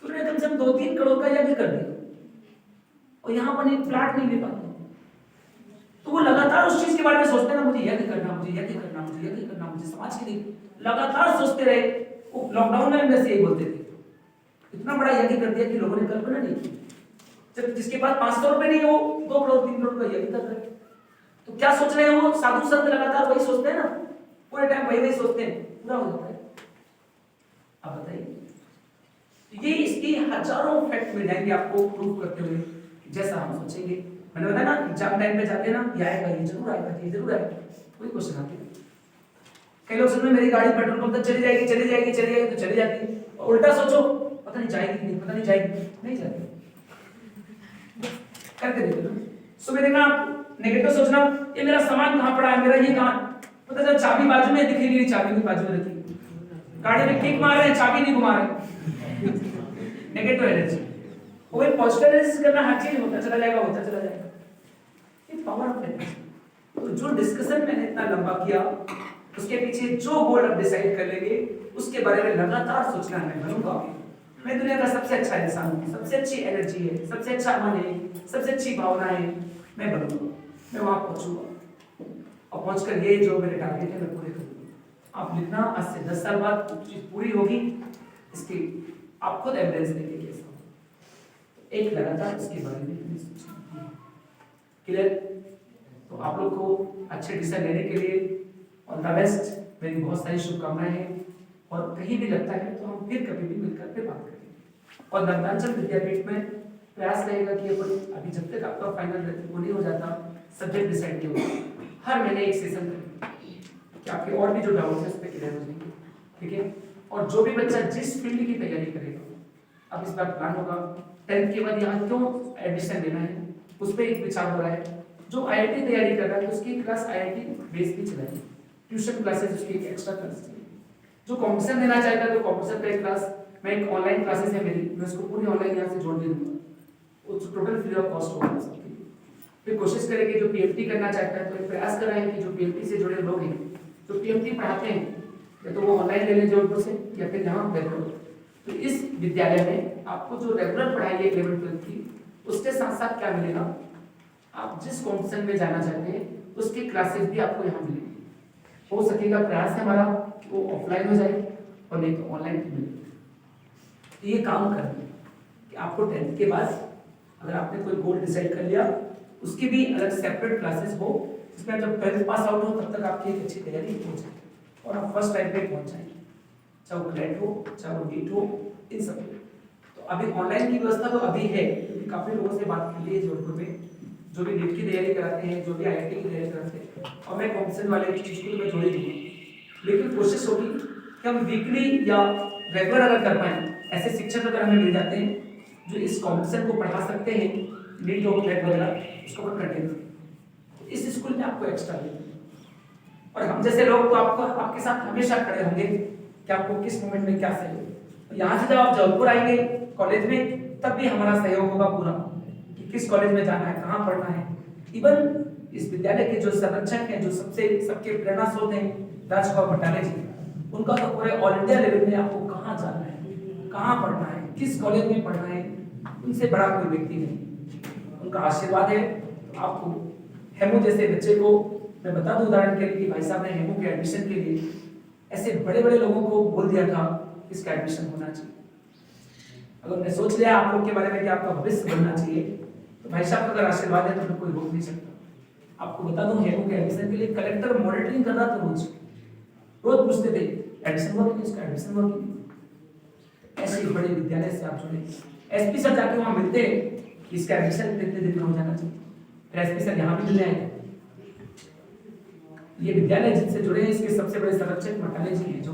तो उन्होंने कम से कम 2-3 करोड़ का यज्ञ कर दिया और यहाँ पर एक प्लाट नहीं ले पाते। तो वो लगातार उस चीज के बारे में सोचते हैं ना, मुझे यज्ञ करना, मुझे यज्ञ करना, मुझे यज्ञ करना, मुझे समाज के लिए लगातार सोचते रहे। वो लॉकडाउन में वैसे यही बोलते थे, इतना बड़ा यज्ञ कर दिया कि लोगों ने कल्पना नहीं की। जब जिसके पास 500 रुपए नहीं हो, 2 करोड़ 3 करोड़ का यज्ञ कर रहे, तो क्या सोच रहे हैं वो साधु संत? लगातार वही सोचते हैं ना, पूरे टाइम वही सोचते हैं, पूरा हो जाता है। आप बताइए, ये इसकी हजारों फैक्ट मिल जाएंगे आपको प्रूव करते हुए, जैसा हम सोचेंगे। मैंने बताया ना, एग्जाम टाइम पे जाते हैं ना, ये आएगा, ये जरूर आएगा, ये जरूर आएगा, कोई क्वेश्चन आते हैं। कई लोग सोचते हैं मेरी गाड़ी पेट्रोल पंप तक चली जाएगी, चली जाएगी, चली जाएगी, तो चली जाती है। और उल्टा सोचो, पता नहीं जाएगी नहीं, पता नहीं जाएगी, नहीं जाती। करके देखो ना, सुबह देखना, नेगेटिव सोचना, ये मेरा सामान कहाँ पड़ा है, मेरा ये कहाँ, पता चला चाबी बाजू में दिखी नहीं, चाबी भी बाजू में रखी, गाड़ी में किक मार रहे हैं, चाबी नहीं घुमा रहे। Negative energy. वो पॉजिटिव एनर्जी करना, हर चीज होता चला जाएगा, होता चला जाएगा। ये पावर ऑफ एनर्जी। तो जो डिस्कशन मैंने इतना लंबा किया, उसके पीछे जो गोल आप डिसाइड कर लेंगे, उसके बारे में लगातार सोचना है। मैं बनूंगा, मैं दुनिया का सबसे अच्छा इंसान हूँ, सबसे अच्छी एनर्जी है, सबसे अच्छा मन है, सबसे अच्छी भावना है, मैं बनूंगा, मैं वहां पहुंचूंगा और पहुंचकर ये जो मेरे टारगेट है मैं पूरे करूंगा। आप लिखना, आज से 10 साल बाद चीज पूरी होगी, इसकी आप खुद एविडेंस देंगे कैसा होगा। एक लगातार इसके बारे में सोचना। क्लियर? तो आप लोग को अच्छे डिसीजन लेने के लिए ऑल द बेस्ट, मेरी बहुत सारी शुभकामनाएं हैं। और कहीं भी लगता है तो हम फिर कभी भी मिलकर के बात करेंगे। और नंदांचल विद्यापीठ में प्रयास रहेगा कि अपन अभी जब तक आपका फाइनल वो नहीं हो जाता, सब्जेक्ट डिसाइड नहीं होगा, हर महीने एक सेशन करेंगे कि आपके और भी जो डाउट है उस पर क्लियर हो जाएंगे। ठीक है? और जो भी बच्चा जिस फील्ड की तैयारी करेगा, अब इस बार प्लान होगा 10th के बाद यहाँ क्यों एडमिशन लेना है, उस पर एक विचार हो रहा है। जो IIT तैयारी कर रहा है तो उसकी क्लास IIT बेस भी चलाएगी, ट्यूशन क्लासेस उसकी एक्स्ट्रा क्लासेस। जो कॉम्पिटिशन देना चाहता है तो कॉम्पिटिशन पे क्लास, मैं एक ऑनलाइन क्लासेस है मेरी, मैं उसको पूरी ऑनलाइन यहाँ से जोड़ दे दूंगा, वो टोटल फ्री ऑफ कॉस्ट होगा सबके लिए। फिर कोशिश करेंगे जो PhD करना चाहता है तो प्रयास कर रहे हैं कि जो PhD से जुड़े लोग हैं, जो PhD पढ़ाते हैं, या तो वो ऑनलाइन ले लें जोधपुर से या फिर यहाँ रेगुलर। तो इस विद्यालय में आपको जो रेगुलर पढ़ाई है 11th 12th की, उसके साथ साथ क्या मिलेगा, आप जिस कॉम्पिटिशन में जाना चाहते हैं उसकी क्लासेस भी आपको यहाँ मिलेगी। हो सकेगा प्रयास है हमारा वो ऑफलाइन हो जाए और नहीं तो ऑनलाइन मिले। तो ये काम करना कि आपको 10th के बाद अगर आपने कोई गोल डिसाइड कर लिया, उसकी भी अलग सेपरेट क्लासेस हो, जिसमें जब 12th पास आउट हो तब तक आपकी एक अच्छी तैयारी हो जाए और आप फर्स्ट टाइम पे पहुंच जाएंगे, चाहे वो ग्रेड हो, चाहे वो नीट हो, इन सब। तो अभी ऑनलाइन की व्यवस्था तो अभी है, क्योंकि काफी लोगों से बात कर ली है जोधपुर में, जो भी नीट की तैयारी कराते हैं, जो भी IIT की तैयारी कराते हैं, और मैं कॉम्पिटिशन वाले स्कूल में जोड़ी दूंगा। लेकिन कोशिश होगी कि हम वीकली या रेगुलर अगर कर पाए, ऐसे शिक्षक अगर हमें मिल जाते हैं जो इस कॉम्पिटिशन को पढ़ा सकते हैं, नीट और ग्रेड वगैरह, उसको अपन कर देंगे। इस स्कूल में आपको एक्स्ट्रा देंगे और हम जैसे लोग तो आपको आपके साथ हमेशा खड़े होंगे कि आपको किस मोमेंट में क्या सहयोग। यहाँ से जब आप जबलपुर आएंगे कॉलेज में, तब भी हमारा सहयोग होगा पूरा कि किस कॉलेज में जाना है, कहाँ पढ़ना है। इवन इस विद्यालय के जो संरक्षक हैं, जो सबके प्रेरणा स्रोत हैं, राजकुमार भट्टाले जी, उनका तो पूरे ऑल इंडिया लेवल में आपको कहाँ जाना है, कहाँ पढ़ना है, किस कॉलेज में पढ़ना है, उनसे बड़ा कोई व्यक्ति नहीं। उनका आशीर्वाद है। तो आपको हेमू जैसे बच्चे को मैं बता दूं उदाहरण के लिए कि भाई साहब ने हेमू के एडमिशन के लिए ऐसे बड़े बड़े लोगों को बोल दिया था इसका एडमिशन होना चाहिए। अगर उन्हें सोच लिया आप लोग के बारे में कि आपका भविष्य बनना चाहिए, तो भाई साहब का अगर आशीर्वाद है तो फिर कोई रोक नहीं सकता। आपको बता दूं हेमू के एडमिशन के लिए कलेक्टर मॉनिटरिंग कर रहा था, रोज पूछते थे एडमिशन हुआ कि नहीं, इसका एडमिशन हुआ कि नहीं। ऐसे बड़े विद्यालय से आप जुड़े, एसपी सर जाके वहां मिलते कि इसका एडमिशन कितने दिन में हो जाना चाहिए, फिर एसपी सर यहाँ भी मिलने आए। ये विद्यालय जिनसे जुड़े हैं इसके सबसे बड़े संरक्षक मटाले जी हैं, जो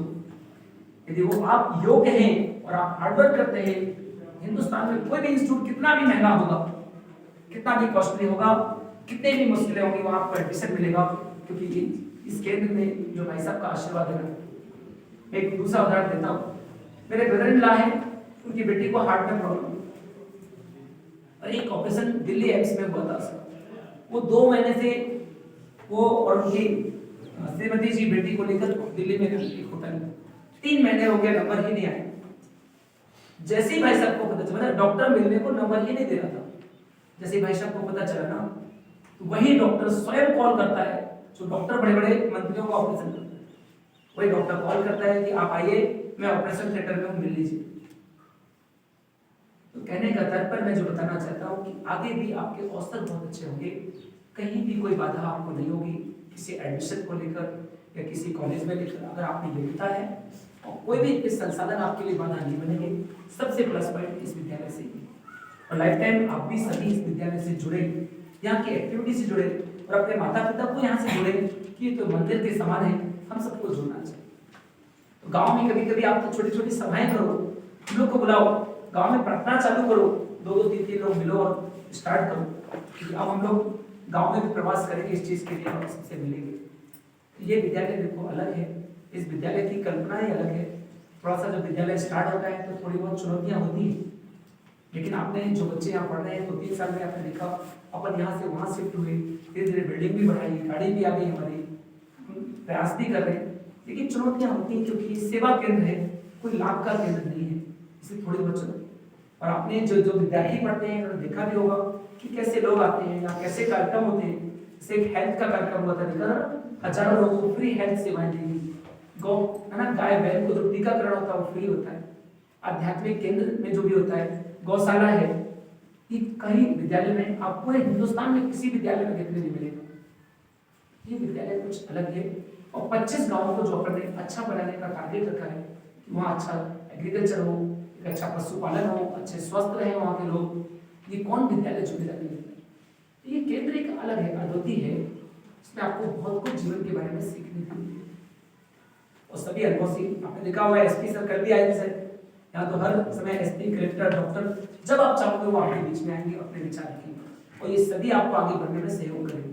यदि वो आप योग्य हैं और आप हार्डवर्क करते हैं, हिंदुस्तान में कोई भी इंस्टीट्यूट कितना भी महंगा होगा, कितना भी कॉस्टली होगा, कितने भी मुश्किलें होंगी, वहां आपको एडमिशन मिलेगा, क्योंकि इस केंद्र में जो भाई साहब का आशीर्वाद है। मैं एक दूसरा उदाहरण देता हूँ। मेरे ब्रदर इन लॉ है, उनकी बेटी को हार्ट में प्रॉब्लम और एक ऑपरेशन दिल्ली एम्स में हुआ था। वो 2 महीने से वो और उनकी श्रीमती जी बेटी को लेकर दिल्ली में एक होटल में 3 महीने हो गए, नंबर ही नहीं आया। जैसे ही भाई साहब को पता चला, डॉक्टर मिलने को नंबर ही नहीं दे रहा था, जैसे ही भाई साहब को पता चला ना, तो वही डॉक्टर स्वयं कॉल करता है, जो डॉक्टर बड़े बड़े मंत्रियों का ऑपरेशन करता है, वही डॉक्टर कॉल करता है कि आप आइए, मैं ऑपरेशन थिएटर में हूं, मिल लीजिए। तो कहने का तात्पर्य मैं जो बताना चाहता हूँ कि आगे भी आपके अवसर बहुत अच्छे होंगे, कहीं भी कोई बाधा आपको नहीं होगी, किसी एडमिशन को लेकर या किसी कॉलेज में लेकर। अगर आपकी योग्यता है और कोई भी इस संसाधन आपके लिए बाधा नहीं बनेंगे, सबसे प्लस पॉइंट इस विद्यालय से ही। और लाइफ टाइम आप भी सभी इस विद्यालय से जुड़े, यहाँ की एक्टिविटी से जुड़े और अपने माता पिता को यहाँ से जुड़े कि तो मंदिर के समान है, हम सबको जुड़ना चाहिए। तो गांव में कभी कभी आप तो छोटी छोटी सभाएं करो, हम लोग को बुलाओ, गांव में प्रार्थना चालू करो, 2-2 3-3 लोग मिलो और स्टार्ट करो। अब हम लोग गांव में भी प्रवास करेंगे इस चीज के लिए और सबसे मिलेंगे। ये विद्यालय देखो अलग है, इस विद्यालय की कल्पना ही अलग है। थोड़ा सा जब विद्यालय स्टार्ट होता है तो थोड़ी बहुत चुनौतियां होती हैं, लेकिन आपने जो बच्चे यहाँ पढ़ रहे हैं तो 3 साल में आपने देखा अपन यहाँ से वहाँ शिफ्ट हुए, धीरे धीरे बिल्डिंग भी बढ़ाई, गाड़ी भी आ गई हमारी, प्रयास भी कर रहे हैं, लेकिन चुनौतियां होती हैं क्योंकि सेवा केंद्र है, कोई लाभ का केंद्र नहीं है, इसलिए थोड़ी बहुत चुनौती। और आपने जो विद्यार्थी पढ़ते हैं उन्होंने देखा भी होगा कि कैसे लोग आते हैं या कैसे कार्यक्रम होते हैं। जैसे एक हेल्थ का कार्यक्रम हुआ था, देखा हजारों लोगों को फ्री हेल्थ सेवाएं दी गई। गौ है ना, गाय बैल को जो टीकाकरण होता है वो फ्री होता है। आध्यात्मिक केंद्र में जो भी होता है, गौशाला है, ये कहीं विद्यालय में आप पूरे हिंदुस्तान में किसी विद्यालय में देखने नहीं मिलेगा। ये विद्यालय कुछ अलग है और 25 गांवों को जो अपन ने अच्छा बनाने का टारगेट रखा है कि वहाँ अच्छा एग्रीकल्चर हो, एक अच्छा पशुपालन हो, अच्छे स्वस्थ रहे वहाँ के लोग, ये कौन विद्यालय चुनेगा नहीं। ये केंद्र एक अलग है, अद्वितीय है, इसमें आपको बहुत कुछ जीवन के बारे में सीखने को मिलेगा और सभी अनुभवी। आपने देखा हुआ एसपी सर कल भी आए थे, यहाँ तो हर समय एसपी कलेक्टर डॉक्टर जब आप चाहोगे वो आपके बीच में आएंगे, अपने विचार रखेंगे और ये सभी आपको आगे बढ़ने में सहयोग करेंगे।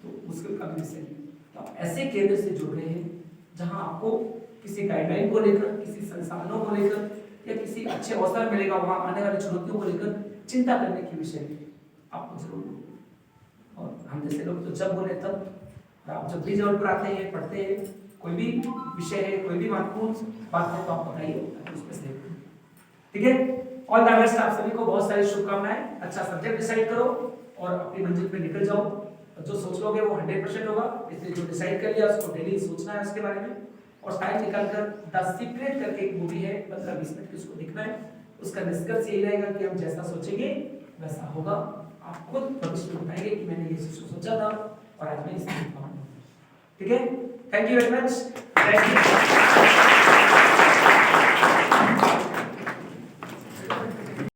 तो उसके कभी विषय नहीं, तो आप ऐसे केंद्र से जुड़ रहे हैं जहाँ आपको किसी गाइडलाइन को लेकर, किसी संसाधनों को लेकर या किसी अच्छे अवसर मिलेगा, वहाँ आने वाली चुनौतियों को लेकर चिंता करने की विषय आपको जरूर। और हम जैसे लोग तो जब बोले तब, आप जब भी जबलपुर आते हैं, पढ़ते हैं, कोई भी विषय है, कोई भी महत्वपूर्ण बात है तो आप बताइए, उसमें से ठीक है। ऑल द बेस्ट, आप सभी को बहुत सारी शुभकामनाएं। अच्छा सब्जेक्ट डिसाइड करो और अपनी मंजिल पे निकल जाओ। जो सोच लोगे वो 100% होगा, इसलिए जो डिसाइड कर लिया उसको डेली सोचना है उसके बारे में। और टाइम निकालकर द सीक्रेट करके एक मूवी है, 15-20 मिनट की, उसको देखना है। उसका निष्कर्ष यही रहेगा कि हम जैसा सोचेंगे वैसा होगा। आप खुद भविष्य में बताएंगे कि मैंने ये सोचा था और आज मैं इसे ठीक है। Thank you very much.